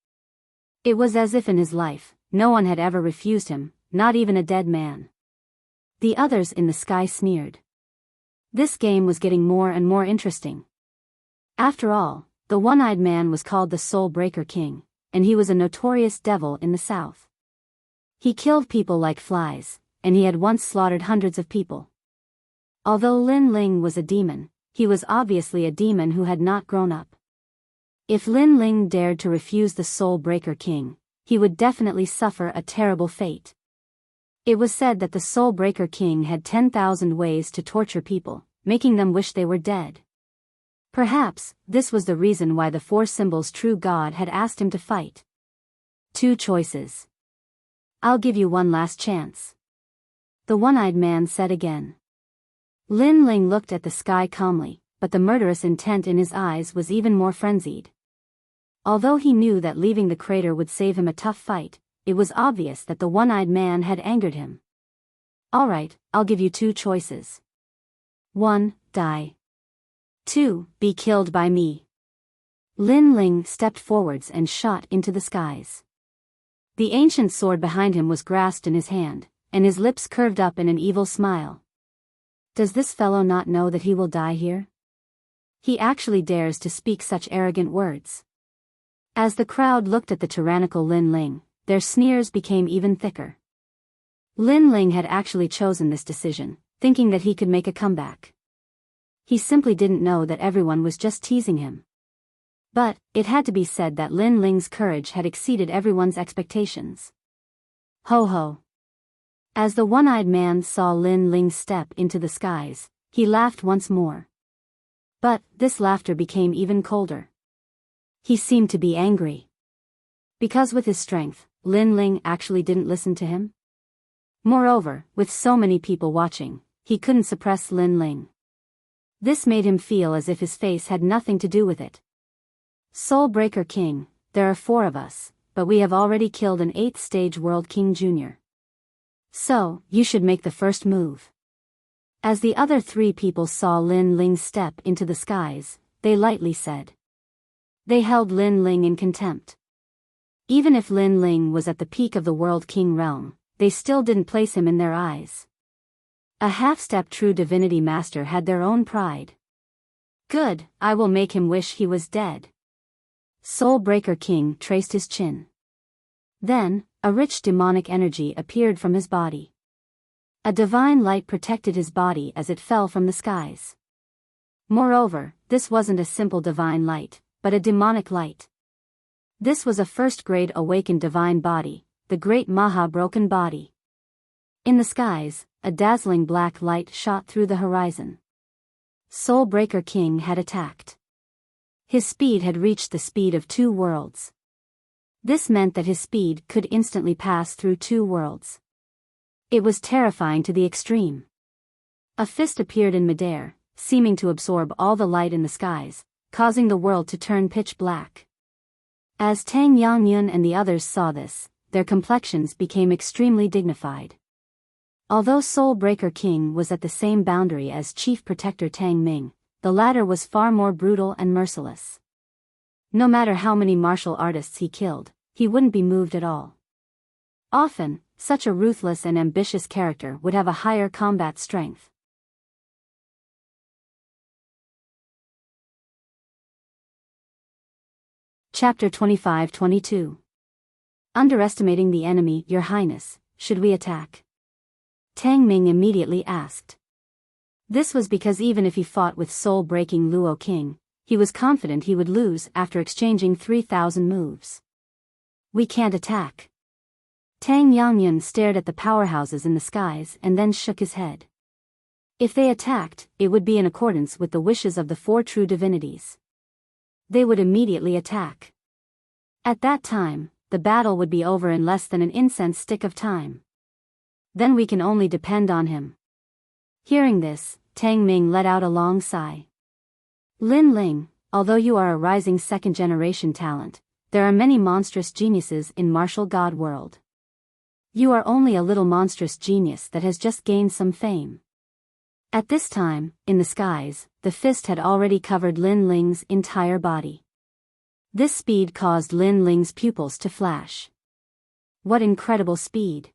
It was as if in his life, no one had ever refused him, not even a dead man. The others in the sky sneered. This game was getting more and more interesting. After all, the one-eyed man was called the Soul Breaker King, and he was a notorious devil in the south. He killed people like flies, and he had once slaughtered hundreds of people. Although Lin Ling was a demon, he was obviously a demon who had not grown up. If Lin Ling dared to refuse the Soul Breaker King, he would definitely suffer a terrible fate. It was said that the Soul Breaker King had 10,000 ways to torture people, making them wish they were dead. Perhaps, this was the reason why the Four Symbols' true god had asked him to fight. 2 choices. I'll give you one last chance. The one-eyed man said again. Lin Ling looked at the sky calmly, but the murderous intent in his eyes was even more frenzied. Although he knew that leaving the crater would save him a tough fight, it was obvious that the one-eyed man had angered him. Alright, I'll give you 2 choices. 1. Die. 2. Be killed by me. Lin Ling stepped forwards and shot into the skies. The ancient sword behind him was grasped in his hand, and his lips curved up in an evil smile. Does this fellow not know that he will die here? He actually dares to speak such arrogant words. As the crowd looked at the tyrannical Lin Ling, their sneers became even thicker. Lin Ling had actually chosen this decision, thinking that he could make a comeback. He simply didn't know that everyone was just teasing him. But, it had to be said that Lin Ling's courage had exceeded everyone's expectations. Ho ho. As the one-eyed man saw Lin Ling step into the skies, he laughed once more. But, this laughter became even colder. He seemed to be angry. Because with his strength, Lin Ling actually didn't listen to him? Moreover, with so many people watching, he couldn't suppress Lin Ling. This made him feel as if his face had nothing to do with it. Soul Breaker King, there are 4 of us, but we have already killed an 8th stage World King Jr. So, you should make the first move. As the other 3 people saw Lin Ling step into the skies, they lightly said. They held Lin Ling in contempt. Even if Lin Ling was at the peak of the World King realm, they still didn't place him in their eyes. A half-step true divinity master had their own pride. Good, I will make him wish he was dead. Soul Breaker King traced his chin. Then, a rich demonic energy appeared from his body. A divine light protected his body as it fell from the skies. Moreover, this wasn't a simple divine light, but a demonic light. This was a first-grade awakened divine body, the great Maha Broken Body. In the skies, a dazzling black light shot through the horizon. Soul Breaker King had attacked. His speed had reached the speed of 2 worlds. This meant that his speed could instantly pass through 2 worlds. It was terrifying to the extreme. A fist appeared in midair, seeming to absorb all the light in the skies, causing the world to turn pitch black. As Tang Yangyun and the others saw this, their complexions became extremely dignified. Although Soul Breaker King was at the same boundary as Chief Protector Tang Ming, the latter was far more brutal and merciless. No matter how many martial artists he killed, he wouldn't be moved at all. Often, such a ruthless and ambitious character would have a higher combat strength. Chapter 25-22. Underestimating the enemy, Your Highness, should we attack? Tang Ming immediately asked. This was because even if he fought with soul-breaking Luo King, he was confident he would lose after exchanging 3,000 moves. We can't attack. Tang Yangyun stared at the powerhouses in the skies and then shook his head. If they attacked, it would be in accordance with the wishes of the 4 true divinities. They would immediately attack. At that time, the battle would be over in less than an incense stick of time. Then we can only depend on him. Hearing this, Tang Ming let out a long sigh. Lin Ling, although you are a rising 2nd-generation talent, there are many monstrous geniuses in martial god world. You are only a little monstrous genius that has just gained some fame. At this time, in the skies, the fist had already covered Lin Ling's entire body. This speed caused Lin Ling's pupils to flash. What incredible speed!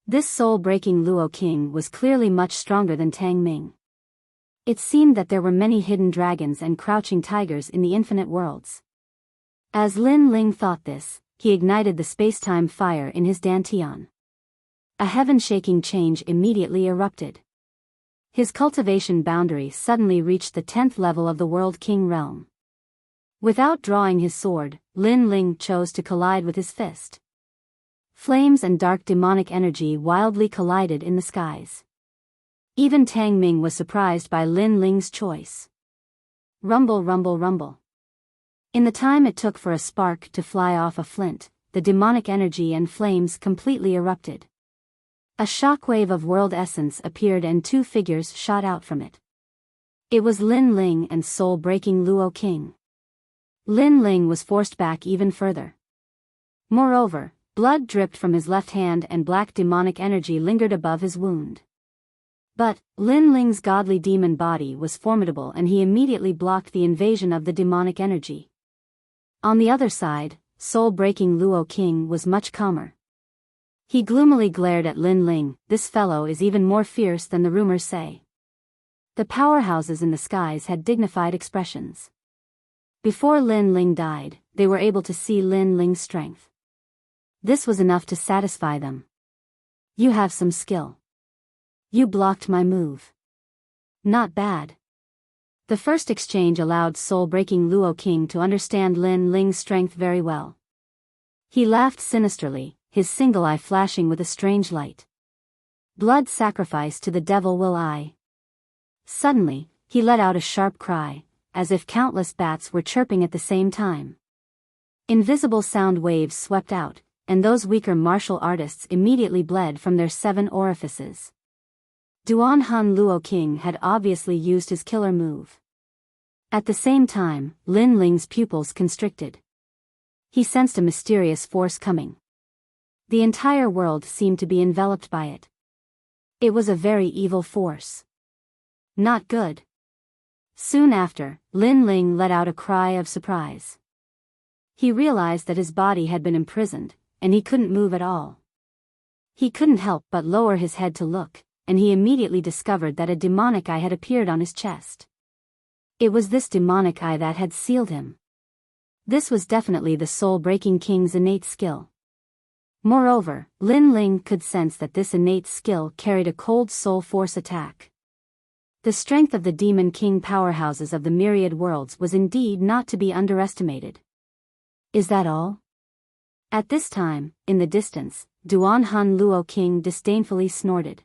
This soul-breaking Luo King was clearly much stronger than Tang Ming. It seemed that there were many hidden dragons and crouching tigers in the infinite worlds. As Lin Ling thought this, he ignited the space-time fire in his dantian. A heaven-shaking change immediately erupted. His cultivation boundary suddenly reached the 10th level of the World King realm. Without drawing his sword, Lin Ling chose to collide with his fist. Flames and dark demonic energy wildly collided in the skies. Even Tang Ming was surprised by Lin Ling's choice. Rumble, rumble, rumble. In the time it took for a spark to fly off a flint, the demonic energy and flames completely erupted. A shockwave of world essence appeared and two figures shot out from it. It was Lin Ling and soul-breaking Luo King. Lin Ling was forced back even further. Moreover, blood dripped from his left hand and black demonic energy lingered above his wound. But, Lin Ling's godly demon body was formidable and he immediately blocked the invasion of the demonic energy. On the other side, soul-breaking Luo King was much calmer. He gloomily glared at Lin Ling. This fellow is even more fierce than the rumors say. The powerhouses in the skies had dignified expressions. Before Lin Ling died, they were able to see Lin Ling's strength. This was enough to satisfy them. You have some skill. You blocked my move. Not bad. The first exchange allowed soul-breaking Luo King to understand Lin Ling's strength very well. He laughed sinisterly, his single eye flashing with a strange light. Blood sacrifice to the devil will I. Suddenly, he let out a sharp cry, as if countless bats were chirping at the same time. Invisible sound waves swept out, and those weaker martial artists immediately bled from their 7 orifices. Duan Han Luo King had obviously used his killer move. At the same time, Lin Ling's pupils constricted. He sensed a mysterious force coming. The entire world seemed to be enveloped by it. It was a very evil force. Not good. Soon after, Lin Ling let out a cry of surprise. He realized that his body had been imprisoned, and he couldn't move at all. He couldn't help but lower his head to look, and he immediately discovered that a demonic eye had appeared on his chest. It was this demonic eye that had sealed him. This was definitely the soul-breaking king's innate skill. Moreover, Lin Ling could sense that this innate skill carried a cold soul force attack. The strength of the demon king powerhouses of the myriad worlds was indeed not to be underestimated. Is that all? At this time, in the distance, Duan Han Luo King disdainfully snorted.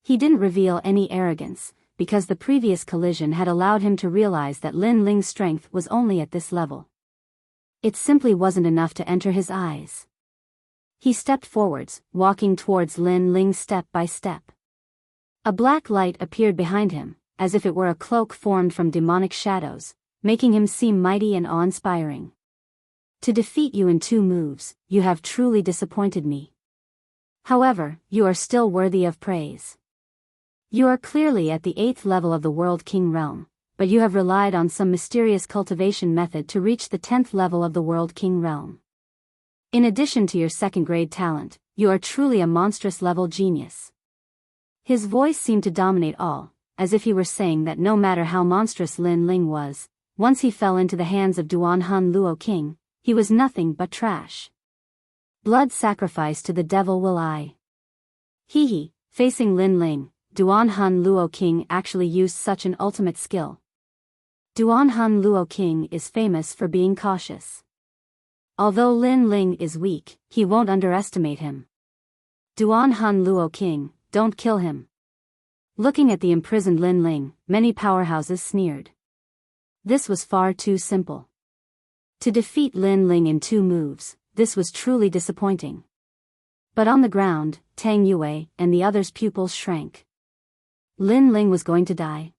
He didn't reveal any arrogance, because the previous collision had allowed him to realize that Lin Ling's strength was only at this level. It simply wasn't enough to enter his eyes. He stepped forwards, walking towards Lin Ling step by step. A black light appeared behind him, as if it were a cloak formed from demonic shadows, making him seem mighty and awe-inspiring. To defeat you in 2 moves, you have truly disappointed me. However, you are still worthy of praise. You are clearly at the 8th level of the World King realm, but you have relied on some mysterious cultivation method to reach the 10th level of the World King realm. In addition to your 2nd-grade talent, you are truly a monstrous level genius. His voice seemed to dominate all, as if he were saying that no matter how monstrous Lin Ling was, once he fell into the hands of Duan Han Luo King, he was nothing but trash. Blood sacrifice to the devil will I. Hee. Facing Lin Ling, Duan Han Luo King actually used such an ultimate skill. Duan Han Luo King is famous for being cautious. Although Lin Ling is weak, he won't underestimate him. Duan Han Luo King, don't kill him. Looking at the imprisoned Lin Ling, many powerhouses sneered. This was far too simple. To defeat Lin Ling in 2 moves, this was truly disappointing. But on the ground, Tang Yue and the others' pupils shrank. Lin Ling was going to die.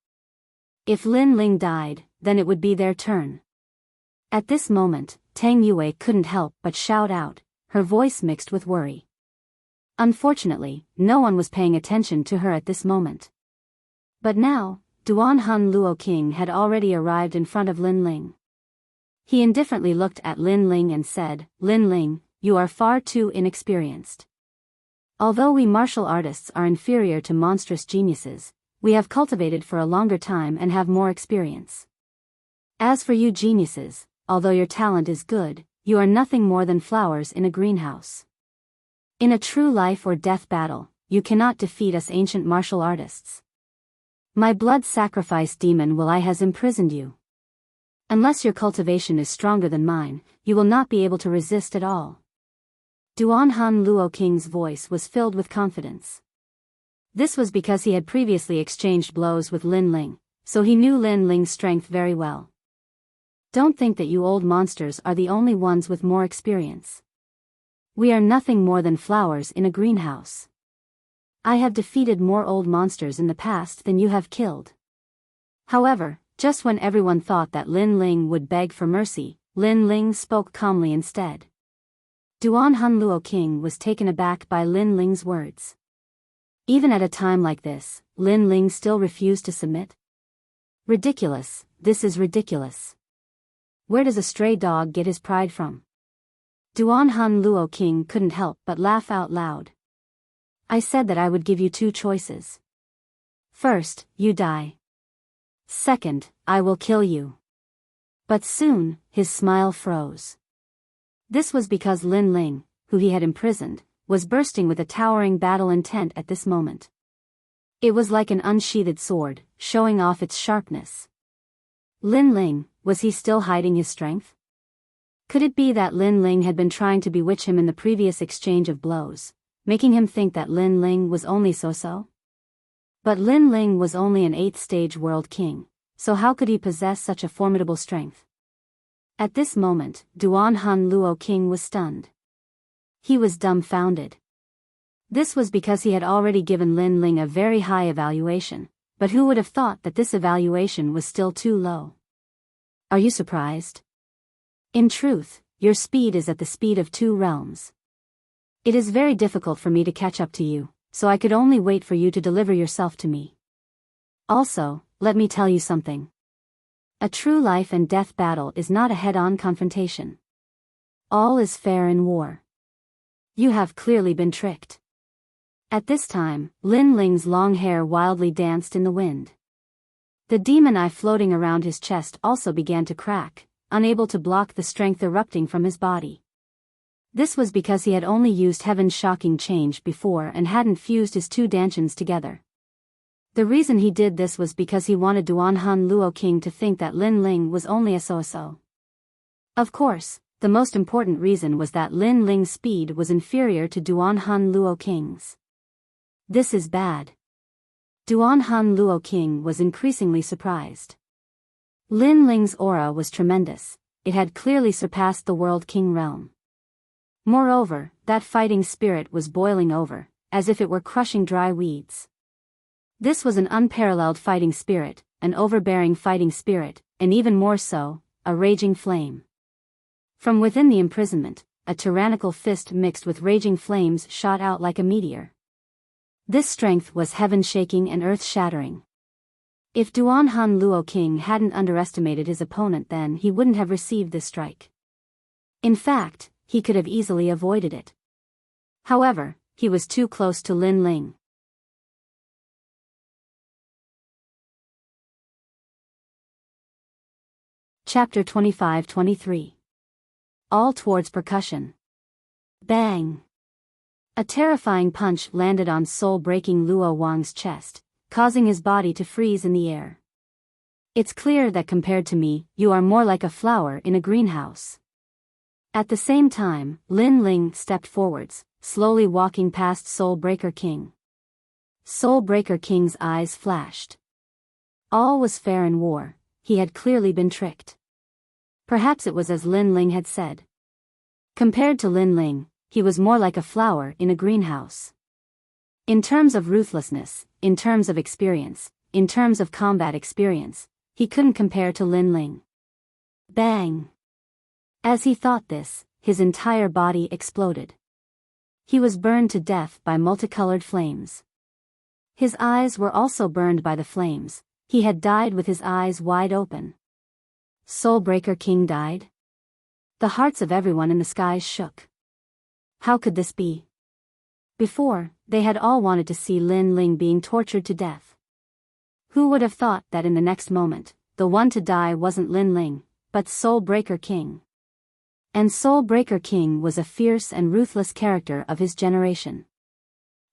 If Lin Ling died, then it would be their turn. At this moment, Tang Yue couldn't help but shout out, her voice mixed with worry. Unfortunately, no one was paying attention to her at this moment. But now, Duan Han Luo King had already arrived in front of Lin Ling. He indifferently looked at Lin Ling and said, "Lin Ling, you are far too inexperienced. Although we martial artists are inferior to monstrous geniuses, we have cultivated for a longer time and have more experience. As for you geniuses, although your talent is good, you are nothing more than flowers in a greenhouse. In a true life or death battle, you cannot defeat us ancient martial artists. My blood sacrifice demon has imprisoned you. Unless your cultivation is stronger than mine, you will not be able to resist at all. Duan Han Luo King's voice was filled with confidence. This was because he had previously exchanged blows with Lin Ling, so he knew Lin Ling's strength very well. Don't think that you old monsters are the only ones with more experience. We are nothing more than flowers in a greenhouse. I have defeated more old monsters in the past than you have killed. However, just when everyone thought that Lin Ling would beg for mercy, Lin Ling spoke calmly instead. Duan Han Luo King was taken aback by Lin Ling's words. Even at a time like this, Lin Ling still refused to submit? Ridiculous, this is ridiculous. Where does a stray dog get his pride from? Duan Han Luo King couldn't help but laugh out loud. I said that I would give you two choices. First, you die. Second, I will kill you. But soon, his smile froze. This was because Lin Ling, who he had imprisoned, was bursting with a towering battle intent at this moment. It was like an unsheathed sword, showing off its sharpness. Lin Ling, was he still hiding his strength? Could it be that Lin Ling had been trying to bewitch him in the previous exchange of blows, making him think that Lin Ling was only so-so? But Lin Ling was only an 8th-stage world king, so how could he possess such a formidable strength? At this moment, Duan Han Luo King was stunned. He was dumbfounded. This was because he had already given Lin Ling a very high evaluation, but who would have thought that this evaluation was still too low? Are you surprised? In truth, your speed is at the speed of 2 realms. It is very difficult for me to catch up to you, so I could only wait for you to deliver yourself to me. Also, let me tell you something. A true life and death battle is not a head-on confrontation. All is fair in war. You have clearly been tricked. At this time, Lin Ling's long hair wildly danced in the wind. The demon eye floating around his chest also began to crack, unable to block the strength erupting from his body. This was because he had only used Heaven's shocking change before and hadn't fused his 2 dantians together. The reason he did this was because he wanted Duan Han Luo King to think that Lin Ling was only a so-so. Of course, the most important reason was that Lin Ling's speed was inferior to Duan Han Luo King's. This is bad. Duan Han Luo King was increasingly surprised. Lin Ling's aura was tremendous, it had clearly surpassed the World King realm. Moreover, that fighting spirit was boiling over, as if it were crushing dry weeds. This was an unparalleled fighting spirit, an overbearing fighting spirit, and even more so, a raging flame. From within the imprisonment, a tyrannical fist mixed with raging flames shot out like a meteor. This strength was heaven-shaking and earth-shattering. If Duan Han Luo King hadn't underestimated his opponent, then he wouldn't have received this strike. In fact, he could have easily avoided it. However, he was too close to Lin Ling. Chapter 25-23. All towards percussion. Bang! A terrifying punch landed on soul-breaking Luo Wang's chest, causing his body to freeze in the air. It's clear that compared to me, you are more like a flower in a greenhouse. At the same time, Lin Ling stepped forwards, slowly walking past Soul Breaker King. Soul Breaker King's eyes flashed. All was fair in war, he had clearly been tricked. Perhaps it was as Lin Ling had said. Compared to Lin Ling, he was more like a flower in a greenhouse. In terms of ruthlessness, in terms of experience, in terms of combat experience, he couldn't compare to Lin Ling. Bang! As he thought this, his entire body exploded. He was burned to death by multicolored flames. His eyes were also burned by the flames, he had died with his eyes wide open. Soulbreaker King died? The hearts of everyone in the skies shook. How could this be? Before, they had all wanted to see Lin Ling being tortured to death. Who would have thought that in the next moment, the one to die wasn't Lin Ling, but Soul Breaker King? And Soul Breaker King was a fierce and ruthless character of his generation.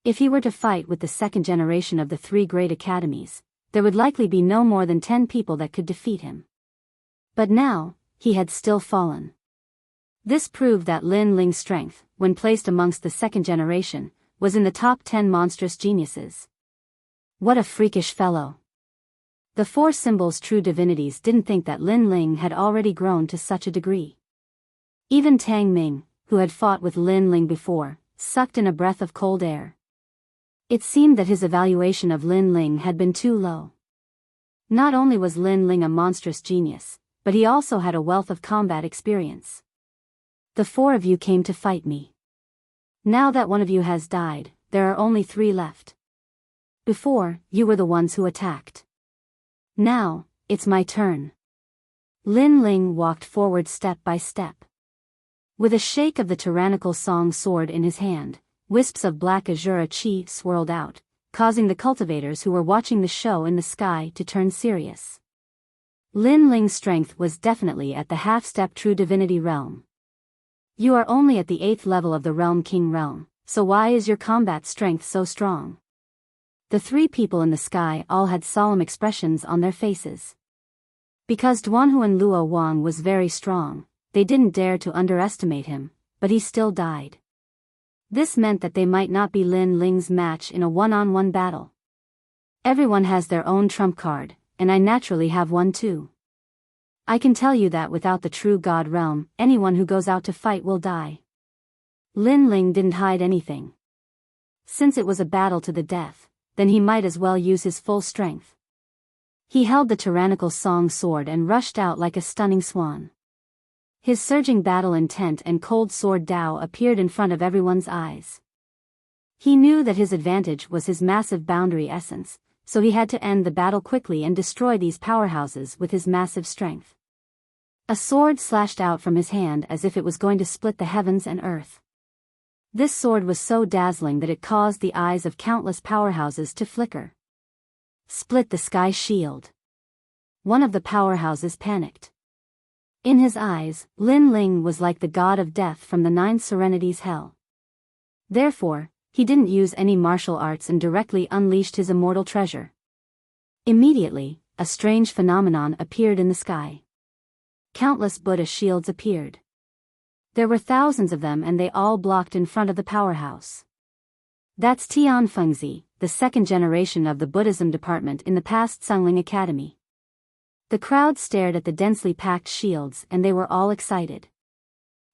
If he were to fight with the second generation of the three great academies, there would likely be no more than 10 people that could defeat him. But now, he had still fallen. This proved that Lin Ling's strength, when placed amongst the second generation, was in the top 10 monstrous geniuses. What a freakish fellow. The four symbols' true divinities didn't think that Lin Ling had already grown to such a degree. Even Tang Ming, who had fought with Lin Ling before, sucked in a breath of cold air. It seemed that his evaluation of Lin Ling had been too low. Not only was Lin Ling a monstrous genius, but he also had a wealth of combat experience. The four of you came to fight me. Now that one of you has died, there are only 3 left. Before, you were the ones who attacked. Now, it's my turn. Lin Ling walked forward step by step. With a shake of the tyrannical song sword in his hand, wisps of black azura chi swirled out, causing the cultivators who were watching the show in the sky to turn serious. Lin Ling's strength was definitely at the half-step true divinity realm. You are only at the 8th level of the Realm King realm, so why is your combat strength so strong? The 3 people in the sky all had solemn expressions on their faces. Because Duanhu and Luo Wang was very strong, they didn't dare to underestimate him, but he still died. This meant that they might not be Lin Ling's match in a one-on-one battle. Everyone has their own trump card, and I naturally have one too. I can tell you that without the true God realm, anyone who goes out to fight will die. Lin Ling didn't hide anything. Since it was a battle to the death, then he might as well use his full strength. He held the tyrannical song sword and rushed out like a stunning swan. His surging battle intent and cold sword Dao appeared in front of everyone's eyes. He knew that his advantage was his massive boundary essence, so he had to end the battle quickly and destroy these powerhouses with his massive strength. A sword slashed out from his hand as if it was going to split the heavens and earth. This sword was so dazzling that it caused the eyes of countless powerhouses to flicker. Split the sky shield. One of the powerhouses panicked. In his eyes, Lin Ling was like the god of death from the 9 Serenities hell. Therefore, he didn't use any martial arts and directly unleashed his immortal treasure. Immediately, a strange phenomenon appeared in the sky. Countless Buddha shields appeared. There were thousands of them and they all blocked in front of the powerhouse. That's Tianfengzi, the second generation of the Buddhism department in the past Sungling Academy. The crowd stared at the densely packed shields and they were all excited.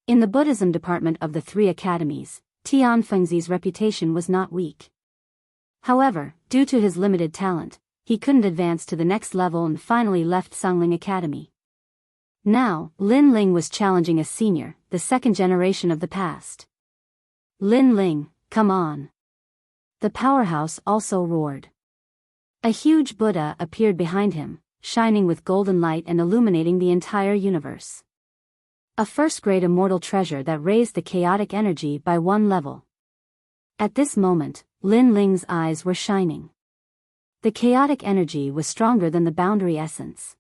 In the Buddhism department of the 3 academies, Tianfengzi's reputation was not weak. However, due to his limited talent, he couldn't advance to the next level and finally left Sungling Academy. Now, Lin Ling was challenging a senior, the second generation of the past. Lin Ling, come on. The powerhouse also roared. A huge Buddha appeared behind him, shining with golden light and illuminating the entire universe. A first-grade immortal treasure that raised the chaotic energy by 1 level. At this moment, Lin Ling's eyes were shining. The chaotic energy was stronger than the boundary essence.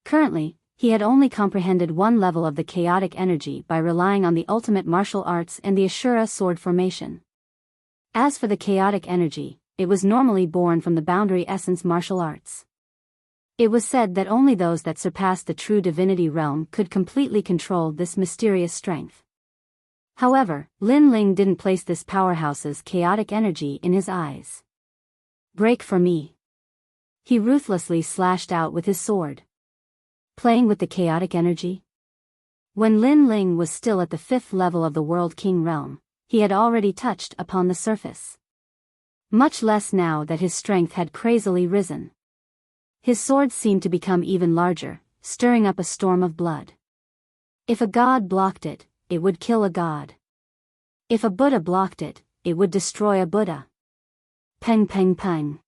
Currently, he had only comprehended 1 level of the chaotic energy by relying on the ultimate martial arts and the Ashura sword formation. As for the chaotic energy, it was normally born from the boundary essence martial arts. It was said that only those that surpassed the true divinity realm could completely control this mysterious strength. However, Lin Ling didn't place this powerhouse's chaotic energy in his eyes. Break for me. He ruthlessly slashed out with his sword. Playing with the chaotic energy? When Lin Ling was still at the 5th level of the World King realm, he had already touched upon the surface. Much less now that his strength had crazily risen. His sword seemed to become even larger, stirring up a storm of blood. If a god blocked it, it would kill a god. If a Buddha blocked it, it would destroy a Buddha. Peng peng peng.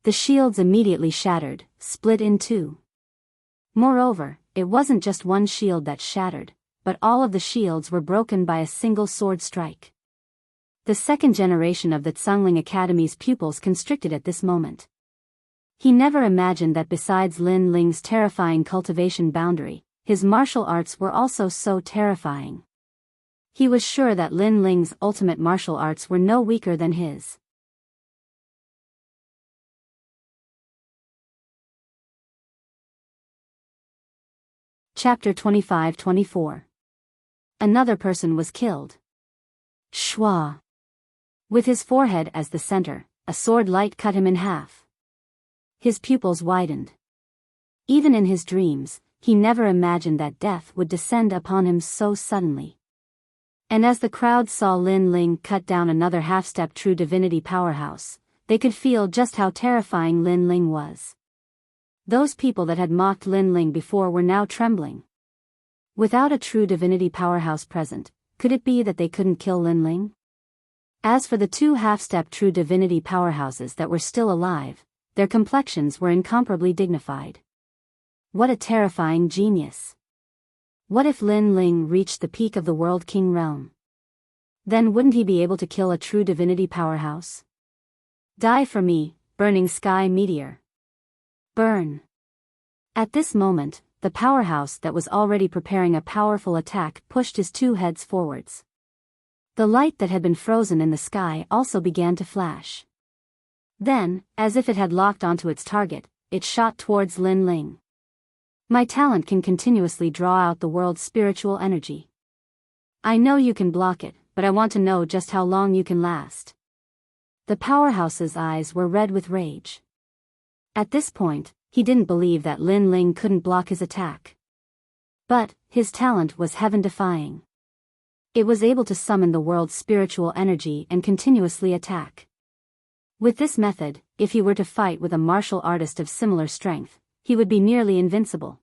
The shields immediately shattered, split in 2. Moreover, it wasn't just one shield that shattered, but all of the shields were broken by a single sword strike. The second generation of the Tsangling Academy's pupils constricted at this moment. He never imagined that besides Lin Ling's terrifying cultivation boundary, his martial arts were also so terrifying. He was sure that Lin Ling's ultimate martial arts were no weaker than his. Chapter 25-24. Another person was killed. Shua. With his forehead as the center, a sword light cut him in half. His pupils widened. Even in his dreams, he never imagined that death would descend upon him so suddenly. And as the crowd saw Lin Ling cut down another half-step true divinity powerhouse, they could feel just how terrifying Lin Ling was. Those people that had mocked Lin Ling before were now trembling. Without a true divinity powerhouse present, could it be that they couldn't kill Lin Ling? As for the two half-step true divinity powerhouses that were still alive, their complexions were incomparably dignified. What a terrifying genius! What if Lin Ling reached the peak of the World King realm? Then wouldn't he be able to kill a true divinity powerhouse? Die for me, burning sky meteor. Burn! At this moment, the powerhouse that was already preparing a powerful attack pushed his two heads forwards. The light that had been frozen in the sky also began to flash. Then, as if it had locked onto its target, it shot towards Lin Ling. My talent can continuously draw out the world's spiritual energy. I know you can block it, but I want to know just how long you can last. The powerhouse's eyes were red with rage. At this point, he didn't believe that Lin Ling couldn't block his attack. But, his talent was heaven-defying. It was able to summon the world's spiritual energy and continuously attack. With this method, if he were to fight with a martial artist of similar strength, he would be nearly invincible.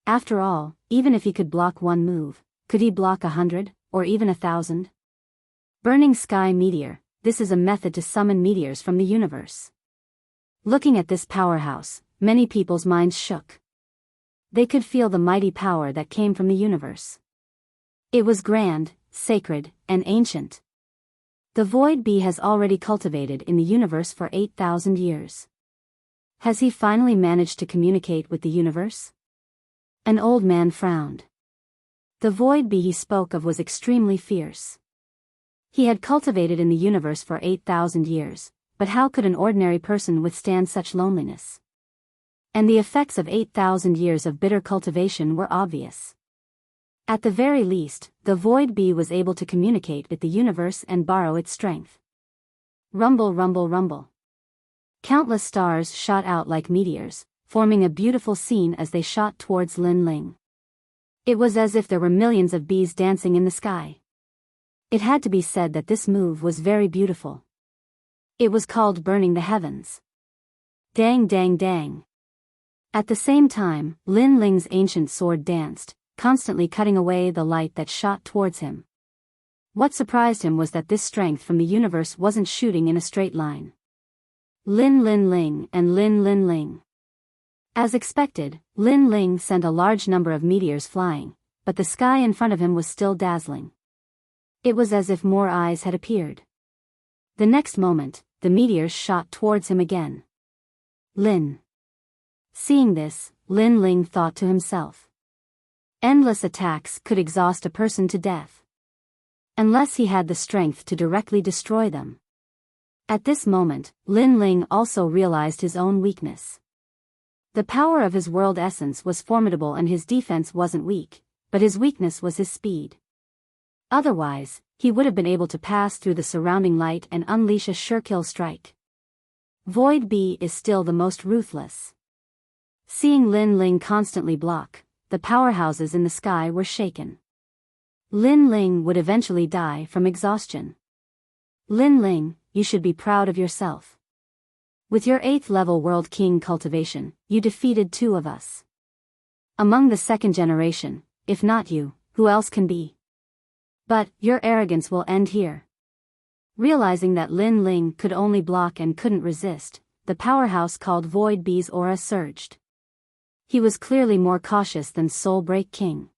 After all, even if he could block one move, could he block 100, or even 1,000? Burning sky meteor, this is a method to summon meteors from the universe. Looking at this powerhouse, many people's minds shook. They could feel the mighty power that came from the universe. It was grand, sacred, and ancient. The void bee has already cultivated in the universe for 8,000 years. Has he finally managed to communicate with the universe? An old man frowned. The void bee he spoke of was extremely fierce. He had cultivated in the universe for 8,000 years, but how could an ordinary person withstand such loneliness? And the effects of 8,000 years of bitter cultivation were obvious. At the very least, the void bee was able to communicate with the universe and borrow its strength. Rumble, rumble, rumble. Countless stars shot out like meteors, forming a beautiful scene as they shot towards Lin Ling. It was as if there were millions of bees dancing in the sky. It had to be said that this move was very beautiful. It was called burning the heavens. Dang, dang, dang. At the same time, Lin Ling's ancient sword danced, constantly cutting away the light that shot towards him. What surprised him was that this strength from the universe wasn't shooting in a straight line. Lin Lin Ling and Lin Lin Ling. As expected, Lin Ling sent a large number of meteors flying, but the sky in front of him was still dazzling. It was as if more eyes had appeared. The next moment, the meteors shot towards him again. Lin. Seeing this, Lin Ling thought to himself. Endless attacks could exhaust a person to death. Unless he had the strength to directly destroy them. At this moment, Lin Ling also realized his own weakness. The power of his world essence was formidable and his defense wasn't weak, but his weakness was his speed. Otherwise, he would have been able to pass through the surrounding light and unleash a sure-kill strike. Void Bee is still the most ruthless. Seeing Lin Ling constantly block, the powerhouses in the sky were shaken. Lin Ling would eventually die from exhaustion. Lin Ling, you should be proud of yourself. With your 8th level World King cultivation, you defeated 2 of us. Among the second generation, if not you, who else can be? But, your arrogance will end here. Realizing that Lin Ling could only block and couldn't resist, the powerhouse called Void Bee's aura surged. He was clearly more cautious than Soul Break King.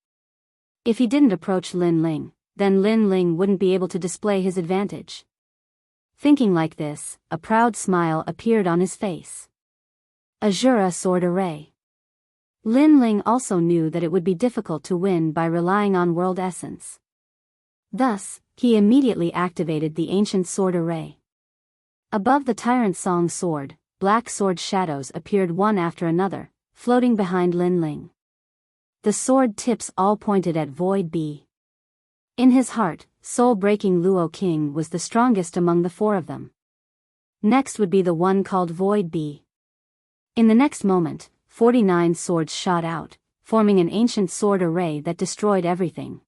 If he didn't approach Lin Ling, then Lin Ling wouldn't be able to display his advantage. Thinking like this, a proud smile appeared on his face. Azura Sword Array. Lin Ling also knew that it would be difficult to win by relying on world essence. Thus, he immediately activated the ancient sword array. Above the Tyrant Song sword, black sword shadows appeared one after another, floating behind Lin Ling. The sword tips all pointed at Void Bee. In his heart, soul-breaking Luo King was the strongest among the four of them. Next would be the one called Void Bee. In the next moment, 49 swords shot out, forming an ancient sword array that destroyed everything.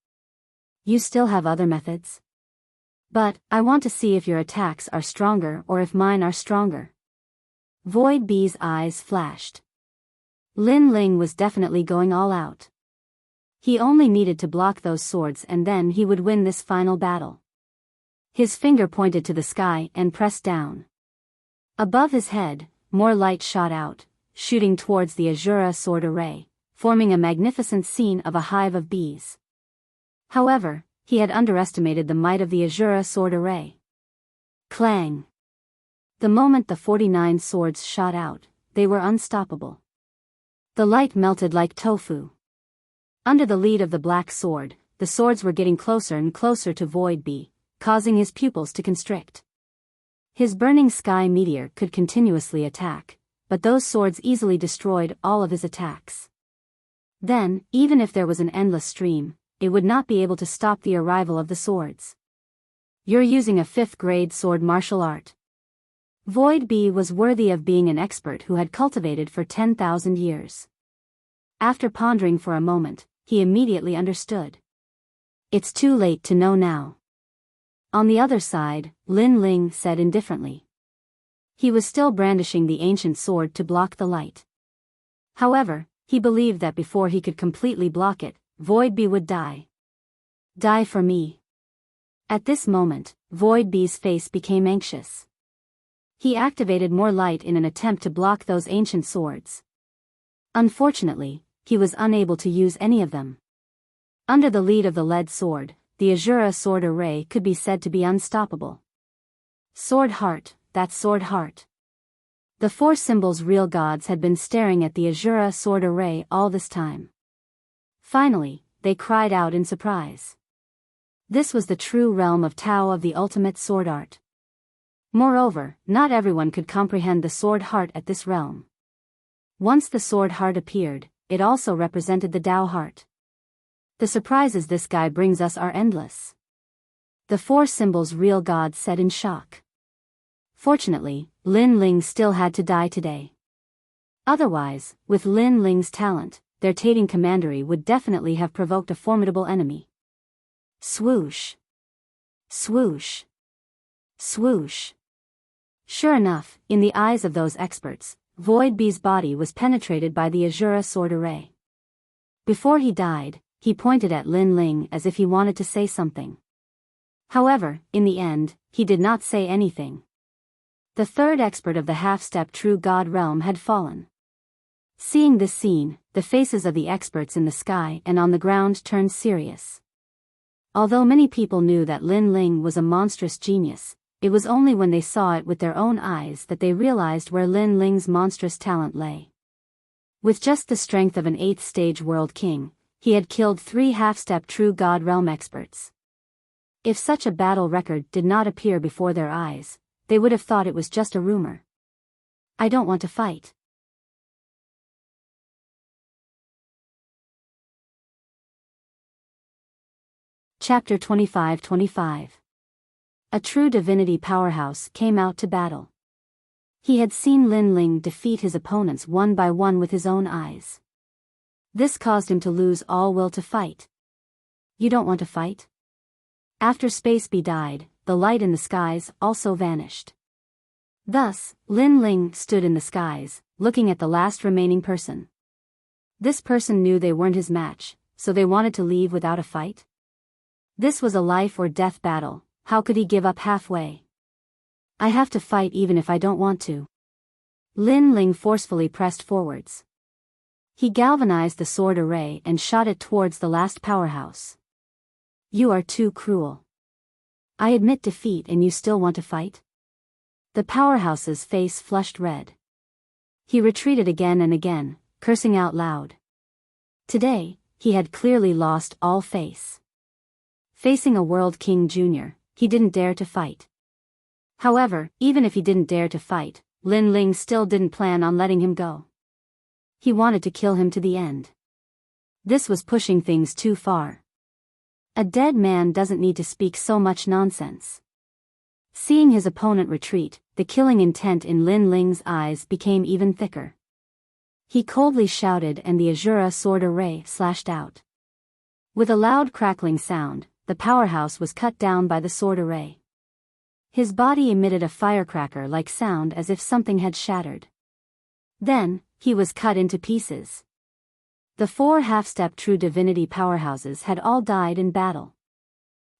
You still have other methods? But, I want to see if your attacks are stronger or if mine are stronger. Void Bee's eyes flashed. Lin Ling was definitely going all out. He only needed to block those swords and then he would win this final battle. His finger pointed to the sky and pressed down. Above his head, more light shot out, shooting towards the Azura sword array, forming a magnificent scene of a hive of bees. However, he had underestimated the might of the Azura sword array. Clang! The moment the 49 swords shot out, they were unstoppable. The light melted like tofu. Under the lead of the black sword, the swords were getting closer and closer to Void Bee, causing his pupils to constrict. His burning sky meteor could continuously attack, but those swords easily destroyed all of his attacks. Then, even if there was an endless stream, it would not be able to stop the arrival of the swords. You're using a 5th-grade sword martial art. Void Bee was worthy of being an expert who had cultivated for 10,000 years. After pondering for a moment, he immediately understood. It's too late to know now. On the other side, Lin Ling said indifferently. He was still brandishing the ancient sword to block the light. However, he believed that before he could completely block it, Void Bee would die. Die for me. At this moment, Void Bee's face became anxious. He activated more light in an attempt to block those ancient swords. Unfortunately, he was unable to use any of them. Under the lead of the lead sword, the Azura sword array could be said to be unstoppable. Sword Heart, that's Sword Heart. The 4 symbols real gods had been staring at the Azura sword array all this time. Finally, they cried out in surprise. This was the true realm of Tao of the ultimate sword art. Moreover, not everyone could comprehend the sword heart at this realm. Once the sword heart appeared, it also represented the Tao heart. The surprises this guy brings us are endless. The 4 symbols real gods said in shock. Fortunately, Lin Ling still had to die today. Otherwise, with Lin Ling's talent, their Tating commandery would definitely have provoked a formidable enemy. Swoosh! Swoosh! Swoosh! Sure enough, in the eyes of those experts, Void Bee's body was penetrated by the Azura sword array. Before he died, he pointed at Lin Ling as if he wanted to say something. However, in the end, he did not say anything. The 3rd expert of the half-step true god realm had fallen. Seeing this scene, the faces of the experts in the sky and on the ground turned serious. Although many people knew that Lin Ling was a monstrous genius, it was only when they saw it with their own eyes that they realized where Lin Ling's monstrous talent lay. With just the strength of an 8th-stage world king, he had killed 3 half-step true god realm experts. If such a battle record did not appear before their eyes, they would have thought it was just a rumor. I don't want to fight. Chapter 25-25. A true divinity powerhouse came out to battle. He had seen Lin Ling defeat his opponents one by one with his own eyes. This caused him to lose all will to fight. You don't want to fight? After Space Bee died, the light in the skies also vanished. Thus, Lin Ling stood in the skies, looking at the last remaining person. This person knew they weren't his match, so they wanted to leave without a fight? This was a life or death battle, how could he give up halfway? I have to fight even if I don't want to. Lin Ling forcefully pressed forwards. He galvanized the sword array and shot it towards the last powerhouse. You are too cruel. I admit defeat and you still want to fight? The powerhouse's face flushed red. He retreated again and again, cursing out loud. Today, he had clearly lost all face. Facing a World King Jr., he didn't dare to fight. However, even if he didn't dare to fight, Lin Ling still didn't plan on letting him go. He wanted to kill him to the end. This was pushing things too far. A dead man doesn't need to speak so much nonsense. Seeing his opponent retreat, the killing intent in Lin Ling's eyes became even thicker. He coldly shouted and the Azura sword array slashed out. With a loud crackling sound, the powerhouse was cut down by the sword array. His body emitted a firecracker-like sound as if something had shattered. Then, he was cut into pieces. The 4 half-step true divinity powerhouses had all died in battle.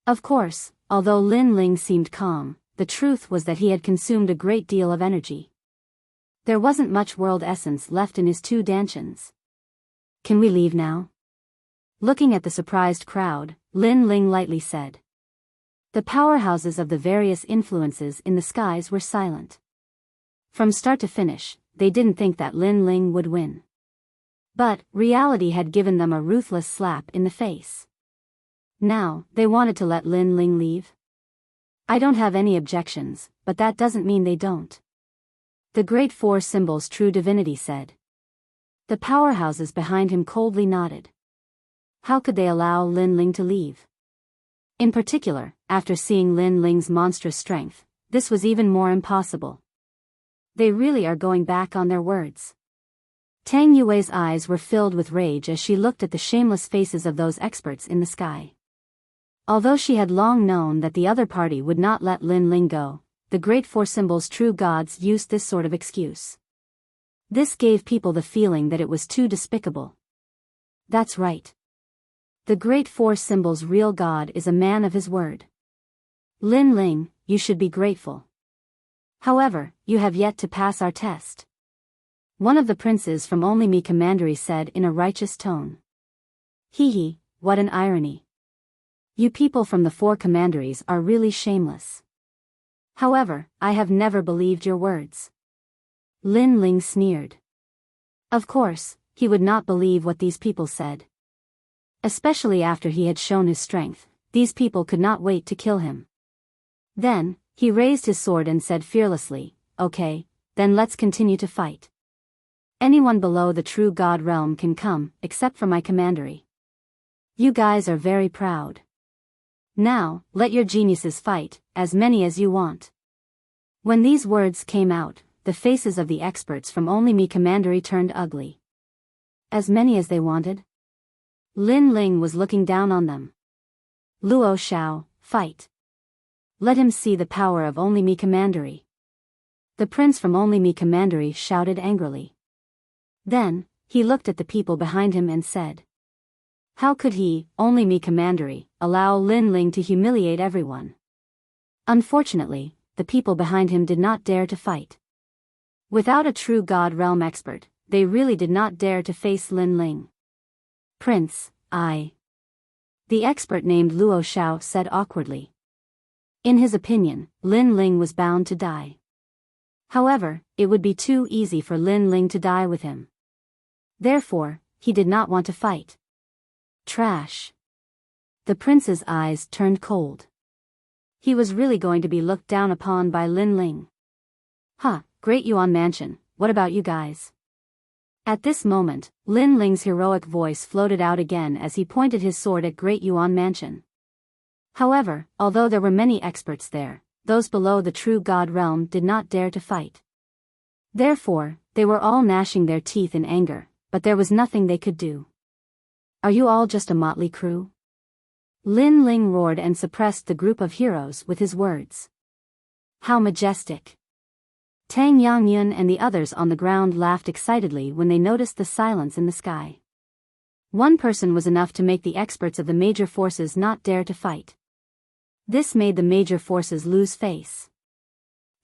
Of course, although Lin Ling seemed calm, the truth was that he had consumed a great deal of energy. There wasn't much world essence left in his 2 dantians. Can we leave now? Looking at the surprised crowd, Lin Ling lightly said. The powerhouses of the various influences in the skies were silent. From start to finish, they didn't think that Lin Ling would win. But, reality had given them a ruthless slap in the face. Now, they wanted to let Lin Ling leave? I don't have any objections, but that doesn't mean they don't. The Great 4 Symbols True Divinity said. The powerhouses behind him coldly nodded. How could they allow Lin Ling to leave? In particular, after seeing Lin Ling's monstrous strength, this was even more impossible. They really are going back on their words. Tang Yue's eyes were filled with rage as she looked at the shameless faces of those experts in the sky. Although she had long known that the other party would not let Lin Ling go, the Great 4 Symbols True Gods used this sort of excuse. This gave people the feeling that it was too despicable. That's right. The Great 4 Symbols' real God is a man of his word. Lin Ling, you should be grateful. However, you have yet to pass our test. One of the princes from Only Me Commandery said in a righteous tone. Hee hee, what an irony. You people from the 4 commanderies are really shameless. However, I have never believed your words. Lin Ling sneered. Of course, he would not believe what these people said. Especially after he had shown his strength, these people could not wait to kill him. Then, he raised his sword and said fearlessly, okay, then let's continue to fight. Anyone below the true God realm can come, except for my commandery. You guys are very proud. Now, let your geniuses fight, as many as you want. When these words came out, the faces of the experts from Only Me Commandery turned ugly. As many as they wanted? Lin Ling was looking down on them. Luo Xiao, fight. Let him see the power of Only Me Commandery. The prince from Only Me Commandery shouted angrily. Then, he looked at the people behind him and said. How could he, Only Me Commandery, allow Lin Ling to humiliate everyone? Unfortunately, the people behind him did not dare to fight. Without a true God realm expert, they really did not dare to face Lin Ling. Prince, the expert named Luo Xiao said awkwardly. In his opinion, Lin Ling was bound to die. However, it would be too easy for Lin Ling to die with him. Therefore, he did not want to fight. Trash. The prince's eyes turned cold. He was really going to be looked down upon by Lin Ling. Great Yuan Mansion, what about you guys? At this moment, Lin Ling's heroic voice floated out again as he pointed his sword at Great Yuan Mansion. However, although there were many experts there, those below the true God realm did not dare to fight. Therefore, they were all gnashing their teeth in anger, but there was nothing they could do. Are you all just a motley crew? Lin Ling roared and suppressed the group of heroes with his words. How majestic! Tang Yangyun and the others on the ground laughed excitedly when they noticed the silence in the sky. One person was enough to make the experts of the major forces not dare to fight. This made the major forces lose face.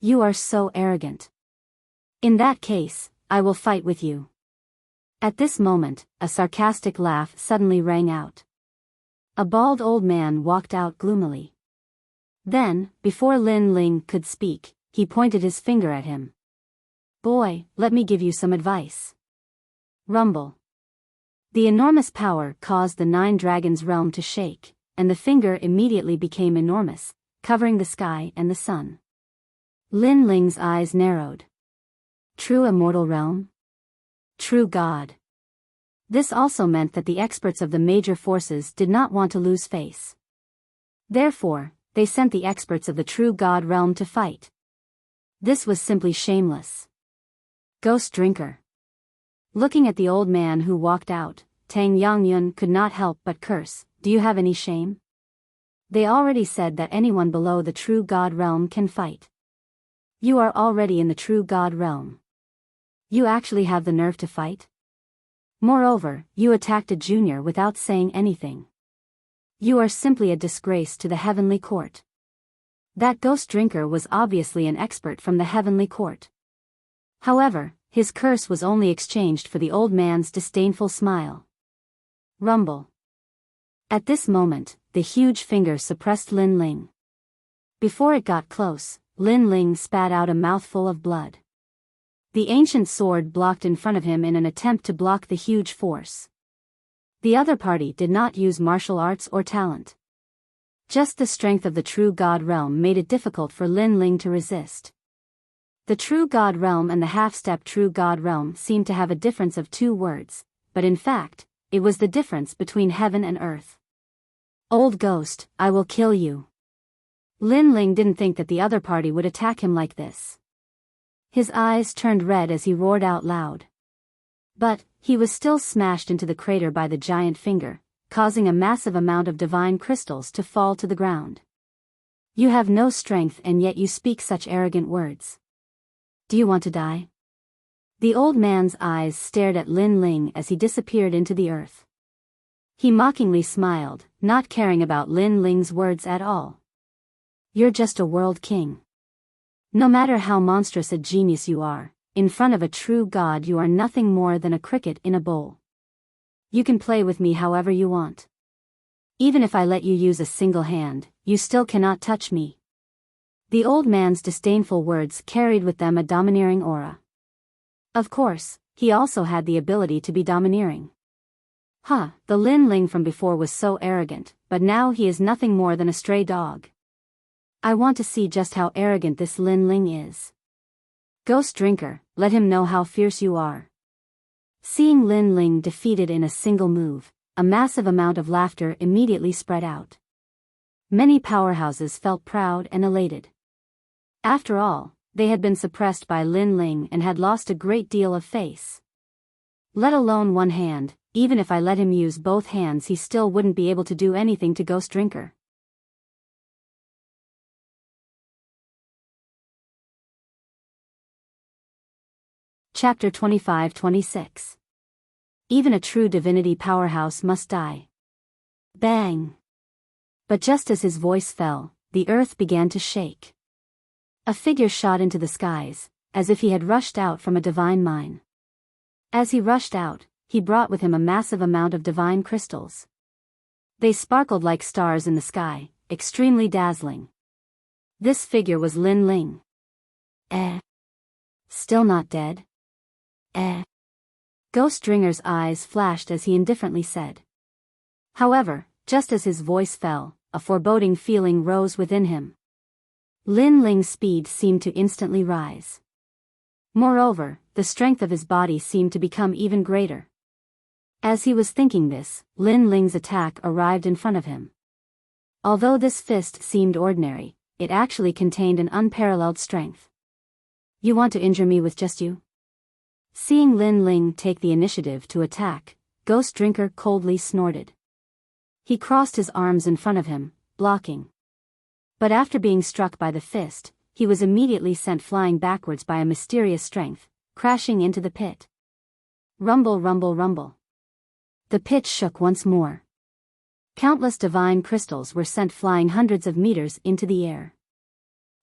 You are so arrogant. In that case, I will fight with you. At this moment, a sarcastic laugh suddenly rang out. A bald old man walked out gloomily. Then, before Lin Ling could speak, he pointed his finger at him. "Boy, let me give you some advice." Rumble. The enormous power caused the Nine Dragons' realm to shake, and the finger immediately became enormous, covering the sky and the sun. Lin Ling's eyes narrowed. True immortal realm? True God. This also meant that the experts of the major forces did not want to lose face. Therefore, they sent the experts of the true God realm to fight. This was simply shameless. Ghost Drinker. Looking at the old man who walked out, Tang Yangyun could not help but curse. "Do you have any shame? They already said that anyone below the true God realm can fight. You are already in the true God realm. You actually have the nerve to fight? Moreover, you attacked a junior without saying anything. You are simply a disgrace to the heavenly court." That Ghost Drinker was obviously an expert from the heavenly court. However, his curse was only exchanged for the old man's disdainful smile. Rumble. At this moment, the huge finger suppressed Lin Ling. Before it got close, Lin Ling spat out a mouthful of blood. The ancient sword blocked in front of him in an attempt to block the huge force. The other party did not use martial arts or talent. Just the strength of the true God realm made it difficult for Lin Ling to resist. The true God realm and the half-step true God realm seemed to have a difference of 2 words, but in fact, it was the difference between heaven and earth. "Old ghost, I will kill you." Lin Ling didn't think that the other party would attack him like this. His eyes turned red as he roared out loud. But, he was still smashed into the crater by the giant finger, causing a massive amount of divine crystals to fall to the ground. "You have no strength and yet you speak such arrogant words. Do you want to die?" The old man's eyes stared at Lin Ling as he disappeared into the earth. He mockingly smiled, not caring about Lin Ling's words at all. "You're just a world king. No matter how monstrous a genius you are, in front of a true god you are nothing more than a cricket in a bowl. You can play with me however you want. Even if I let you use a single hand, you still cannot touch me." The old man's disdainful words carried with them a domineering aura. Of course, he also had the ability to be domineering. The Lin Ling from before was so arrogant, but now he is nothing more than a stray dog. I want to see just how arrogant this Lin Ling is. Ghost Drinker, let him know how fierce you are. Seeing Lin Ling defeated in a single move, a massive amount of laughter immediately spread out. Many powerhouses felt proud and elated. After all, they had been suppressed by Lin Ling and had lost a great deal of face. Let alone one hand, even if I let him use both hands he still wouldn't be able to do anything to Ghost Drinker. Chapter 25-26. Even a true divinity powerhouse must die. Bang! But just as his voice fell, the earth began to shake. A figure shot into the skies, as if he had rushed out from a divine mine. As he rushed out, he brought with him a massive amount of divine crystals. They sparkled like stars in the sky, extremely dazzling. This figure was Lin Ling. Still not dead? Ghost Drinker's eyes flashed as he indifferently said. However, just as his voice fell, a foreboding feeling rose within him. Lin Ling's speed seemed to instantly rise. Moreover, the strength of his body seemed to become even greater. As he was thinking this, Lin Ling's attack arrived in front of him. Although this fist seemed ordinary, it actually contained an unparalleled strength. "You want to injure me with just you?" Seeing Lin Ling take the initiative to attack, Ghost Drinker coldly snorted. He crossed his arms in front of him, blocking. But after being struck by the fist, he was immediately sent flying backwards by a mysterious strength, crashing into the pit. Rumble, rumble, rumble. The pit shook once more. Countless divine crystals were sent flying hundreds of meters into the air.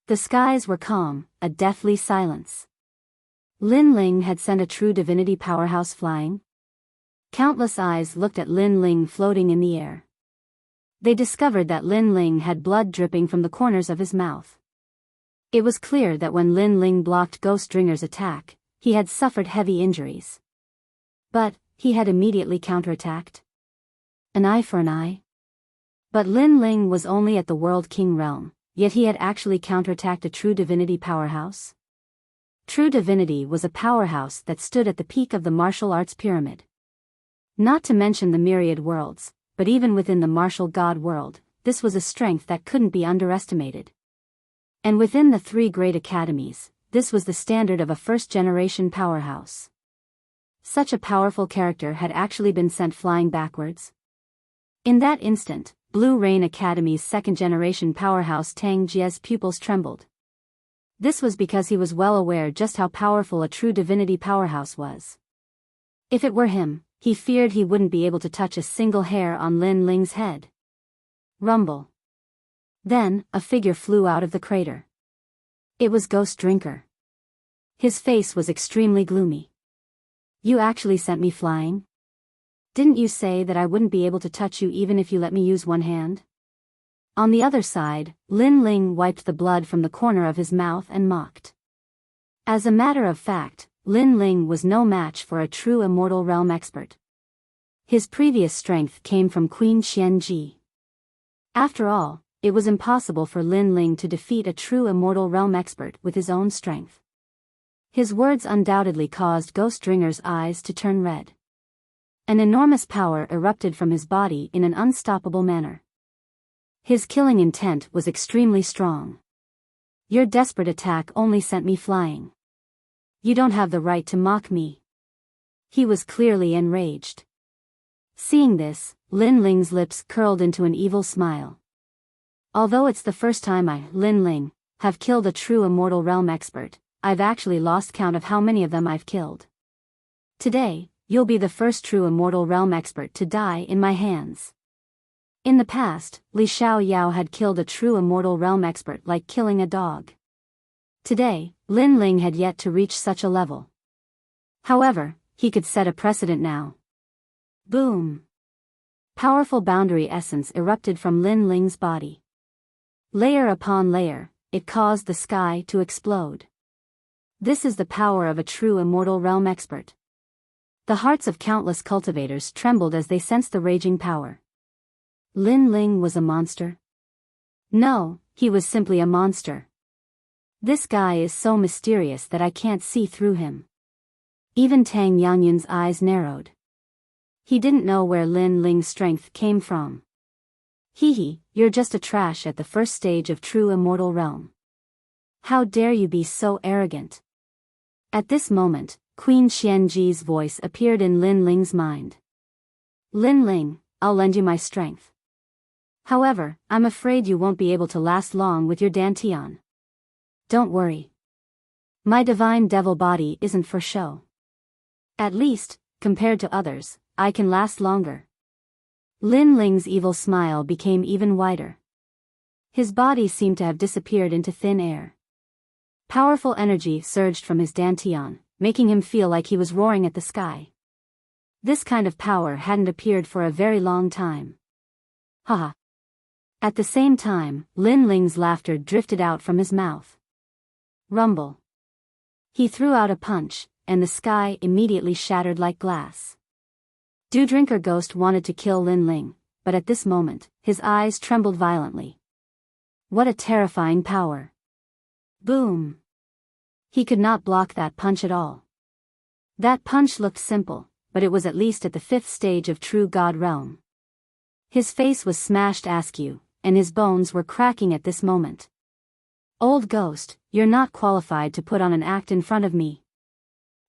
The skies were calm, a deathly silence. Lin Ling had sent a true divinity powerhouse flying. Countless eyes looked at Lin Ling floating in the air. They discovered that Lin Ling had blood dripping from the corners of his mouth. It was clear that when Lin Ling blocked Ghost Dringer's attack, he had suffered heavy injuries. But he had immediately counterattacked. An eye for an eye? But Lin Ling was only at the World King realm, yet he had actually counterattacked a true divinity powerhouse. True divinity was a powerhouse that stood at the peak of the martial arts pyramid. Not to mention the myriad worlds, but even within the martial god world, this was a strength that couldn't be underestimated. And within the 3 great academies, this was the standard of a first-generation powerhouse. Such a powerful character had actually been sent flying backwards. In that instant, Blue Rain Academy's second-generation powerhouse Tang Jie's pupils trembled. This was because he was well aware just how powerful a true divinity powerhouse was. If it were him, he feared he wouldn't be able to touch a single hair on Lin Ling's head. Rumble. Then, a figure flew out of the crater. It was Ghost Drinker. His face was extremely gloomy. You actually sent me flying? Didn't you say that I wouldn't be able to touch you even if you let me use one hand? On the other side, Lin Ling wiped the blood from the corner of his mouth and mocked. As a matter of fact, Lin Ling was no match for a true immortal realm expert. His previous strength came from Queen Xianji. After all, it was impossible for Lin Ling to defeat a true immortal realm expert with his own strength. His words undoubtedly caused Ghost Dringer's eyes to turn red. An enormous power erupted from his body in an unstoppable manner. His killing intent was extremely strong. Your desperate attack only sent me flying. You don't have the right to mock me. He was clearly enraged. Seeing this, Lin Ling's lips curled into an evil smile. Although it's the first time I, Lin Ling, have killed a true immortal realm expert, I've actually lost count of how many of them I've killed. Today, you'll be the first true immortal realm expert to die in my hands. In the past, Li Xiaoyao had killed a true immortal realm expert like killing a dog. Today, Lin Ling had yet to reach such a level. However, he could set a precedent now. Boom! Powerful boundary essence erupted from Lin Ling's body. Layer upon layer, it caused the sky to explode. This is the power of a true immortal realm expert. The hearts of countless cultivators trembled as they sensed the raging power. Lin Ling was a monster? No, he was simply a monster. This guy is so mysterious that I can't see through him. Even Tang Yangyun's eyes narrowed. He didn't know where Lin Ling's strength came from. Hee, you're just a trash at the first stage of true immortal realm. How dare you be so arrogant? At this moment, Queen Xianji's voice appeared in Lin Ling's mind. Lin Ling, I'll lend you my strength. However, I'm afraid you won't be able to last long with your dantian. Don't worry. My divine devil body isn't for show. At least, compared to others, I can last longer. Lin Ling's evil smile became even wider. His body seemed to have disappeared into thin air. Powerful energy surged from his dantian, making him feel like he was roaring at the sky. This kind of power hadn't appeared for a very long time. Haha. At the same time, Lin Ling's laughter drifted out from his mouth. Rumble. He threw out a punch, and the sky immediately shattered like glass. Dew Drinker Ghost wanted to kill Lin Ling, but at this moment, his eyes trembled violently. What a terrifying power. Boom. He could not block that punch at all. That punch looked simple, but it was at least at the 5th stage of true God realm. His face was smashed askew, and his bones were cracking at this moment. Old ghost, you're not qualified to put on an act in front of me.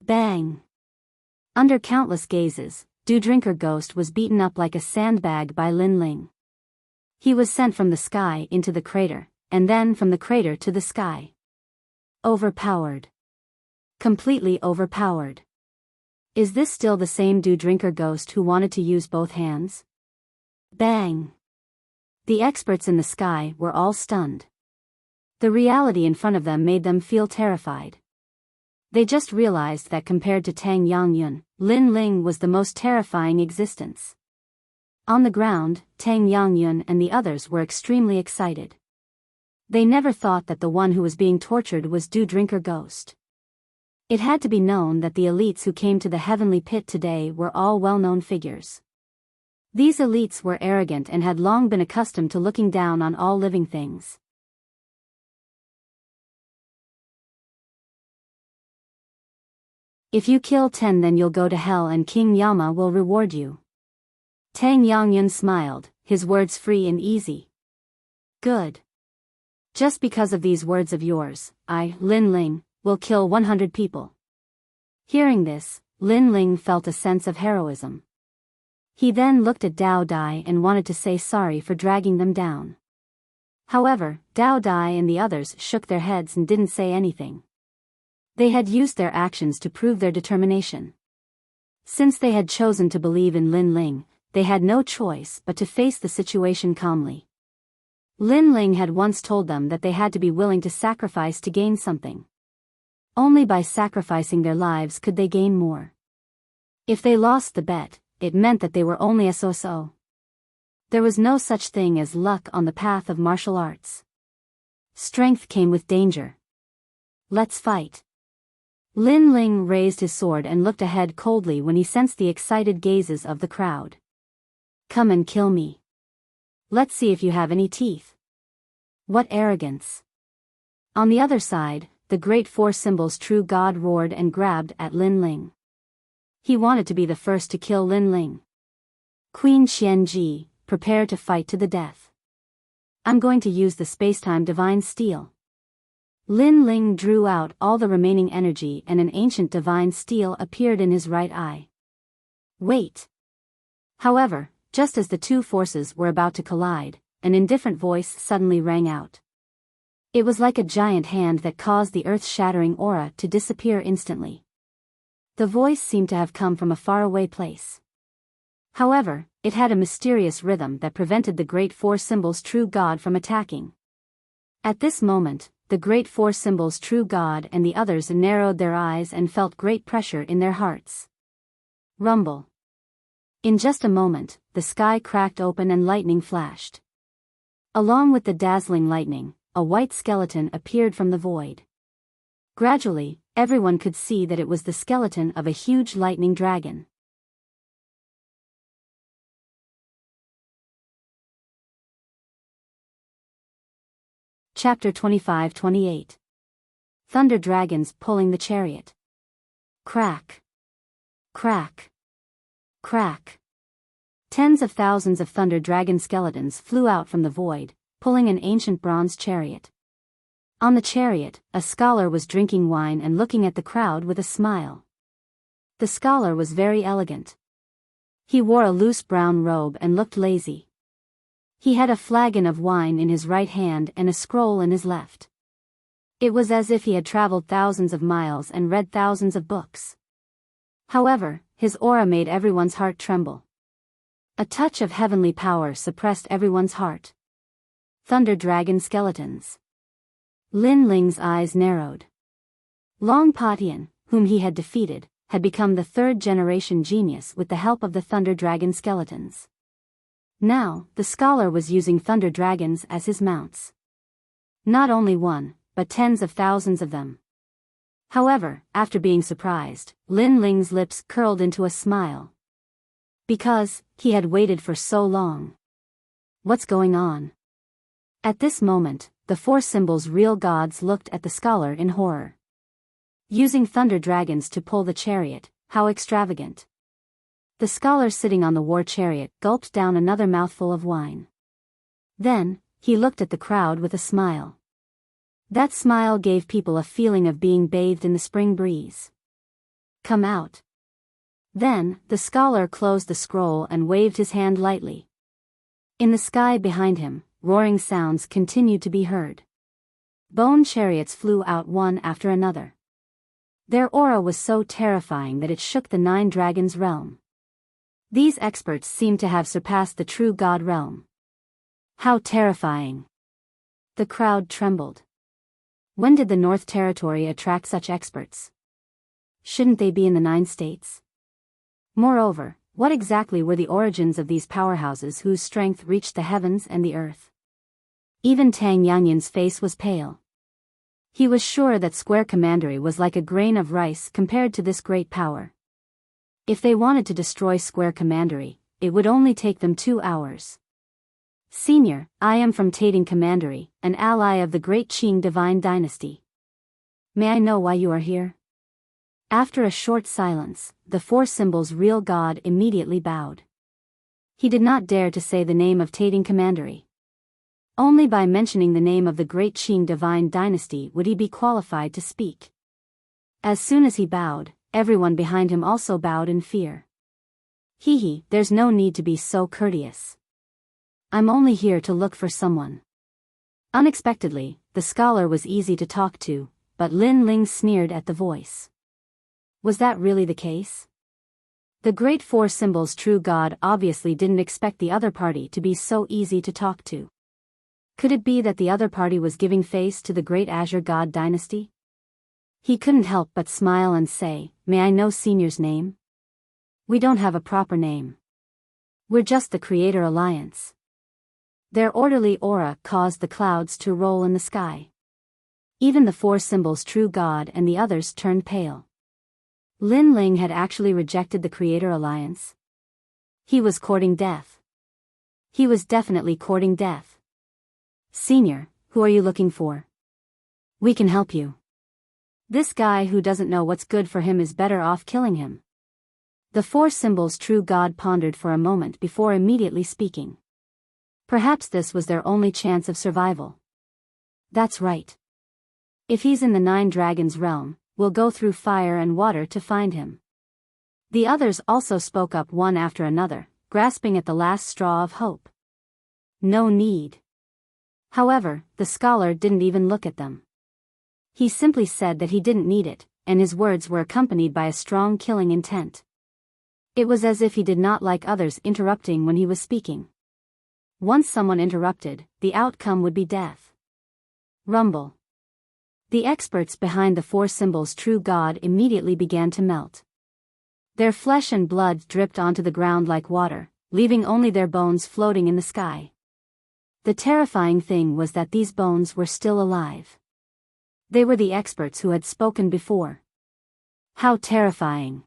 Bang! Under countless gazes, Dew Drinker Ghost was beaten up like a sandbag by Lin Ling. He was sent from the sky into the crater, and then from the crater to the sky. Overpowered. Completely overpowered. Is this still the same Dew Drinker Ghost who wanted to use both hands? Bang! The experts in the sky were all stunned. The reality in front of them made them feel terrified. They just realized that compared to Tang Yangyun, Lin Ling was the most terrifying existence. On the ground, Tang Yangyun and the others were extremely excited. They never thought that the one who was being tortured was Du Drinker Ghost. It had to be known that the elites who came to the heavenly pit today were all well-known figures. These elites were arrogant and had long been accustomed to looking down on all living things. If you kill 10 then you'll go to hell and King Yama will reward you. Tang Yangyun smiled, his words free and easy. Good. Just because of these words of yours, I, Lin Ling, will kill 100 people. Hearing this, Lin Ling felt a sense of heroism. He then looked at Dao Dai and wanted to say sorry for dragging them down. However, Dao Dai and the others shook their heads and didn't say anything. They had used their actions to prove their determination. Since they had chosen to believe in Lin Ling, they had no choice but to face the situation calmly. Lin Ling had once told them that they had to be willing to sacrifice to gain something. Only by sacrificing their lives could they gain more. If they lost the bet, it meant that they were only a so-so. There was no such thing as luck on the path of martial arts. Strength came with danger. Let's fight. Lin Ling raised his sword and looked ahead coldly when he sensed the excited gazes of the crowd. Come and kill me. Let's see if you have any teeth. What arrogance. On the other side, the great four symbols true god roared and grabbed at Lin Ling. He wanted to be the first to kill Lin Ling. Queen Qianji, prepare to fight to the death. I'm going to use the spacetime divine steel. Lin Ling drew out all the remaining energy and an ancient divine steel appeared in his right eye. Wait. However, just as the two forces were about to collide, an indifferent voice suddenly rang out. It was like a giant hand that caused the earth-shattering aura to disappear instantly. The voice seemed to have come from a faraway place. However, it had a mysterious rhythm that prevented the great four symbols true god from attacking. At this moment, the great four symbols true god and the others narrowed their eyes and felt great pressure in their hearts. Rumble. In just a moment, the sky cracked open and lightning flashed. Along with the dazzling lightning, a white skeleton appeared from the void. Gradually, everyone could see that it was the skeleton of a huge lightning dragon. Chapter 25-28. Thunder Dragons Pulling the Chariot. Crack. Crack. Crack. Tens of thousands of thunder dragon skeletons flew out from the void, pulling an ancient bronze chariot. On the chariot, a scholar was drinking wine and looking at the crowd with a smile. The scholar was very elegant. He wore a loose brown robe and looked lazy. He had a flagon of wine in his right hand and a scroll in his left. It was as if he had traveled thousands of miles and read thousands of books. However, his aura made everyone's heart tremble. A touch of heavenly power suppressed everyone's heart. Thunder dragon skeletons. Lin Ling's eyes narrowed. Long Patian, whom he had defeated, had become the third-generation genius with the help of the thunder dragon skeletons. Now, the scholar was using thunder dragons as his mounts. Not only one, but tens of thousands of them. However, after being surprised, Lin Ling's lips curled into a smile. Because, he had waited for so long. What's going on? At this moment, the four symbols real gods looked at the scholar in horror. Using thunder dragons to pull the chariot, how extravagant. The scholar sitting on the war chariot gulped down another mouthful of wine. Then, he looked at the crowd with a smile. That smile gave people a feeling of being bathed in the spring breeze. Come out. Then, the scholar closed the scroll and waved his hand lightly. In the sky behind him, roaring sounds continued to be heard. Bone chariots flew out one after another. Their aura was so terrifying that it shook the 9 dragons' realm. These experts seemed to have surpassed the true god realm. How terrifying! The crowd trembled. When did the North Territory attract such experts? Shouldn't they be in the 9 states? Moreover, What exactly were the origins of these powerhouses whose strength reached the heavens and the earth? Even Tang Yanyan's face was pale. He was sure that Square Commandery was like a grain of rice compared to this great power. If they wanted to destroy Square Commandery, it would only take them 2 hours. Senior, I am from Tating Commandery, an ally of the great Qing divine dynasty. May I know why you are here? After a short silence, the four symbols' real god immediately bowed. He did not dare to say the name of Tating Commandery. Only by mentioning the name of the great Qing divine dynasty would he be qualified to speak. As soon as he bowed, everyone behind him also bowed in fear. There's no need to be so courteous. I'm only here to look for someone. Unexpectedly, the scholar was easy to talk to, but Lin Ling sneered at the voice. Was that really the case? The great four symbols' true god obviously didn't expect the other party to be so easy to talk to. Could it be that the other party was giving face to the great Azure god dynasty? He couldn't help but smile and say, "May I know Senior's name?" "We don't have a proper name. We're just the Creator Alliance." Their orderly aura caused the clouds to roll in the sky. Even the four symbols' true god and the others turned pale. Lin Ling had actually rejected the Creator Alliance. He was courting death. He was definitely courting death. "Senior, who are you looking for? We can help you. This guy who doesn't know what's good for him is better off killing him." The four symbols' true god pondered for a moment before immediately speaking. Perhaps this was their only chance of survival. "That's right. If he's in the Nine Dragons realm, we'll go through fire and water to find him." The others also spoke up one after another, grasping at the last straw of hope. "No need." However, the scholar didn't even look at them. He simply said that he didn't need it, and his words were accompanied by a strong killing intent. It was as if he did not like others interrupting when he was speaking. Once someone interrupted, the outcome would be death. Rumble. The experts behind the four symbols' true god immediately began to melt. Their flesh and blood dripped onto the ground like water, leaving only their bones floating in the sky. The terrifying thing was that these bones were still alive. They were the experts who had spoken before. How terrifying!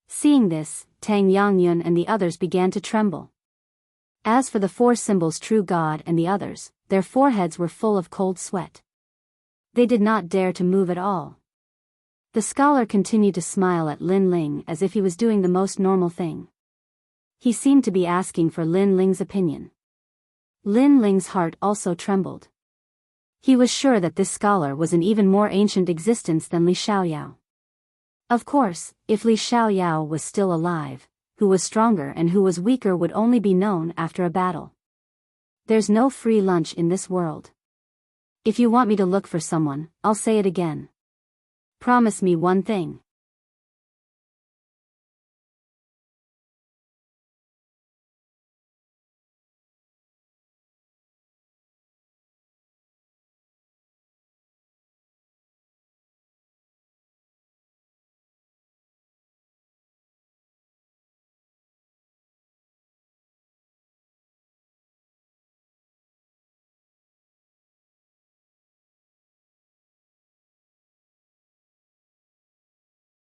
Seeing this, Tang Yangyun and the others began to tremble. As for the four symbols' true god and the others, their foreheads were full of cold sweat. They did not dare to move at all. The scholar continued to smile at Lin Ling as if he was doing the most normal thing. He seemed to be asking for Lin Ling's opinion. Lin Ling's heart also trembled. He was sure that this scholar was an even more ancient existence than Li Xiaoyao. Of course, if Li Xiaoyao was still alive, who was stronger and who was weaker would only be known after a battle. There's no free lunch in this world. If you want me to look for someone, I'll say it again. Promise me one thing.